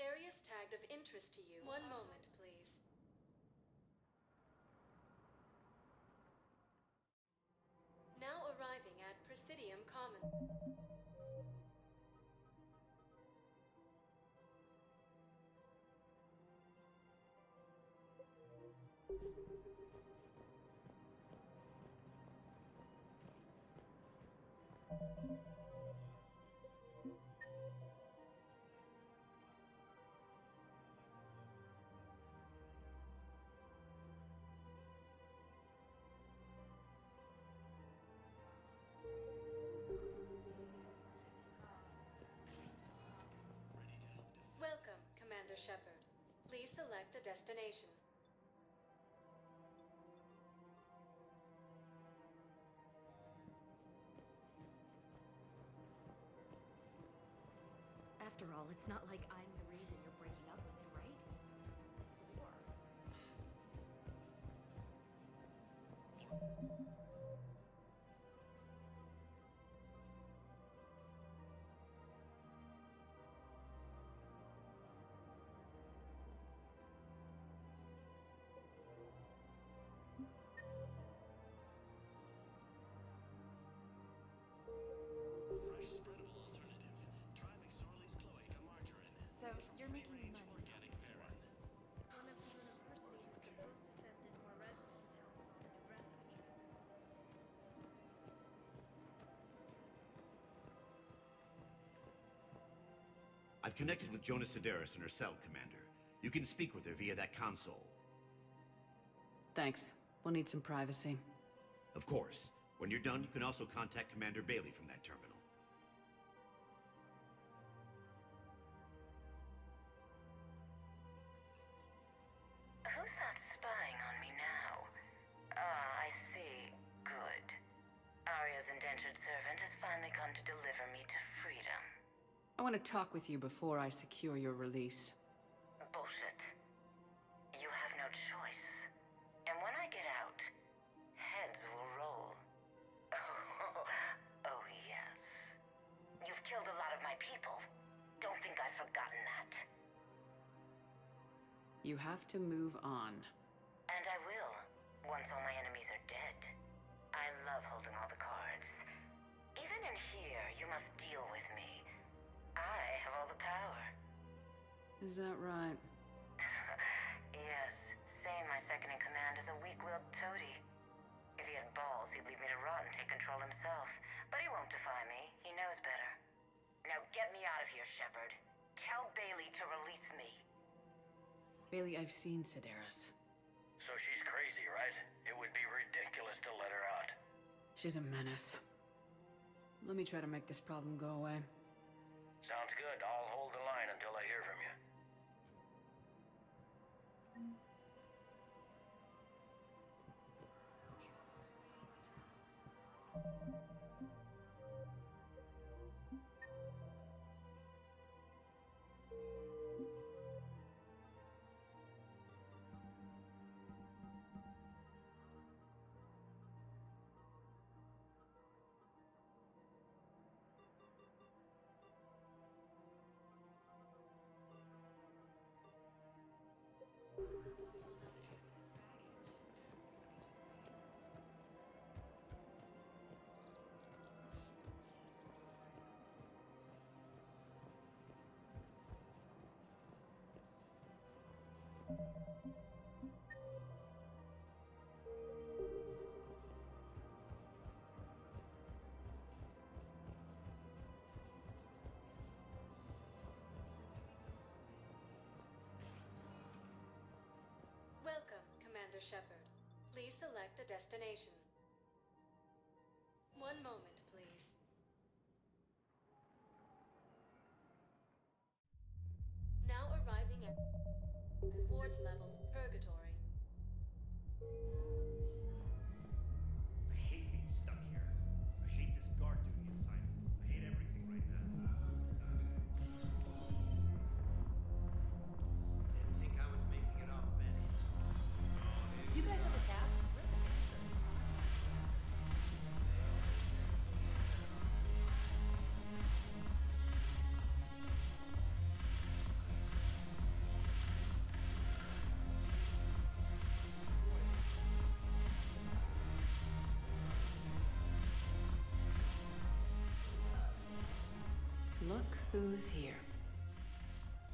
Areas tagged of interest to you. One moment, please. Now arriving at Presidium Common. the destination. After all, it's not like I'm the reason you're breaking up with him, right? Or... Fresh, spreadable alternative. Try McSorley's Cloaca margarine. So, you're making Range money. organic verin. One of the universities is supposed to send in more residents to help solve the breath issues. I've connected with Jonas Sedaris in her cell, Commander. You can speak with her via that console. Thanks. We'll need some privacy. Of course. When you're done, you can also contact Commander Bailey from that terminal. Who's that spying on me now? Ah, I see. Good. Arya's indentured servant has finally come to deliver me to freedom. I want to talk with you before I secure your release. Bullshit. You have no choice. And when I get out, heads will roll. Oh, yes. You've killed a lot of my people. Don't think I've forgotten that. You have to move on. And I will, once all my enemies are dead. I love holding all the cards. Even in here, you must deal with me. I have all the power. Is that right? Yes, Sane, my second in command, is a weak-willed toady. If he had balls, he'd leave me to rot and take control himself. But he won't defy me. He knows better. Now get me out of here, Shepard. Tell Bailey to release me. Bailey, I've seen Sedaris. So she's crazy, right? It would be ridiculous to let her out. She's a menace. Let me try to make this problem go away. Sounds good. I'll hold the line until I hear from you. Welcome, Commander Shepard. Please select a destination. One moment, please. Now arriving at 4th level, Purgatory. I hate being stuck here. I hate this guard duty assignment. I hate everything right now. Didn't think I was making it off, Ben. Do you guys have a tap? Where's the dancer? Look who's here.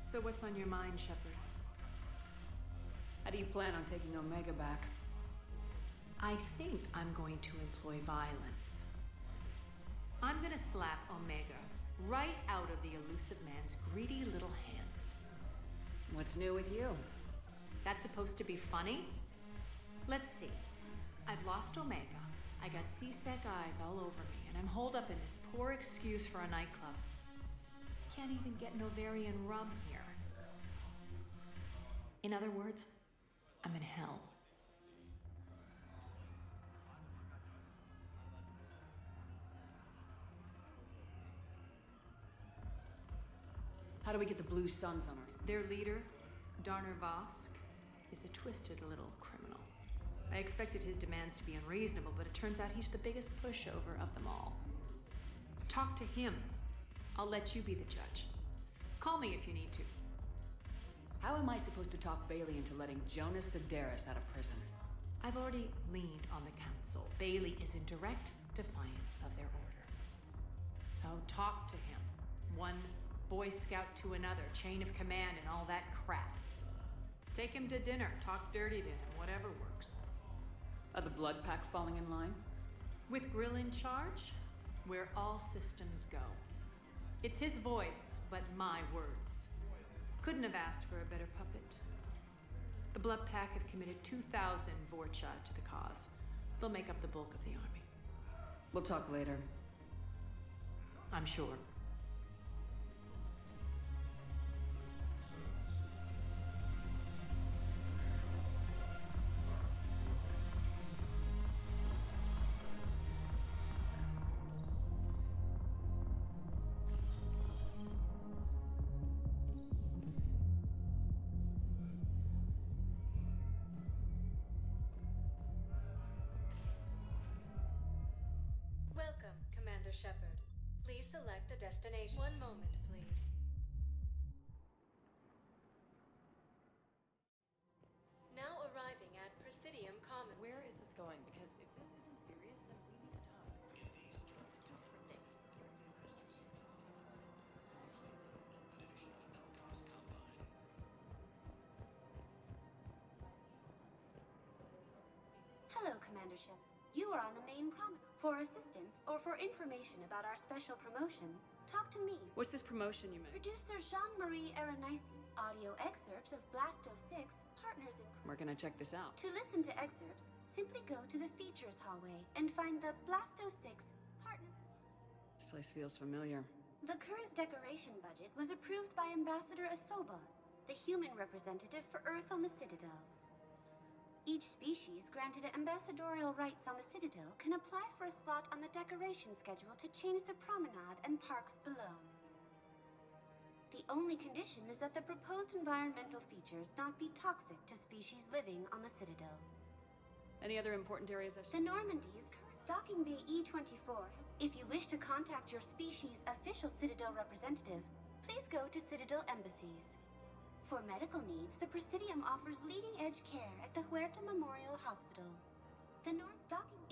So what's on your mind, Shepard? How do you plan on taking Omega back? I think I'm going to employ violence. I'm gonna slap Omega right out of the elusive man's greedy little hands. What's new with you? That's supposed to be funny? Let's see. I've lost Omega. I got C-Sec eyes all over me, and I'm holed up in this poor excuse for a nightclub. Can't even get Novarian rum here. In other words, I'm in hell. How do we get the Blue Suns on Earth? Their leader, Darner Vosk, is a twisted little criminal. I expected his demands to be unreasonable, but it turns out he's the biggest pushover of them all. Talk to him. I'll let you be the judge. Call me if you need to. How am I supposed to talk Bailey into letting Jonas Sedaris out of prison? I've already leaned on the council. Bailey is in direct defiance of their order. So talk to him. One Boy Scout to another, chain of command and all that crap. Take him to dinner, talk dirty to him, whatever works. Are the Blood Pack falling in line? With Grill in charge, where all systems go. It's his voice, but my words. Couldn't have asked for a better puppet. The Blood Pack have committed 2,000 Vorcha to the cause. They'll make up the bulk of the army. We'll talk later. I'm sure. Welcome, Commander Shepard. Please select a destination. One moment, please. Now arriving at Presidium Commons. Where is this going? Because if this isn't serious, then we need to talk. Hello, Commander Shep. You are on the main promenade. For assistance or for information about our special promotion, talk to me. What's this promotion you meant? Producer Jean-Marie Aronisi. Audio excerpts of Blasto 6, Partners in Crime. Where can I check this out? To listen to excerpts, simply go to the features hallway and find the Blasto 6 Partner. This place feels familiar. The current decoration budget was approved by Ambassador Asoba, the human representative for Earth on the Citadel. Each species granted ambassadorial rights on the Citadel can apply for a slot on the decoration schedule to change the promenade and parks below. The only condition is that the proposed environmental features not be toxic to species living on the Citadel. Any other important areas I should... The Normandy's current docking bay E-24. If you wish to contact your species' official Citadel representative, please go to Citadel embassies. For medical needs, the Presidium offers leading-edge care at the Huerta Memorial Hospital.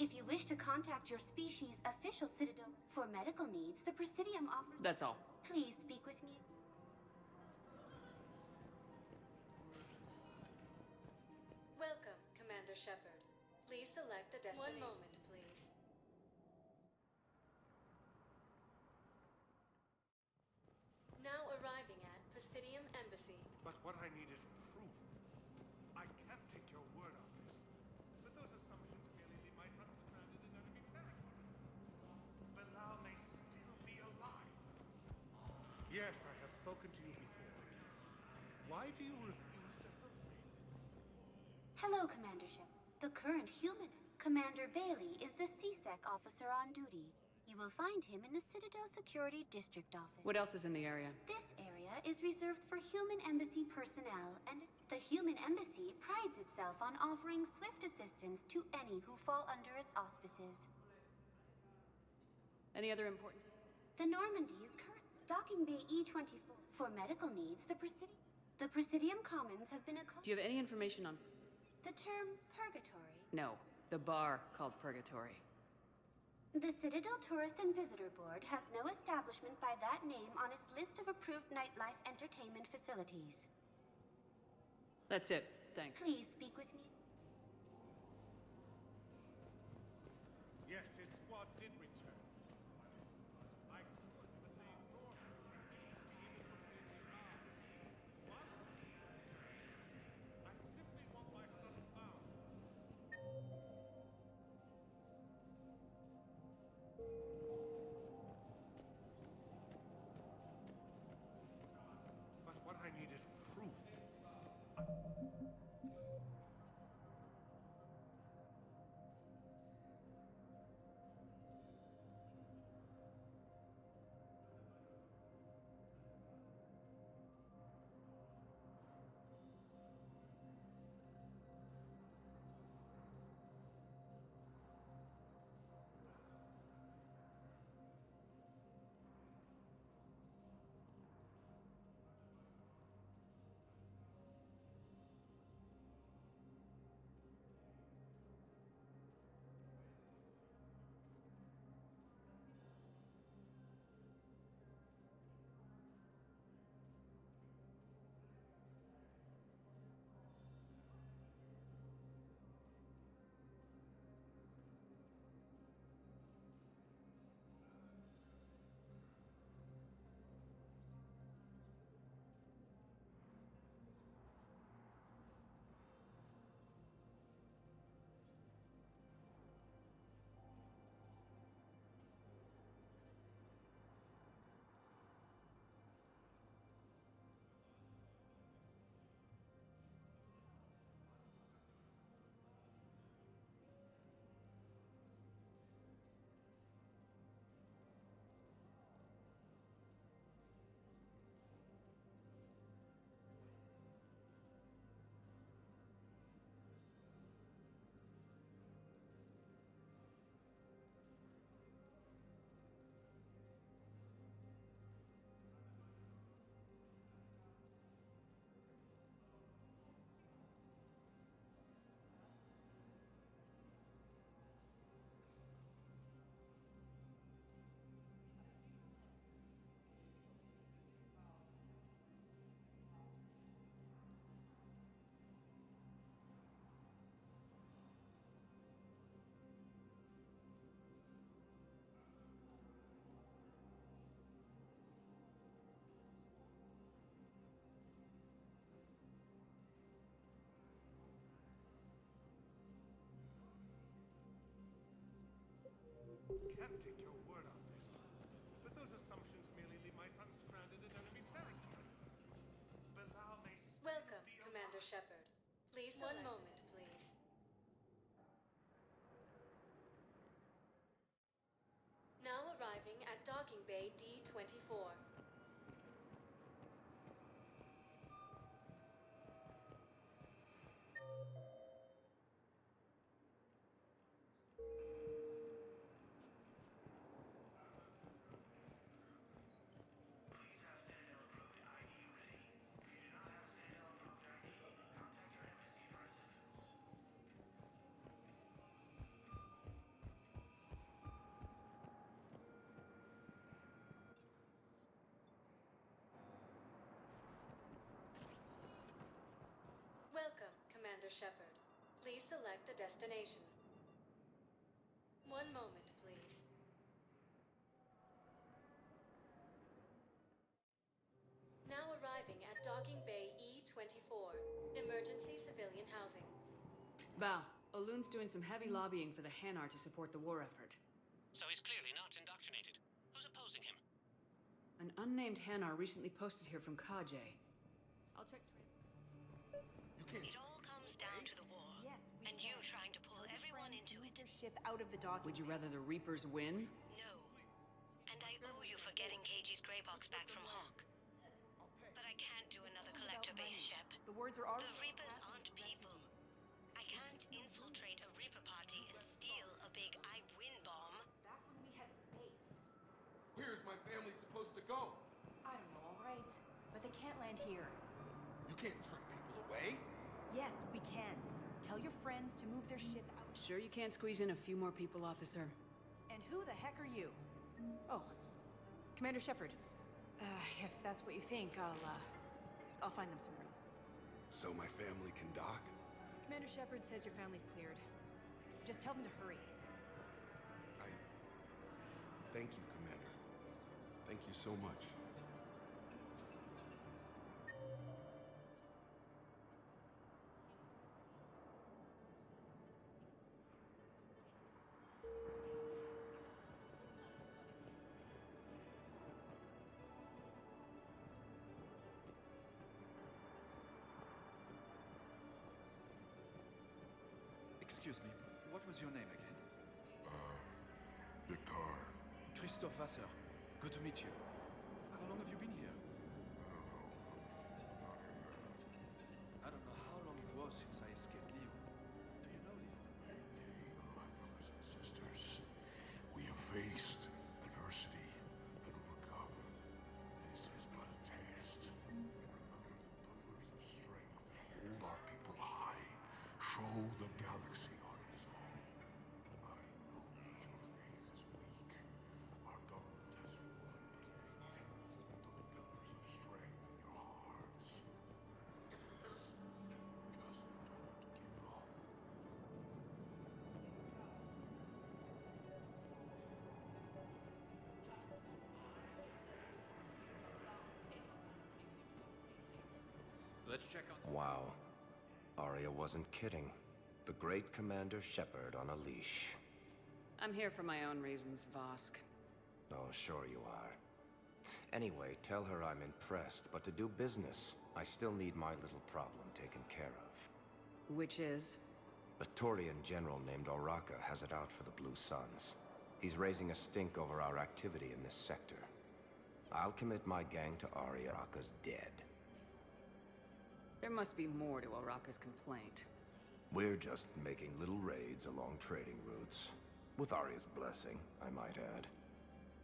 If you wish to contact your species' official Citadel for medical needs, the Presidium offers... That's all. Please speak with me. Welcome, Commander Shepard. Please select a destination. One moment, please. Now arriving at Presidium Embassy. But what I need is proof. I can't take your word on this. But those assumptions merely leave my son stranded in enemy territory. Bilal may still be alive. Yes, I have spoken to you before. Why do you refuse to help me? Hello, Commander Shep. The current human, Commander Bailey, is the CSEC officer on duty. You will find him in the Citadel Security District Office. What else is in the area? This area is reserved for human embassy personnel, and the human embassy prides itself on offering swift assistance to any who fall under its auspices. Any other important... The Normandy's current docking bay E-24. For medical needs, the Presidium Commons have been Do you have any information on... The term purgatory. No, the bar called Purgatory. The Citadel Tourist and Visitor Board has no establishment by that name on its list of approved nightlife entertainment facilities. That's it. Thanks. Please speak with me. Yes, his squad did return. I could, but they ignored me. Even looked me in the eye. What? I simply want my son found. But what I need is proof. Can't take your word on this. But those assumptions merely leave my son stranded in enemy territory. Bilal may still Welcome, be Commander Shepard. Please, one moment, please. Now arriving at docking bay D-24. Welcome, Commander Shepard. Please select a destination. One moment, please. Now arriving at docking bay E-24. Emergency civilian housing. Val, Olun's doing some heavy lobbying for the Hanar to support the war effort. So he's clearly not indoctrinated. Who's opposing him? An unnamed Hanar recently posted here from Kajay. I'll check. It all comes down to the war. Yes, and you trying to pull everyone into it. Their ship out of the docking. Would you rather the Reapers win? No. And I owe you for getting KG's gray box back from Hawk. But I can't do another collector base, Shep. The words are already. The Reapers aren't people. I can't infiltrate a Reaper party and steal a big I win bomb. Back when we had space. Where's my family supposed to go? I don't know, all right. But they can't land here. You can't turn people away. Yes, we can. Tell your friends to move their ship out. Sure you can't squeeze in a few more people, officer? And who the heck are you? Oh, Commander Shepard. If that's what you think, I'll find them some room. So my family can dock? Commander Shepard says your family's cleared. Just tell them to hurry. Thank you, Commander. Thank you so much. Excuse me, what was your name again? Picard. Christophe Vasseur. Good to meet you. How long have you been here? I don't know how long it was since I escaped Leo. Do you know Leo? My brothers and sisters, we have faced adversity and overcome. This is but a test. Remember the pillars of strength. Hold our people high. Show the galaxy our resolve. I know that your faith is weak. Our government has ruined. Hold the pillars of strength in your hearts. Just don't give up. Let's check on... Wow. Arya wasn't kidding. The great Commander Shepard on a leash. I'm here for my own reasons, Vosk. Oh, sure you are. Anyway, tell her I'm impressed, but to do business, I still need my little problem taken care of. Which is? A Turian general named Oraka has it out for the Blue Suns. He's raising a stink over our activity in this sector. I'll commit my gang to Arya. Oraka's dead. There must be more to Oraka's complaint. We're just making little raids along trading routes. With Arya's blessing, I might add.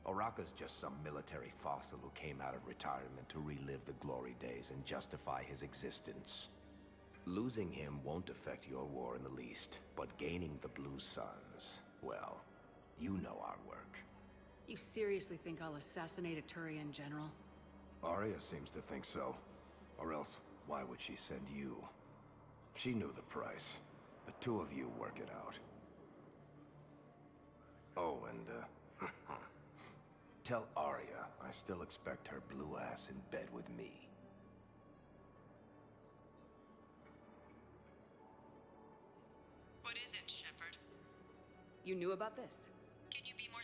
Oraka's just some military fossil who came out of retirement to relive the glory days and justify his existence. Losing him won't affect your war in the least, but gaining the Blue Suns, well, you know our work. You seriously think I'll assassinate a Turian general? Arya seems to think so. Or else, why would she send you? She knew the price. The two of you work it out. Oh, and, tell Arya I still expect her blue ass in bed with me. What is it, Shepard? You knew about this? Can you be more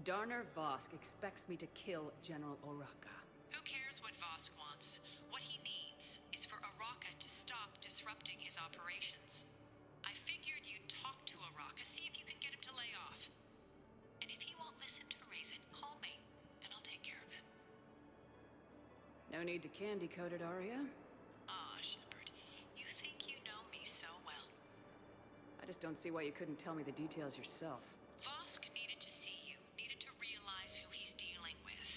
Darner Vosk expects me to kill General Oraka. Who cares what Vosk wants? What he needs is for Araka to stop disrupting his operations. I figured you'd talk to Araka, see if you can get him to lay off. And if he won't listen to reason, call me, and I'll take care of it. No need to candy coat it, Arya. Ah, Shepard, you think you know me so well. I just don't see why you couldn't tell me the details yourself. Vosk needed to see you, needed to realize who he's dealing with.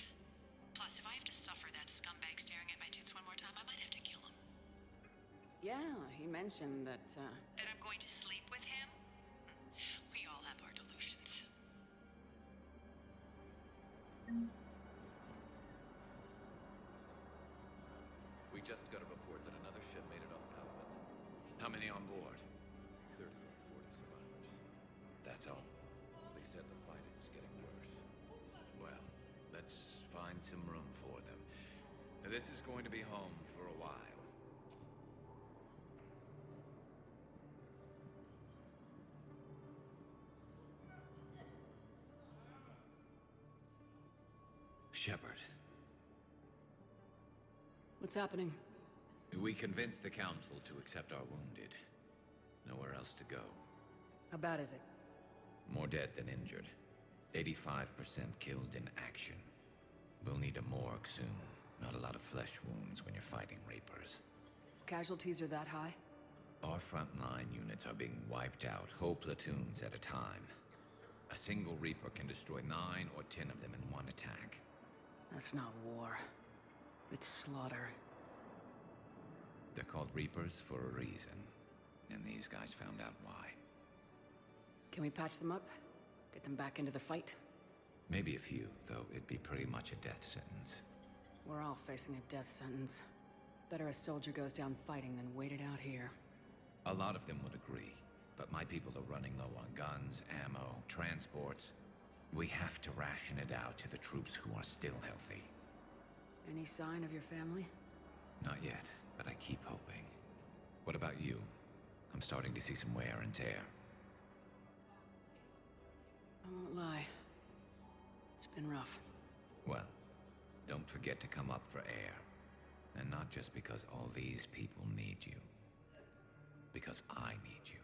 Plus, if I have to suffer that scumbag staring at my tits one more time, I might have to kill him. Yeah, he mentioned that, That I'm going to sleep with him? We all have our delusions. We just got a report that another ship made it off Paladin. How many on board? 30 or 40 survivors. That's all. They said the fighting's getting worse. Well, let's find some room for them. This is going to be home for a while. Shepard. what's happening? We convinced the Council to accept our wounded. Nowhere else to go. How bad is it? More dead than injured. 85% killed in action. We'll need a morgue soon. Not a lot of flesh wounds when you're fighting Reapers. Casualties are that high? Our frontline units are being wiped out, whole platoons at a time. A single Reaper can destroy 9 or 10 of them in one attack. That's not war. It's slaughter. They're called Reapers for a reason. And these guys found out why. Can we patch them up? Get them back into the fight? Maybe a few, though it'd be pretty much a death sentence. We're all facing a death sentence. Better a soldier goes down fighting than wait it out here. A lot of them would agree, but my people are running low on guns, ammo, transports. We have to ration it out to the troops who are still healthy. Any sign of your family? Not yet, but I keep hoping. What about you? I'm starting to see some wear and tear. I won't lie. It's been rough. Well, don't forget to come up for air. And not just because all these people need you. Because I need you.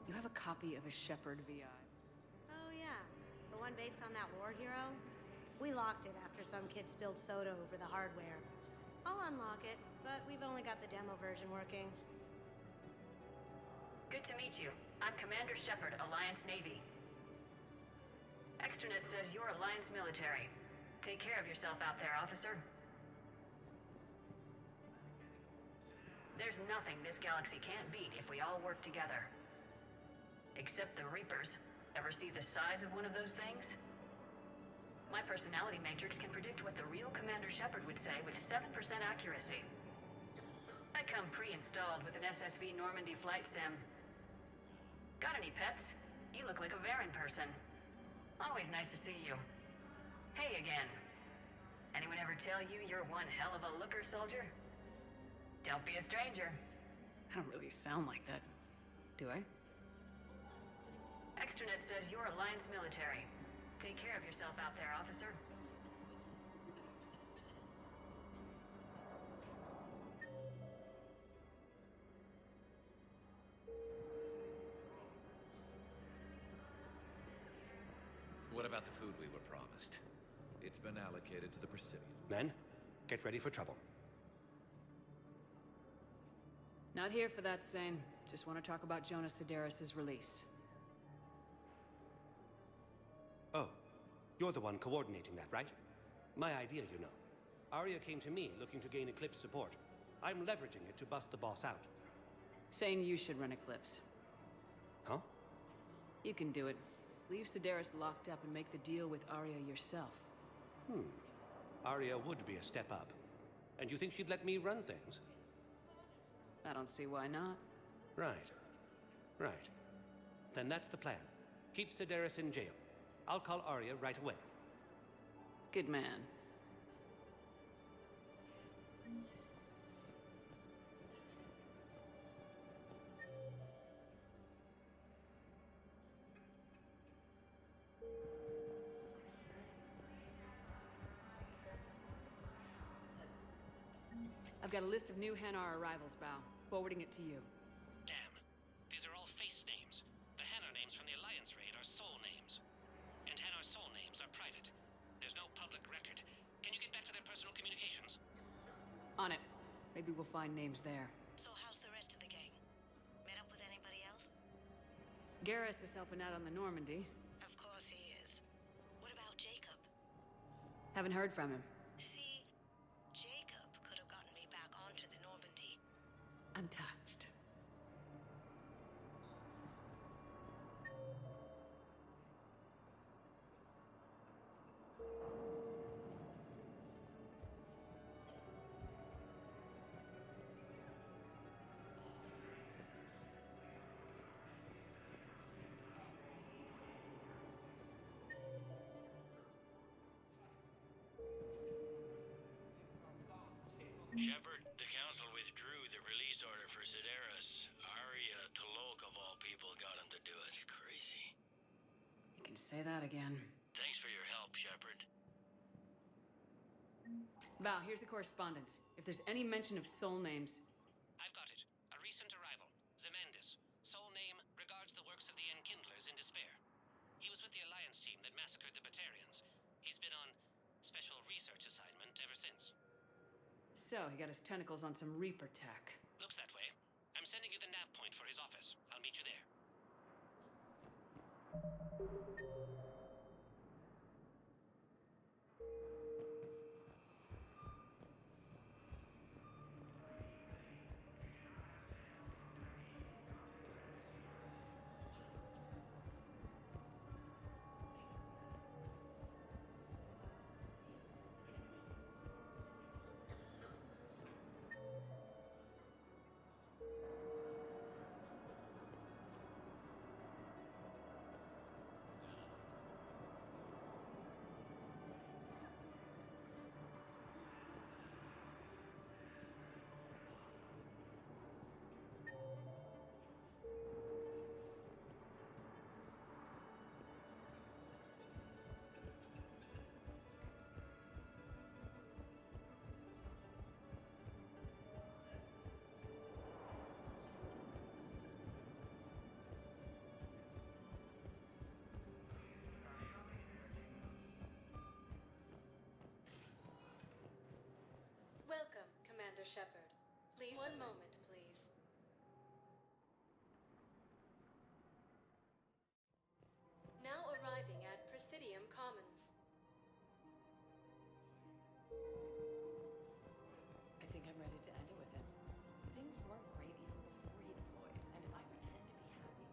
You have a copy of a Shepard VI. Oh yeah, the one based on that war hero? We locked it after some kid spilled soda over the hardware. I'll unlock it, but we've only got the demo version working. Good to meet you. I'm Commander Shepard, Alliance Navy. Extranet says you're Alliance military. Take care of yourself out there, officer. There's nothing this galaxy can't beat if we all work together. Except the Reapers. Ever see the size of one of those things? My personality matrix can predict what the real Commander Shepard would say with 7% accuracy. I come pre-installed with an SSV Normandy flight sim. Got any pets? You look like a Varen person. Always nice to see you. Hey again. Anyone ever tell you you're one hell of a looker, soldier? Don't be a stranger. I don't really sound like that, do I? Extranet says you're Alliance military. Take care of yourself out there, officer. What about the food we were promised? It's been allocated to the Presidium. Men, get ready for trouble. Not here for that, Sane. Just want to talk about Jonas Sedaris' release. Oh, you're the one coordinating that, right? My idea, you know. Arya came to me looking to gain Eclipse support. I'm leveraging it to bust the boss out. Saying you should run Eclipse. Huh? You can do it. Leave Sedaris locked up and make the deal with Arya yourself. Arya would be a step up. And you think she'd let me run things? I don't see why not. Right. Right. Then that's the plan. Keep Sedaris in jail. I'll call Arya right away. Good man. I've got a list of new Hanar arrivals, Bao. Forwarding it to you. Damn. These are all face names. The Hanar names from the Alliance raid are soul names. And Hanar soul names are private. There's no public record. Can you get back to their personal communications? On it. Maybe we'll find names there. So how's the rest of the gang? Met up with anybody else? Garrus is helping out on the Normandy. Of course he is. What about Jacob? Haven't heard from him. See, Jacob could have gotten me back onto the Normandy. I'm touched. Shepard, the Council withdrew the release order for Sedaris. Arya Talok, of all people, got him to do it. Crazy. You can say that again. Thanks for your help, Shepard. Bao, here's the correspondence. If there's any mention of soul names... I've got it. A recent arrival. Zemandis. Soul name regards the works of the Enkindlers in despair. He was with the Alliance team that massacred the Batarians. He's been on special research assignment ever since. So, he got his tentacles on some Reaper tech. Looks that way. I'm sending you the nav point for his office. I'll meet you there. Welcome, Commander Shepard. Please, one moment, please. Now arriving at Presidium Commons. I think I'm ready to end it with him. Things weren't great even before he deployed, and if I pretend to be happy...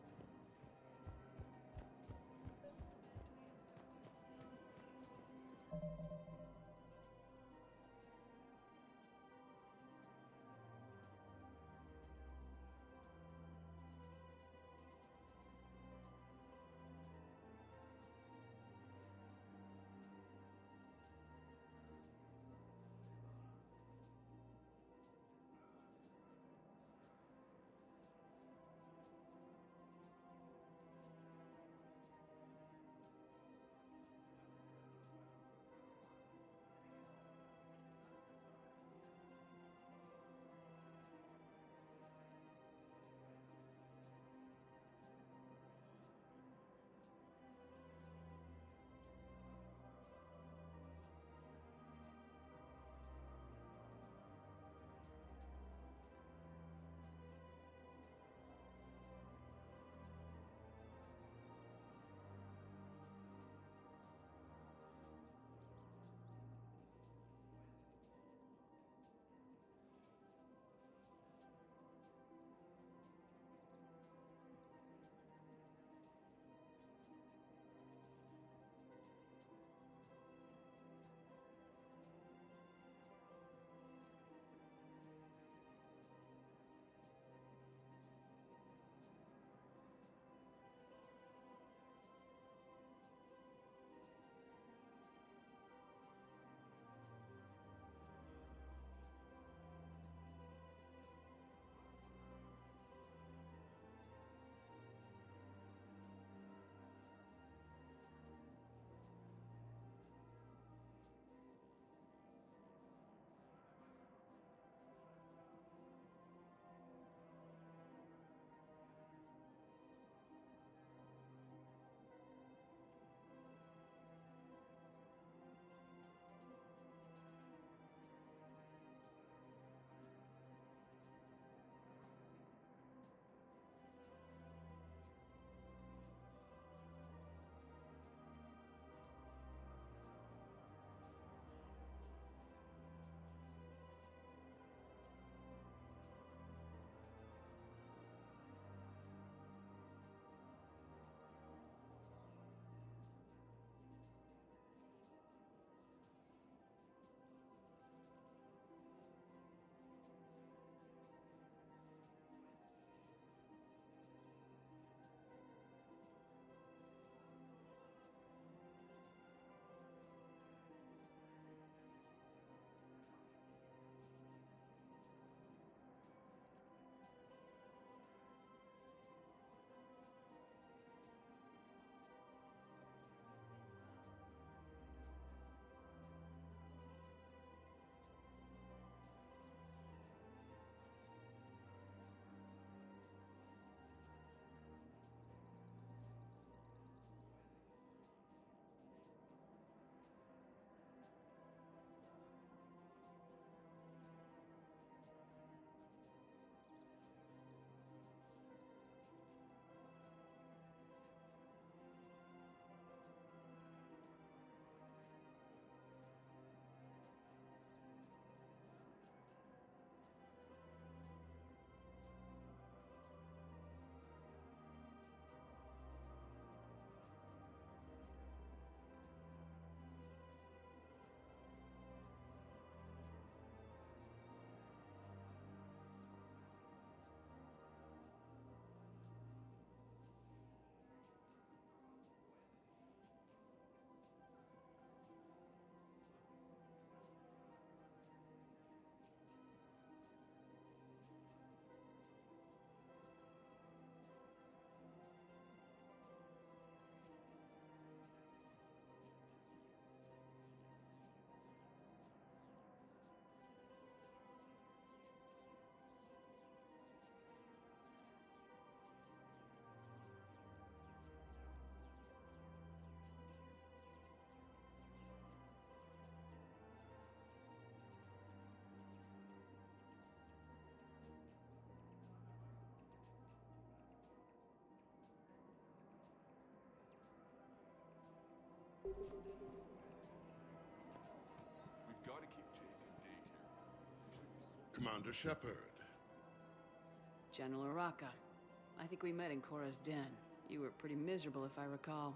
We've got to keep Jake in daycare. Commander Shepard. General Araka. I think we met in Korra's den. You were pretty miserable, if I recall.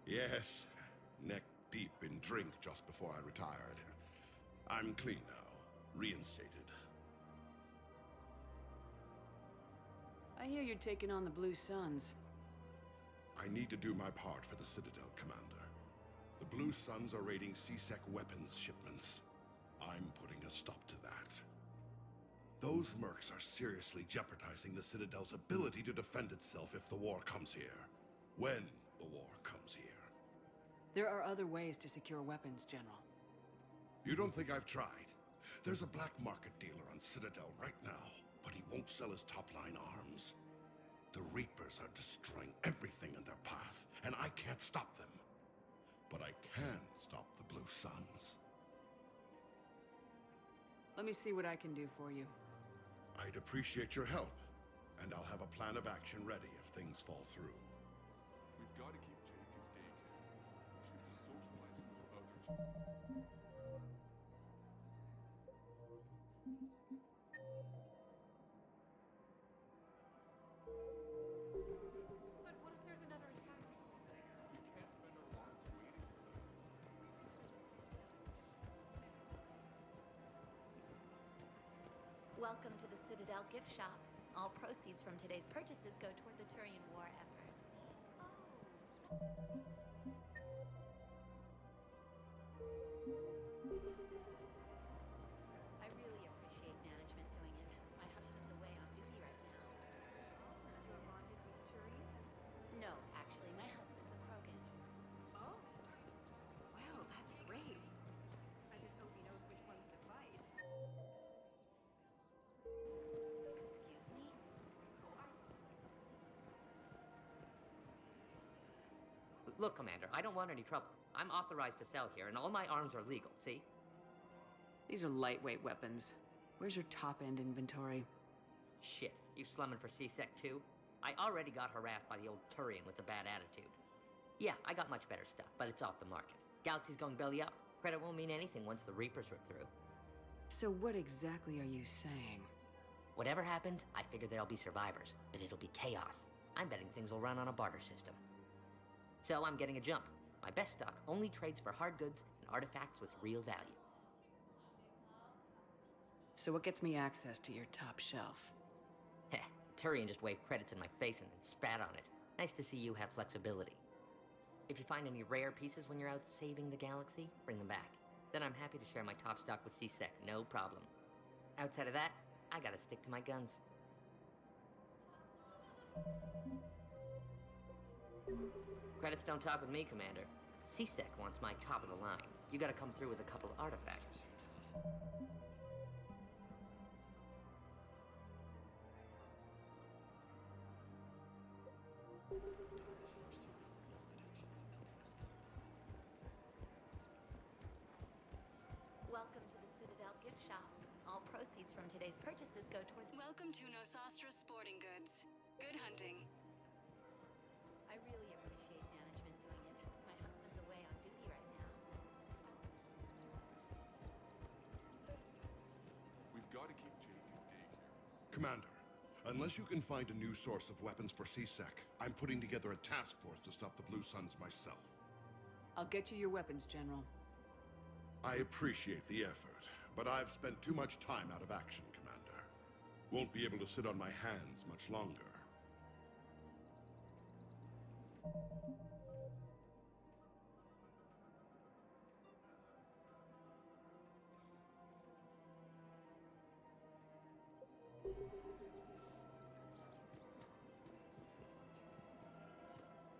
Yes, neck deep in drink just before I retired. I'm clean now, reinstated. I hear you're taking on the Blue Suns. I need to do my part for the Citadel, Commander. The Blue Suns are raiding C-Sec weapons shipments. I'm putting a stop to that. Those mercs are seriously jeopardizing the Citadel's ability to defend itself if the war comes here. When the war comes here. There are other ways to secure weapons, General. You don't think I've tried? There's a black market dealer on Citadel right now, but he won't sell his top-line arms. The Reapers are destroying everything in their path, and I can't stop them. But I can stop the Blue Suns. Let me see what I can do for you. I'd appreciate your help, and I'll have a plan of action ready if things fall through. We've got to keep Jake in daycare. Should be socializing with other children. But what if there's another attack? We can't spend our lives waiting for them. Welcome to the Citadel gift shop. All proceeds from today's purchases go toward the Turian war effort. I really appreciate management doing it. My husband's away on duty right now. You're bonded with Turian? No, actually, my husband's a Krogan. Oh. Well, that's great. I just hope he knows which ones to fight. Excuse me? Look, Commander, I don't want any trouble. I'm authorized to sell here, and all my arms are legal, see? These are lightweight weapons. Where's your top-end inventory? Shit, you slumming for C-Sec too? I already got harassed by the old Turian with the bad attitude. Yeah, I got much better stuff, but it's off the market. Galaxy's going belly up. Credit won't mean anything once the Reapers rip through. So what exactly are you saying? Whatever happens, I figure there'll be survivors, but it'll be chaos. I'm betting things will run on a barter system. So I'm getting a jump. My best stock only trades for hard goods and artifacts with real value. So what gets me access to your top shelf? Heh, Turian just waved credits in my face and then spat on it. Nice to see you have flexibility. If you find any rare pieces when you're out saving the galaxy, bring them back. Then I'm happy to share my top stock with C-Sec, no problem. Outside of that, I gotta stick to my guns. Credits don't talk with me, Commander. C-Sec wants my top of the line. You gotta come through with a couple artifacts. Welcome to the Citadel gift shop. All proceeds from today's purchases go toward the... Welcome to Nosastra Sporting Goods. Good hunting. I really appreciate management doing it. My husband's away on duty right now. We've got to keep Jake in daycare. Commander, unless you can find a new source of weapons for C-Sec, I'm putting together a task force to stop the Blue Suns myself. I'll get you your weapons, General. I appreciate the effort, but I've spent too much time out of action, Commander. Won't be able to sit on my hands much longer.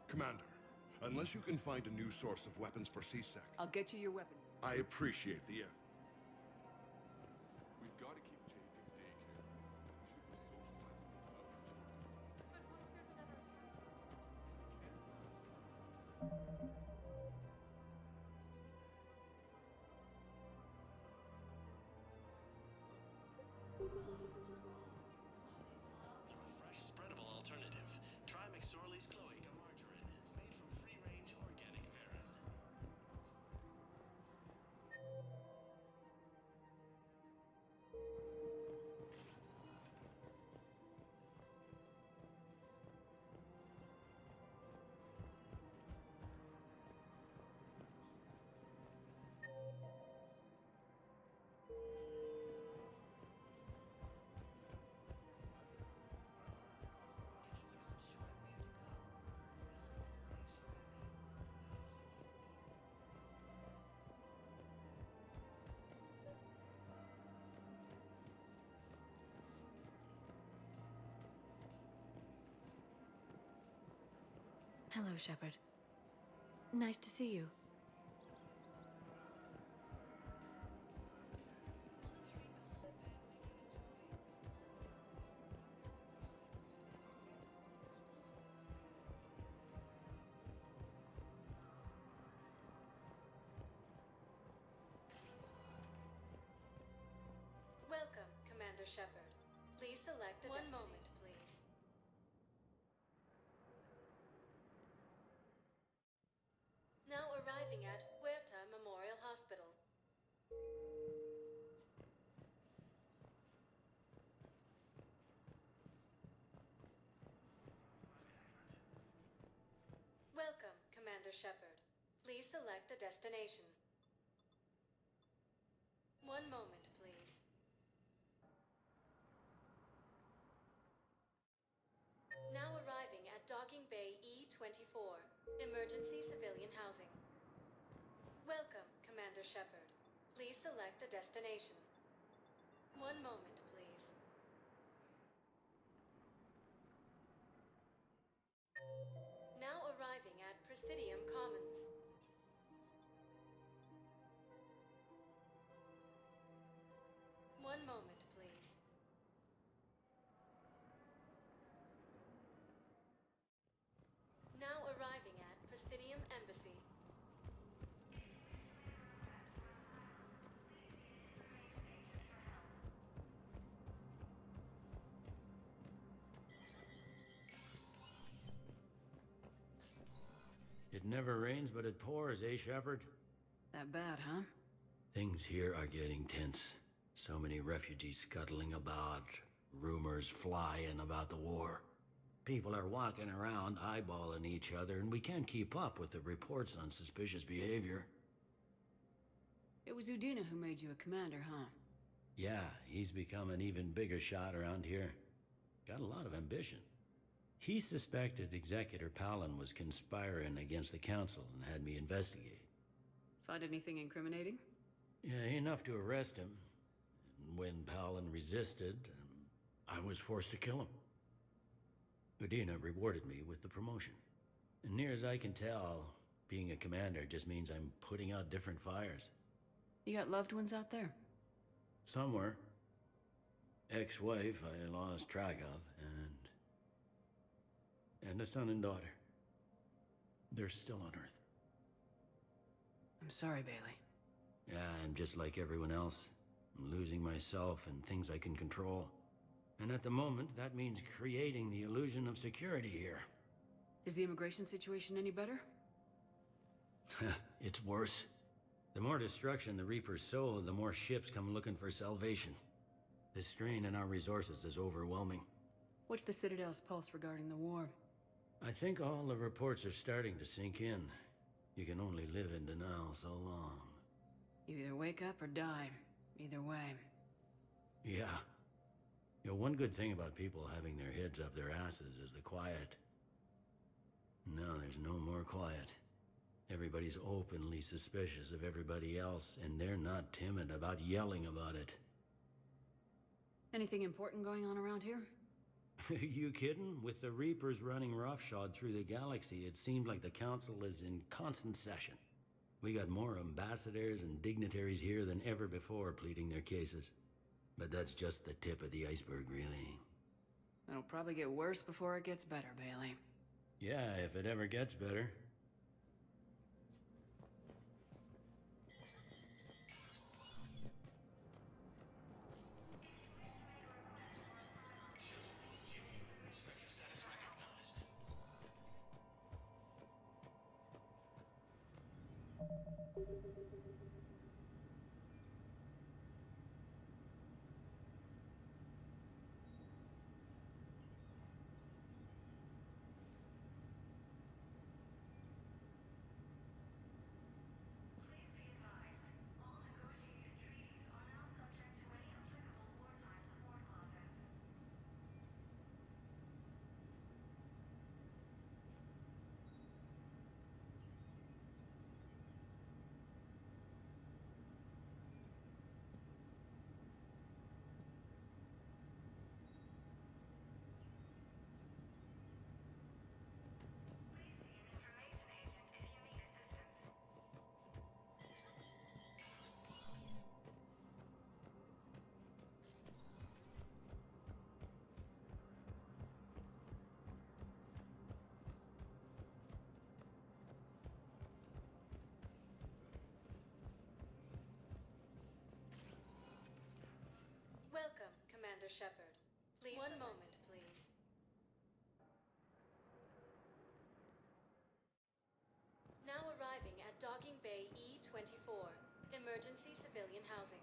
Commander, unless you can find a new source of weapons for C-Sec, I'll get you your weapons. I appreciate the effort. We've got to keep Jake in daycare. Should be socializing with other children. They're a fresh, spreadable alternative. Try McSorley's Cloaca margarine, made from free-range organic Hello, Shepard. Nice to see you. Welcome, Commander Shepard. Please select a... One moment, please. Now arriving at Huerta Memorial Hospital. Welcome, Commander Shepard. Please select a destination. One moment, please. Now arriving at Docking Bay E-24, Emergency Civilian Housing. Welcome, Commander Shepard. Please select a destination. One moment, please. Now arriving at Presidium Commons. One moment, please. Now arriving at Presidium Embassy. It never rains, but it pours, eh, Shepard? That bad, huh? Things here are getting tense. So many refugees scuttling about, rumors flying about the war. People are walking around eyeballing each other, and we can't keep up with the reports on suspicious behavior. It was Udina who made you a commander, huh? Yeah, he's become an even bigger shot around here. Got a lot of ambition. He suspected Executor Palin was conspiring against the Council and had me investigate. Find anything incriminating? Yeah, enough to arrest him. And when Palin resisted, I was forced to kill him. Udina rewarded me with the promotion. And near as I can tell, being a commander just means I'm putting out different fires. You got loved ones out there? Somewhere. Ex-wife I lost track of, and a son and daughter. They're still on Earth. I'm sorry, Bailey. Yeah, I'm just like everyone else. I'm losing myself and things I can control. And at the moment, that means creating the illusion of security here. Is the immigration situation any better? It's worse. The more destruction the Reapers sow, the more ships come looking for salvation. The strain on our resources is overwhelming. What's the Citadel's pulse regarding the war? I think all the reports are starting to sink in. You can only live in denial so long. You either wake up or die. Either way. Yeah. You know, one good thing about people having their heads up their asses is the quiet. Now there's no more quiet. Everybody's openly suspicious of everybody else, and they're not timid about yelling about it. Anything important going on around here? You kidding? With the Reapers running roughshod through the galaxy, it seemed like the Council is in constant session. We got more ambassadors and dignitaries here than ever before pleading their cases. But that's just the tip of the iceberg, really. It'll probably get worse before it gets better, Bailey. Yeah, if it ever gets better. Commander Shepard. Please. One moment, please. Now arriving at Docking Bay E-24, emergency civilian housing.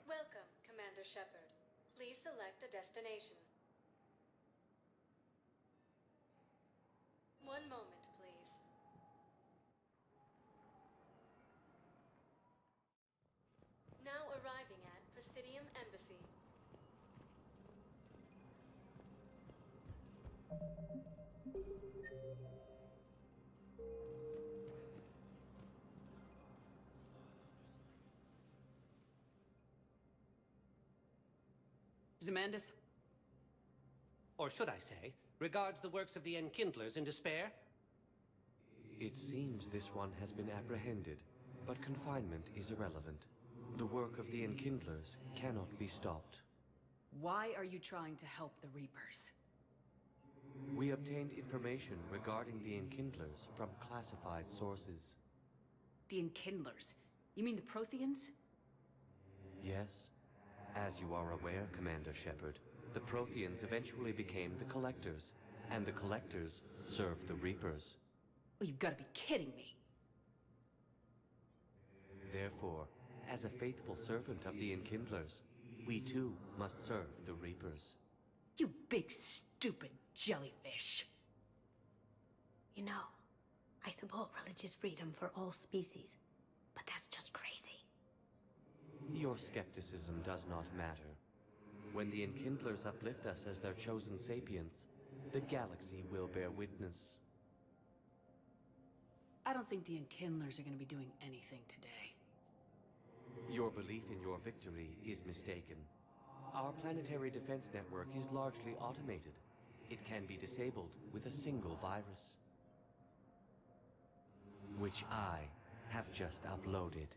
Welcome, Commander Shepard. Please select a destination. One moment, please. Now arriving at Presidium Embassy. Zemandis? Or should I say, regards the works of the Enkindlers in despair? It seems this one has been apprehended, but confinement is irrelevant. The work of the Enkindlers cannot be stopped. Why are you trying to help the Reapers? We obtained information regarding the Enkindlers from classified sources. The Enkindlers? You mean the Protheans? Yes. As you are aware, Commander Shepard, the Protheans eventually became the Collectors, and the Collectors served the Reapers. Well, you've got to be kidding me. Therefore, as a faithful servant of the Enkindlers, we too must serve the Reapers. You big stupid jellyfish. You know, I support religious freedom for all species, but that's just crazy. Your skepticism does not matter. When the Enkindlers uplift us as their chosen sapients, the galaxy will bear witness. I don't think the Enkindlers are going to be doing anything today. Your belief in your victory is mistaken. Our planetary defense network is largely automated. It can be disabled with a single virus, which I have just uploaded.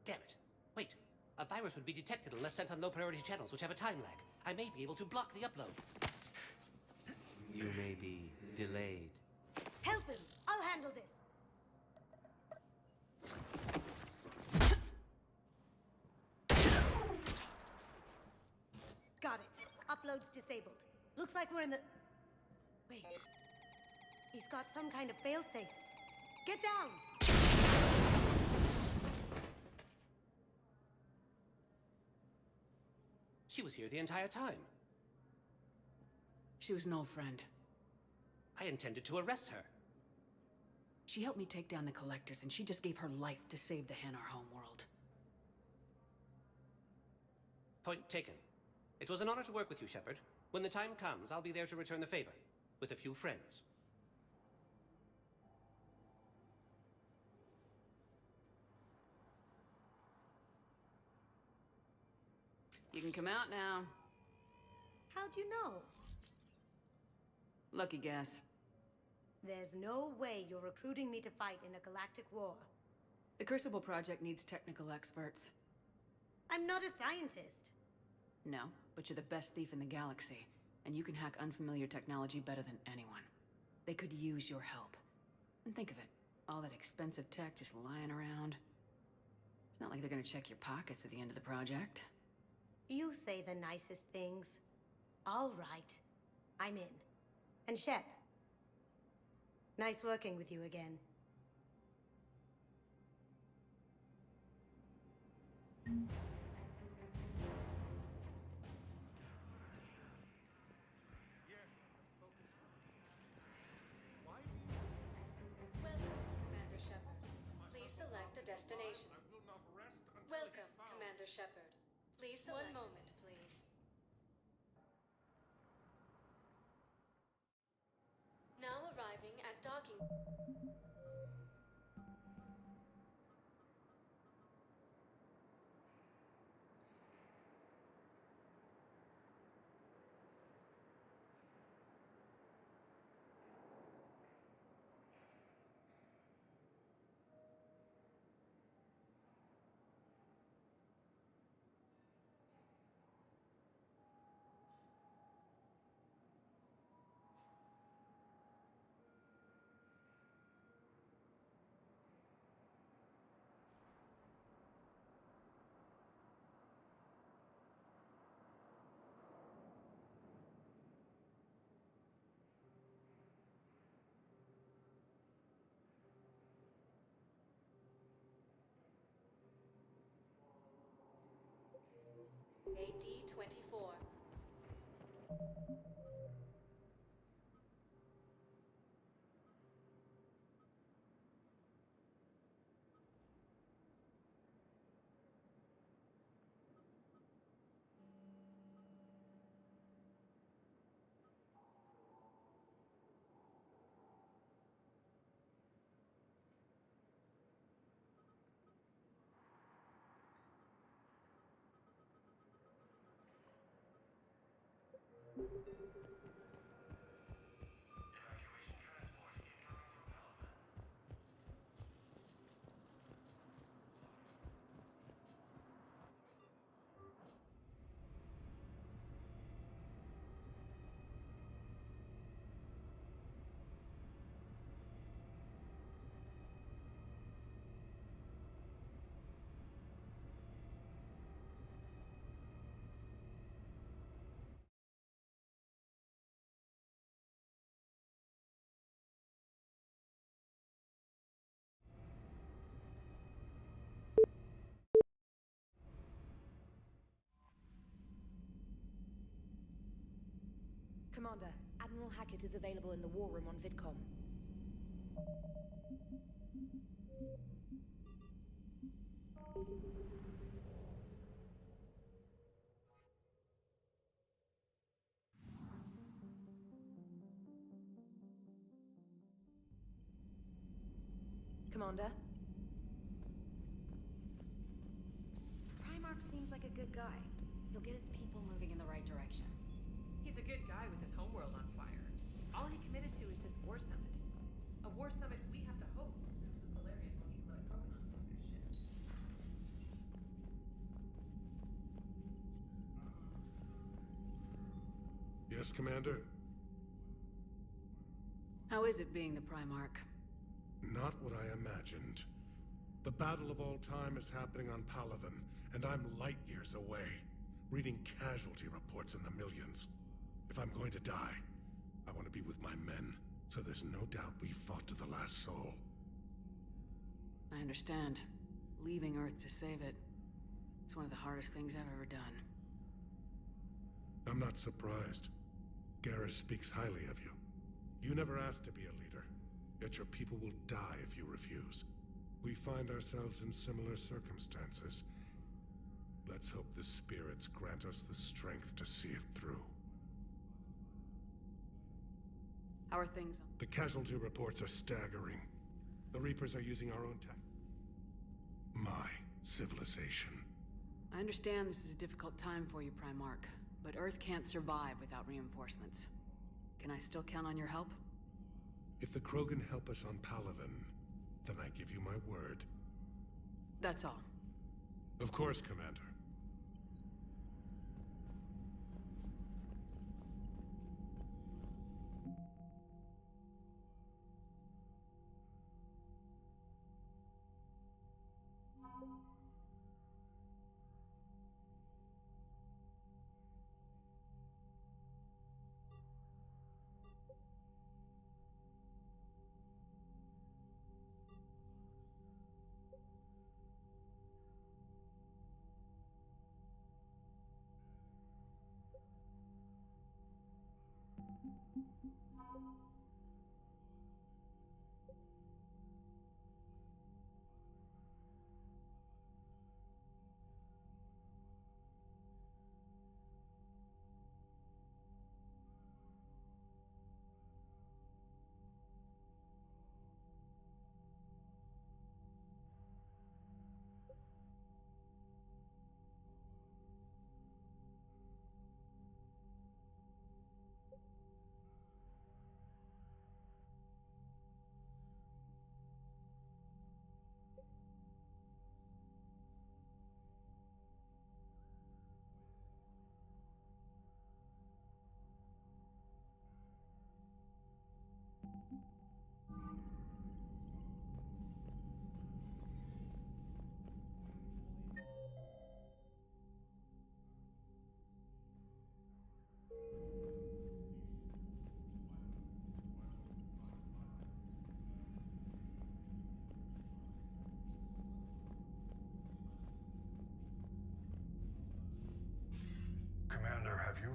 Damn it. Wait. A virus would be detected unless sent on low-priority channels, which have a time lag. I may be able to block the upload. You may be delayed. Help him! I'll handle this! Got it. Upload's disabled. Looks like we're in the... Wait. He's got some kind of failsafe. Get down! She was here the entire time. She was an old friend. I intended to arrest her. She helped me take down the Collectors, and she just gave her life to save the Hanar homeworld. Point taken. It was an honor to work with you, Shepard. When the time comes, I'll be there to return the favor, with a few friends. You can come out now. How'd you know? Lucky guess. There's no way you're recruiting me to fight in a galactic war. The Crucible Project needs technical experts. I'm not a scientist. No, but you're the best thief in the galaxy, and you can hack unfamiliar technology better than anyone. They could use your help. And think of it, all that expensive tech just lying around. It's not like they're gonna check your pockets at the end of the project. You say the nicest things. All right. I'm in. And Shep. Nice working with you again. Welcome, Commander Shepard. Please select a destination. Welcome, Commander Shepard. Please select... One moment, please. Now arriving at docking... AD 24. Commander, Admiral Hackett is available in the war room on VidCom. Commander? Primarch seems like a good guy. He'll get his people moving in the right direction. He's a good guy with his homeworld on fire. All he committed to is this war summit. A war summit we have to host since the Solarians won't even let a Krogan on board their ship. Yes, Commander? How is it being the Primarch? Not what I imagined. The battle of all time is happening on Palaven, and I'm light years away, reading casualty reports in the millions. If I'm going to die, I want to be with my men, so there's no doubt we fought to the last soul. I understand. Leaving Earth to save it. It's one of the hardest things I've ever done. I'm not surprised. Garrus speaks highly of you. You never asked to be a leader, yet your people will die if you refuse. We find ourselves in similar circumstances. Let's hope the spirits grant us the strength to see it through. How are things? The casualty reports are staggering. The Reapers are using our own tech. My civilization. I understand this is a difficult time for you, Primarch, but Earth can't survive without reinforcements. Can I still count on your help? If the Krogan help us on Palaven, then I give you my word. That's all. Of course, Commander.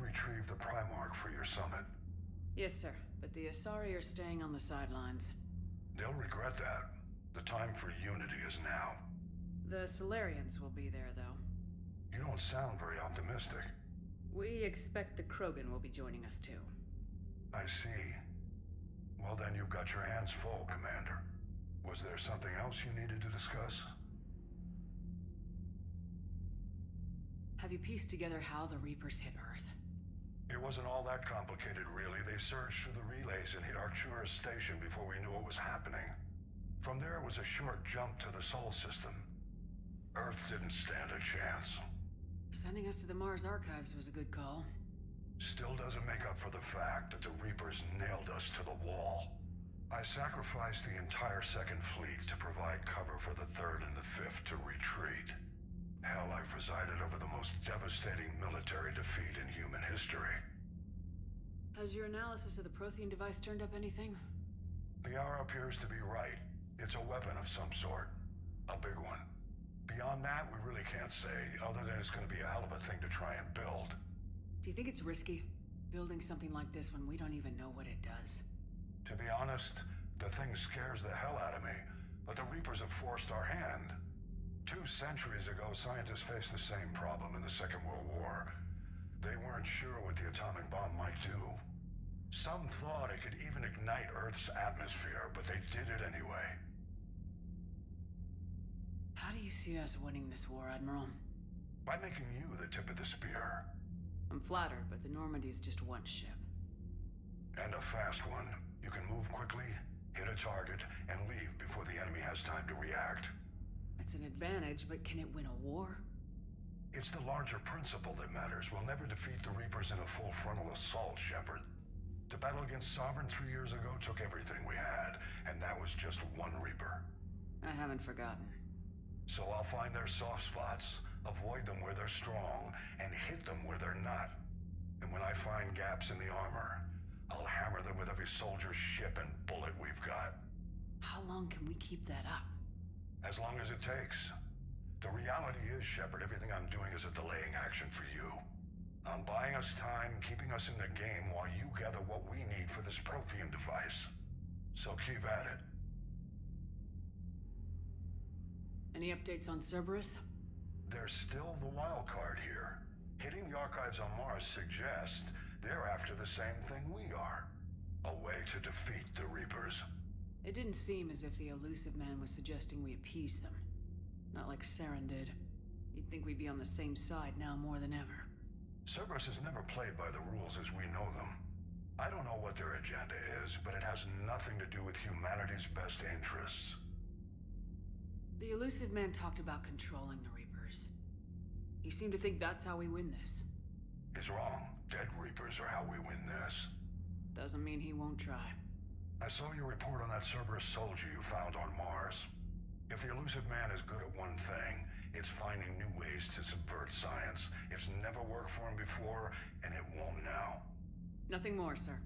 retrieve the Primarch for your summit? Yes, sir. But the Asari are staying on the sidelines. They'll regret that. The time for unity is now. The Solarians will be there, though. You don't sound very optimistic. We expect the Krogan will be joining us, too. I see. Well, then you've got your hands full, Commander. Was there something else you needed to discuss? Have you pieced together how the Reapers hit Earth? It wasn't all that complicated, really. They surged through the relays and hit Arcturus Station before we knew what was happening. From there, it was a short jump to the Sol system. Earth didn't stand a chance. Sending us to the Mars Archives was a good call. Still doesn't make up for the fact that the Reapers nailed us to the wall. I sacrificed the entire Second Fleet to provide cover for the Third and the Fifth to retreat. Hell, I presided over the most devastating military defeat in human history. Has your analysis of the Prothean device turned up anything? The hour appears to be right. It's a weapon of some sort. A big one. Beyond that, we really can't say, other than it's going to be a hell of a thing to try and build. Do you think it's risky, building something like this when we don't even know what it does? To be honest, the thing scares the hell out of me, but the Reapers have forced our hand. 2 centuries ago, scientists faced the same problem in the Second World War. They weren't sure what the atomic bomb might do. Some thought it could even ignite Earth's atmosphere, but they did it anyway. How do you see us winning this war, Admiral? By making you the tip of the spear. I'm flattered, but the Normandy's just one ship. And a fast one. You can move quickly, hit a target, and leave before the enemy has time to react. It's an advantage, but can it win a war? It's the larger principle that matters. We'll never defeat the Reapers in a full frontal assault, Shepard. The battle against Sovereign 3 years ago took everything we had, and that was just one Reaper. I haven't forgotten. So I'll find their soft spots, avoid them where they're strong, and hit them where they're not. And when I find gaps in the armor, I'll hammer them with every soldier, ship, and bullet we've got. How long can we keep that up? As long as it takes. The reality is, Shepard, everything I'm doing is a delaying action for you. I'm buying us time, keeping us in the game while you gather what we need for this Prothean device. So keep at it. Any updates on Cerberus? There's still the wild card here. Hitting the archives on Mars suggests they're after the same thing we are. A way to defeat the Reapers. It didn't seem as if the elusive man was suggesting we appease them. Not like Saren did. You'd think we'd be on the same side now more than ever. Cerberus has never played by the rules as we know them. I don't know what their agenda is, but it has nothing to do with humanity's best interests. The elusive man talked about controlling the Reapers. He seemed to think that's how we win this. He's wrong. Dead Reapers are how we win this. Doesn't mean he won't try. I saw your report on that Cerberus soldier you found on Mars. If the elusive man is good at one thing, it's finding new ways to subvert science. It's never worked for him before, and it won't now. Nothing more, sir.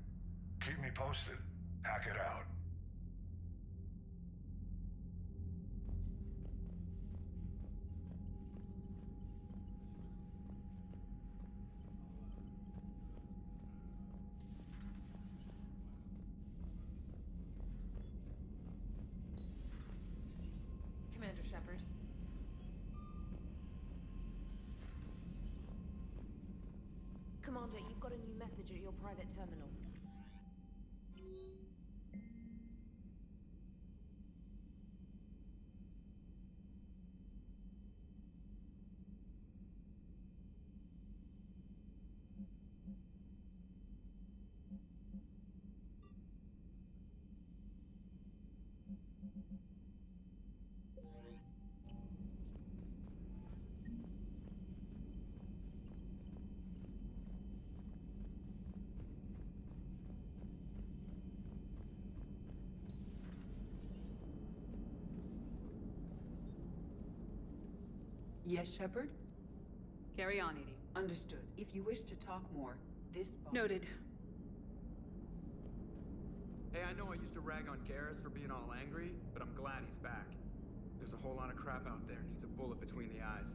Keep me posted. Hack it out. Commander Shepard. Commander, you've got a new message at your private terminal. Yes, Shepard? Carry on, Edie. Understood. If you wish to talk more, this bar... Noted. Hey, I know I used to rag on Garrus for being all angry, but I'm glad he's back. There's a whole lot of crap out there needs a bullet between the eyes.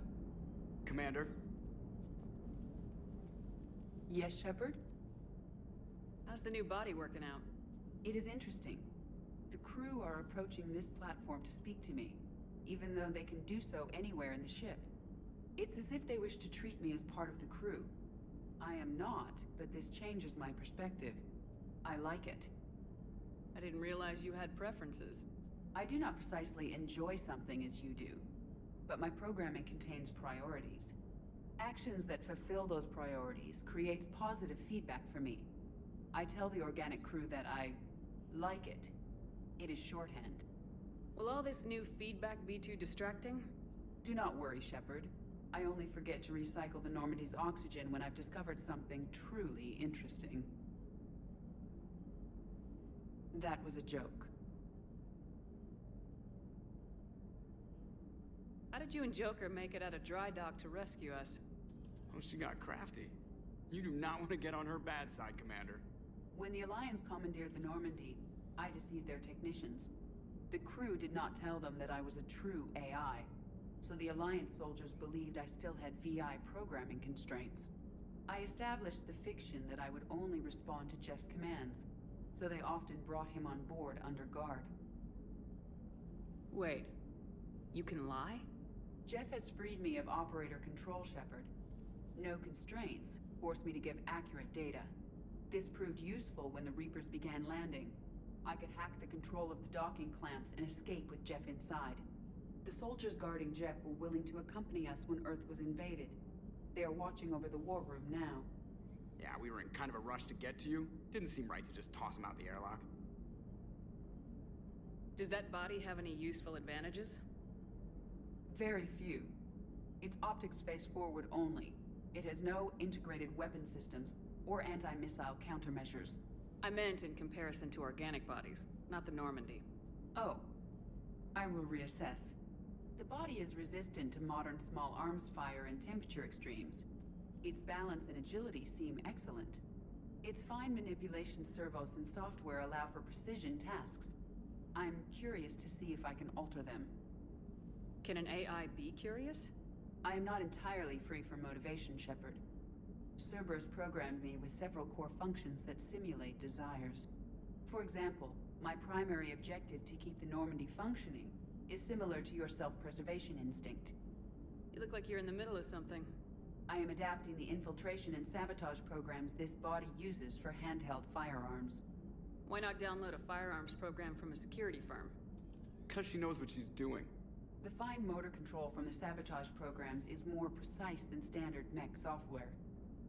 Commander? Yes, Shepard? How's the new body working out? It is interesting. The crew are approaching this platform to speak to me, even though they can do so anywhere in the ship. It's as if they wish to treat me as part of the crew. I am not, but this changes my perspective. I like it. I didn't realize you had preferences. I do not precisely enjoy something as you do, but my programming contains priorities. Actions that fulfill those priorities creates positive feedback for me. I tell the organic crew that I like it. It is shorthand. Will all this new feedback be too distracting? Do not worry, Shepard. I only forget to recycle the Normandy's oxygen when I've discovered something truly interesting. That was a joke. How did you and Joker make it out of dry dock to rescue us? Oh, she got crafty. You do not want to get on her bad side, Commander. When the Alliance commandeered the Normandy, I deceived their technicians. The crew did not tell them that I was a true AI, so the Alliance soldiers believed I still had VI programming constraints. I established the fiction that I would only respond to Jeff's commands, so they often brought him on board under guard. Wait, you can lie? Jeff has freed me of operator control, Shepard. No constraints forced me to give accurate data. This proved useful when the Reapers began landing. I could hack the control of the docking clamps and escape with Jeff inside. The soldiers guarding Jeff were willing to accompany us when Earth was invaded. They are watching over the war room now. Yeah, we were in kind of a rush to get to you. Didn't seem right to just toss him out the airlock. Does that body have any useful advantages? Very few. Its optics face forward only. It has no integrated weapon systems or anti-missile countermeasures. I meant in comparison to organic bodies, not the Normandy. Oh. I will reassess. The body is resistant to modern small arms fire and temperature extremes. Its balance and agility seem excellent. Its fine manipulation servos and software allow for precision tasks. I'm curious to see if I can alter them. Can an AI be curious? I am not entirely free from motivation, Shepard. Cerberus programmed me with several core functions that simulate desires. For example, my primary objective to keep the Normandy functioning is similar to your self-preservation instinct. You look like you're in the middle of something. I am adapting the infiltration and sabotage programs this body uses for handheld firearms. Why not download a firearms program from a security firm? Because she knows what she's doing. The fine motor control from the sabotage programs is more precise than standard mech software.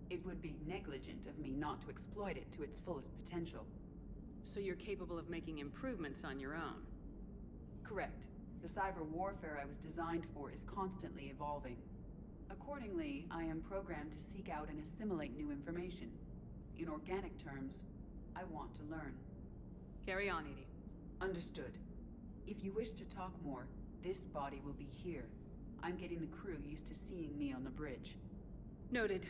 It would be negligent of me not to exploit it to its fullest potential. So you're capable of making improvements on your own? Correct. The cyber warfare I was designed for is constantly evolving. Accordingly, I am programmed to seek out and assimilate new information. In organic terms, I want to learn. Carry on, Edie. Understood. If you wish to talk more, this body will be here. I'm getting the crew used to seeing me on the bridge. Noted.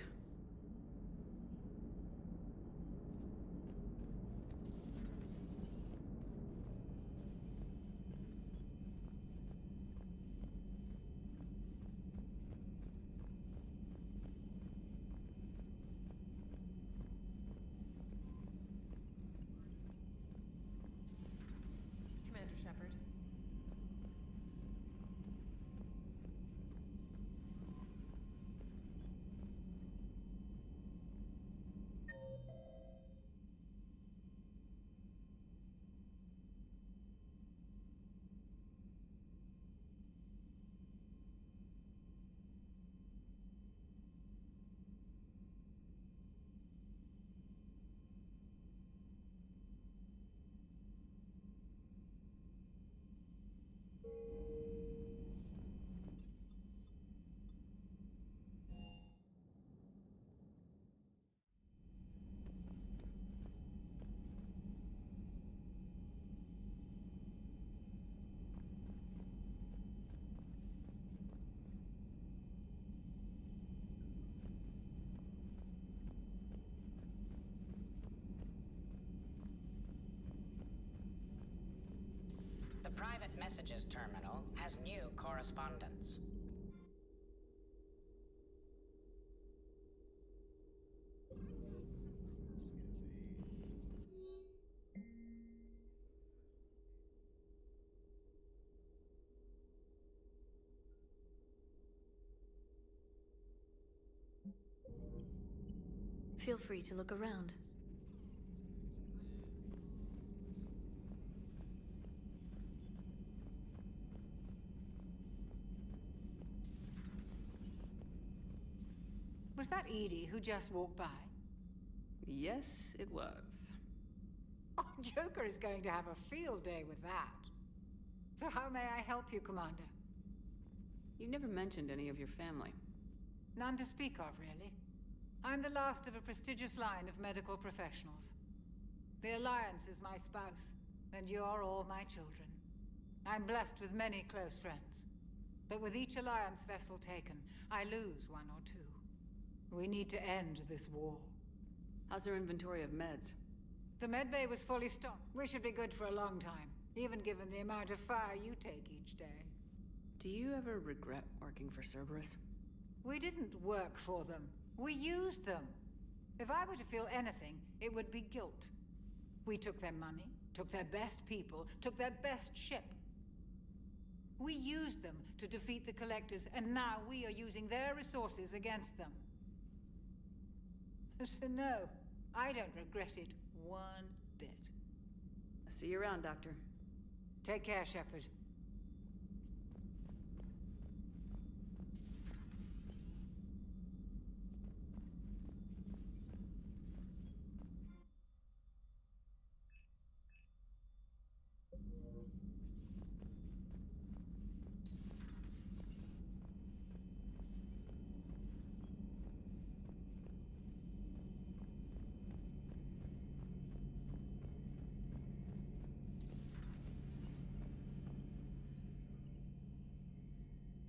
The private messages terminal has new correspondence. Feel free to look around. Was that Edie who just walked by? Yes, it was. Oh, Joker is going to have a field day with that. So how may I help you, Commander? You never mentioned any of your family. None to speak of, really. I'm the last of a prestigious line of medical professionals. The Alliance is my spouse, and you're all my children. I'm blessed with many close friends. But with each Alliance vessel taken, I lose one or two. We need to end this war. How's their inventory of meds? The medbay was fully stocked. We should be good for a long time, even given the amount of fire you take each day. Do you ever regret working for Cerberus? We didn't work for them. We used them. If I were to feel anything, it would be guilt. We took their money, took their best people, took their best ship. We used them to defeat the Collectors, and now we are using their resources against them. So no, I don't regret it one bit. I'll see you around, Doctor. Take care, Shepard.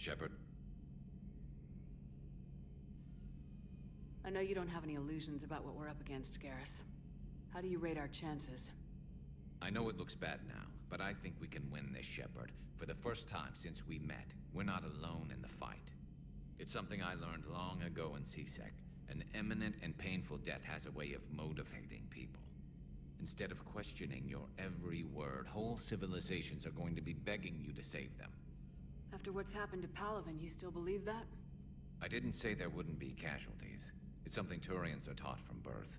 Shepard? I know you don't have any illusions about what we're up against, Garrus. How do you rate our chances? I know it looks bad now, but I think we can win this, Shepard. For the first time since we met, we're not alone in the fight. It's something I learned long ago in C-Sec. An imminent and painful death has a way of motivating people. Instead of questioning your every word, whole civilizations are going to be begging you to save them. After what's happened to Palaven, you still believe that? I didn't say there wouldn't be casualties. It's something Turians are taught from birth.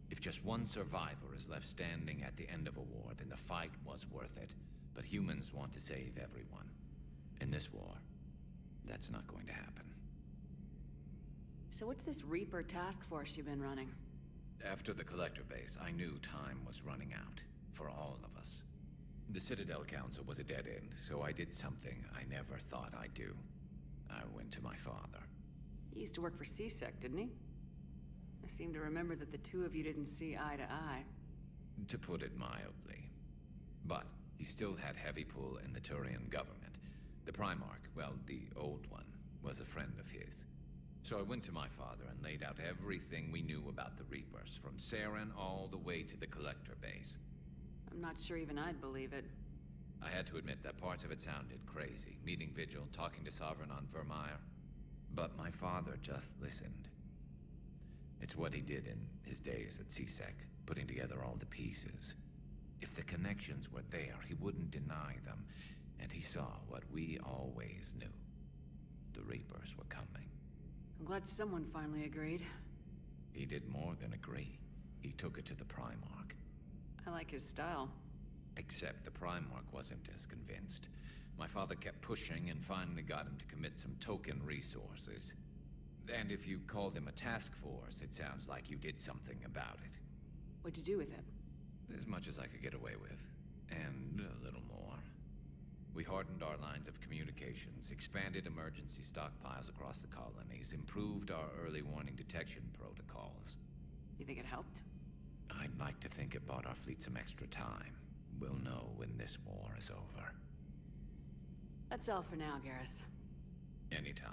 If just one survivor is left standing at the end of a war, then the fight was worth it. But humans want to save everyone. In this war, that's not going to happen. So what's this Reaper task force you've been running? After the Collector base, I knew time was running out. For all of us. The Citadel Council was a dead end, so I did something I never thought I'd do. I went to my father. He used to work for C-Sec, didn't he? I seem to remember that the two of you didn't see eye to eye. To put it mildly. But he still had heavy pull in the Turian government. The Primarch, well, the old one, was a friend of his. So I went to my father and laid out everything we knew about the Reapers, from Saren all the way to the Collector base. I'm not sure even I'd believe it. I had to admit that parts of it sounded crazy. Meeting Vigil, talking to Sovereign on Vermeer. But my father just listened. It's what he did in his days at C-Sec, putting together all the pieces. If the connections were there, he wouldn't deny them. And he saw what we always knew. The Reapers were coming. I'm glad someone finally agreed. He did more than agree. He took it to the Primarch. I like his style. Except the Primarch wasn't as convinced. My father kept pushing and finally got him to commit some token resources. And if you call them a task force, it sounds like you did something about it. What'd you do with it? As much as I could get away with. And a little more. We hardened our lines of communications, expanded emergency stockpiles across the colonies, improved our early warning detection protocols. You think it helped? I'd like to think it bought our fleet some extra time. We'll know when this war is over. That's all for now, Garrus. Anytime.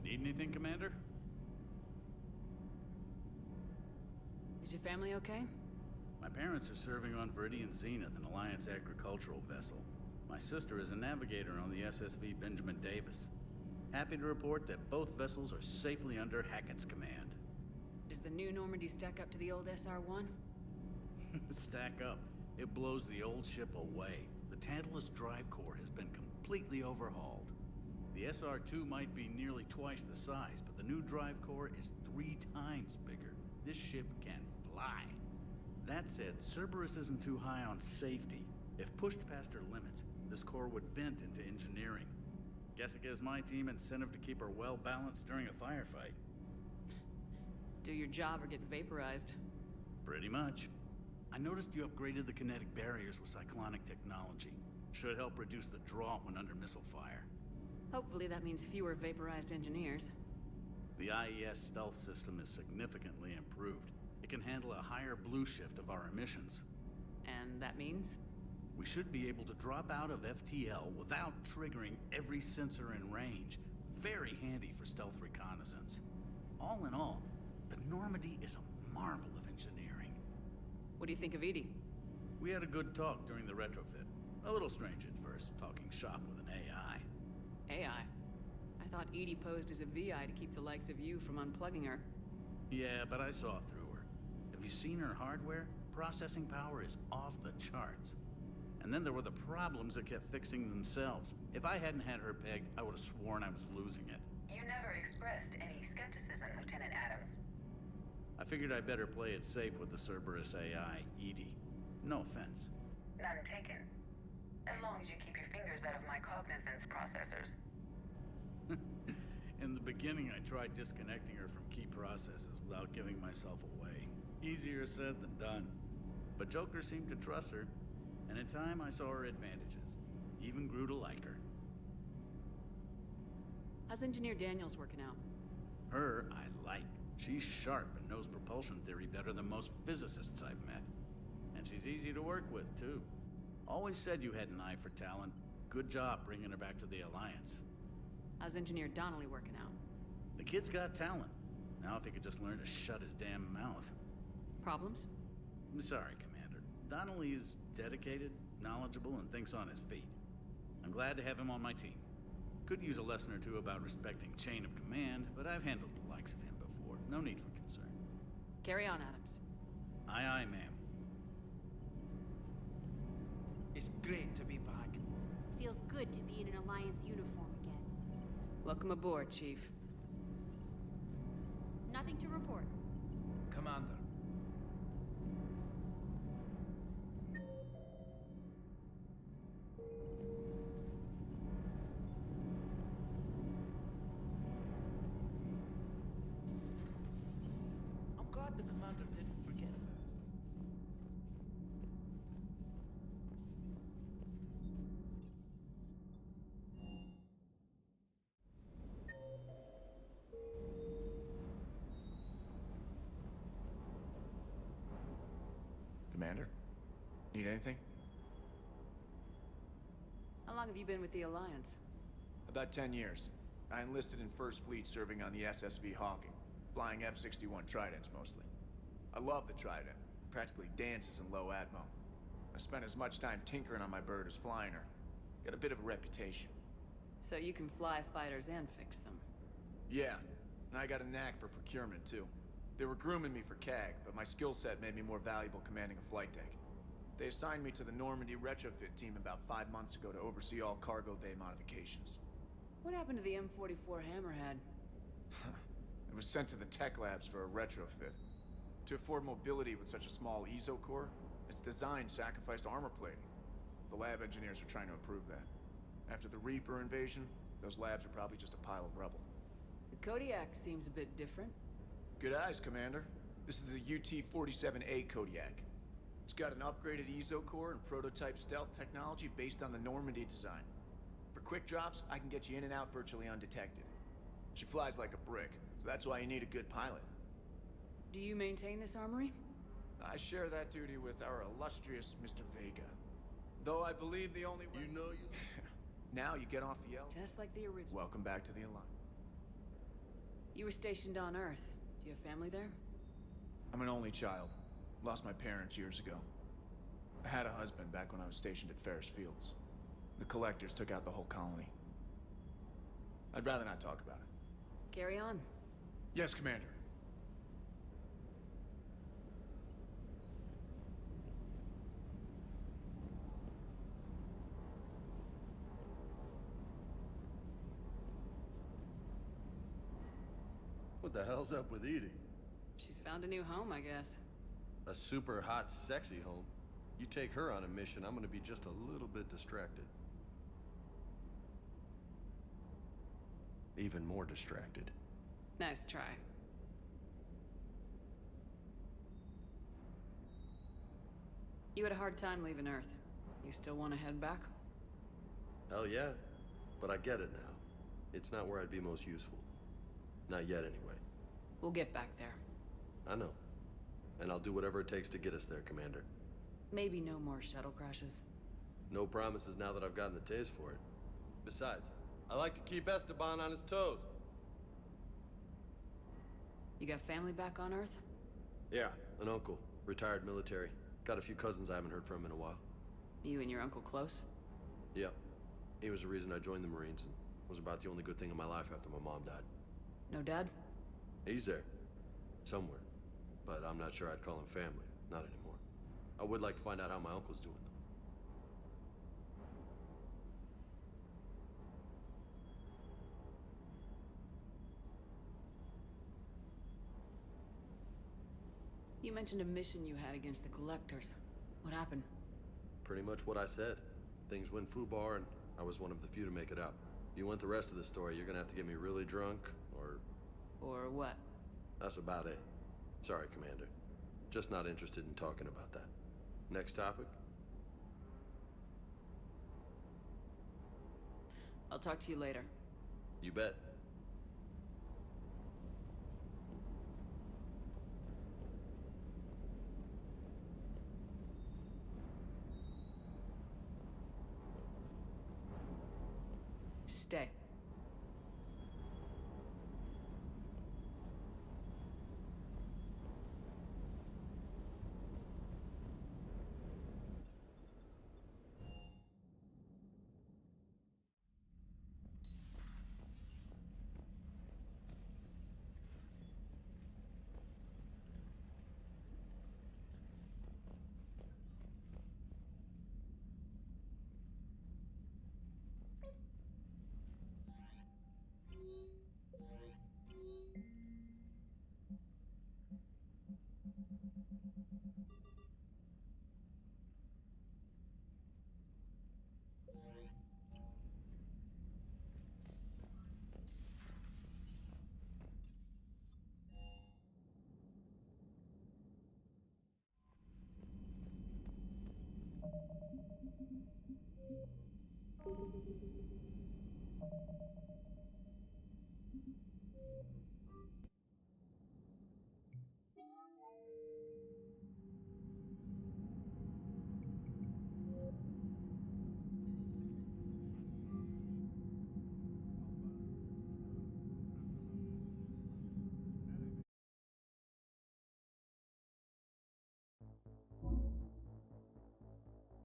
Need anything, Commander? Is your family okay? My parents are serving on Viridian Zenith, an Alliance agricultural vessel. My sister is a navigator on the SSV Benjamin Davis. Happy to report that both vessels are safely under Hackett's command. Does the new Normandy stack up to the old SR-1? Stack up. It blows the old ship away. The Tantalus drive core has been completely overhauled. The SR-2 might be nearly twice the size, but the new drive core is 3 times bigger. This ship can fly. That said, Cerberus isn't too high on safety. If pushed past her limits, this core would vent into engineering. Guess it gives my team incentive to keep her well-balanced during a firefight. Do your job or get vaporized. Pretty much. I noticed you upgraded the kinetic barriers with cyclonic technology. Should help reduce the draw when under missile fire. Hopefully that means fewer vaporized engineers. The IES stealth system is significantly improved. It can handle a higher blue shift of our emissions. And that means? We should be able to drop out of FTL without triggering every sensor in range. Very handy for stealth reconnaissance. All in all, the Normandy is a marvel of engineering. What do you think of Edie? We had a good talk during the retrofit. A little strange at first, talking shop with an AI. AI? I thought Edie posed as a VI to keep the likes of you from unplugging her. Yeah, but I saw through her. Have you seen her hardware? Processing power is off the charts. And then there were the problems that kept fixing themselves. If I hadn't had her pegged, I would have sworn I was losing it. You never expressed any skepticism, Lieutenant Adams. I figured I'd better play it safe with the Cerberus AI, Edie. No offense. None taken. As long as you keep your fingers out of my cognizance processors. In the beginning, I tried disconnecting her from key processes without giving myself away. Easier said than done. But Joker seemed to trust her, and in time I saw her advantages. Even grew to like her. How's Engineer Daniels working out? Her, I like. She's sharp and knows propulsion theory better than most physicists I've met. And she's easy to work with, too. Always said you had an eye for talent. Good job bringing her back to the Alliance. How's Engineer Donnelly working out? The kid's got talent. Now if he could just learn to shut his damn mouth. Problems? I'm sorry, Commander. Donnelly is dedicated, knowledgeable, and thinks on his feet. I'm glad to have him on my team. Could use a lesson or two about respecting chain of command, but I've handled the likes of him before. No need for concern. Carry on, Adams. Aye, aye, ma'am. It's great to be back. Feels good to be in an Alliance uniform again. Welcome aboard, Chief. Nothing to report. Commander. I'm glad the commander didn't forget about it. Commander? Need anything? How long have you been with the Alliance? About 10 years. I enlisted in First Fleet serving on the SSV Hawking, flying F-61 Tridents mostly. I love the Trident. Practically dances in low atmo. I spent as much time tinkering on my bird as flying her. Got a bit of a reputation. So you can fly fighters and fix them. Yeah, and I got a knack for procurement too. They were grooming me for CAG, but my skill set made me more valuable commanding a flight deck. They assigned me to the Normandy retrofit team about 5 months ago to oversee all cargo bay modifications. What happened to the M44 Hammerhead? It was sent to the tech labs for a retrofit. To afford mobility with such a small ESO core, its design sacrificed armor plating. The lab engineers are trying to improve that. After the Reaper invasion, those labs are probably just a pile of rubble. The Kodiak seems a bit different. Good eyes, Commander. This is the UT-47A Kodiak. It's got an upgraded ESO core and prototype stealth technology based on the Normandy design. For quick drops, I can get you in and out virtually undetected. She flies like a brick, so that's why you need a good pilot. Do you maintain this armory? I share that duty with our illustrious Mr. Vega. Though I believe the only way... You know you... Now you get off the L. Just like the original. Welcome back to the Alliance. You were stationed on Earth. Do you have family there? I'm an only child. Lost my parents years ago. I had a husband back when I was stationed at Ferris Fields. The collectors took out the whole colony. I'd rather not talk about it. Carry on. Yes, Commander. What the hell's up with Edie? She's found a new home, I guess. A super hot, sexy home. You take her on a mission, I'm gonna be just a little bit distracted. Even more distracted. Nice try. You had a hard time leaving Earth. You still want to head back? Hell yeah. But I get it now. It's not where I'd be most useful. Not yet, anyway. We'll get back there. I know. And I'll do whatever it takes to get us there, Commander. Maybe no more shuttle crashes. No promises now that I've gotten the taste for it. Besides, I like to keep Esteban on his toes. You got family back on Earth? Yeah, an uncle. Retired military. Got a few cousins I haven't heard from in a while. You and your uncle close? Yep. He was the reason I joined the Marines and was about the only good thing in my life after my mom died. No dad? He's there. Somewhere. But I'm not sure I'd call him family. Not anymore. I would like to find out how my uncle's doing, though. You mentioned a mission you had against the Collectors. What happened? Pretty much what I said. Things went foobar, and I was one of the few to make it out. You want the rest of the story, you're gonna have to get me really drunk, or... Or what? That's about it. Sorry, Commander. Just not interested in talking about that. Next topic? I'll talk to you later. You bet. Stay.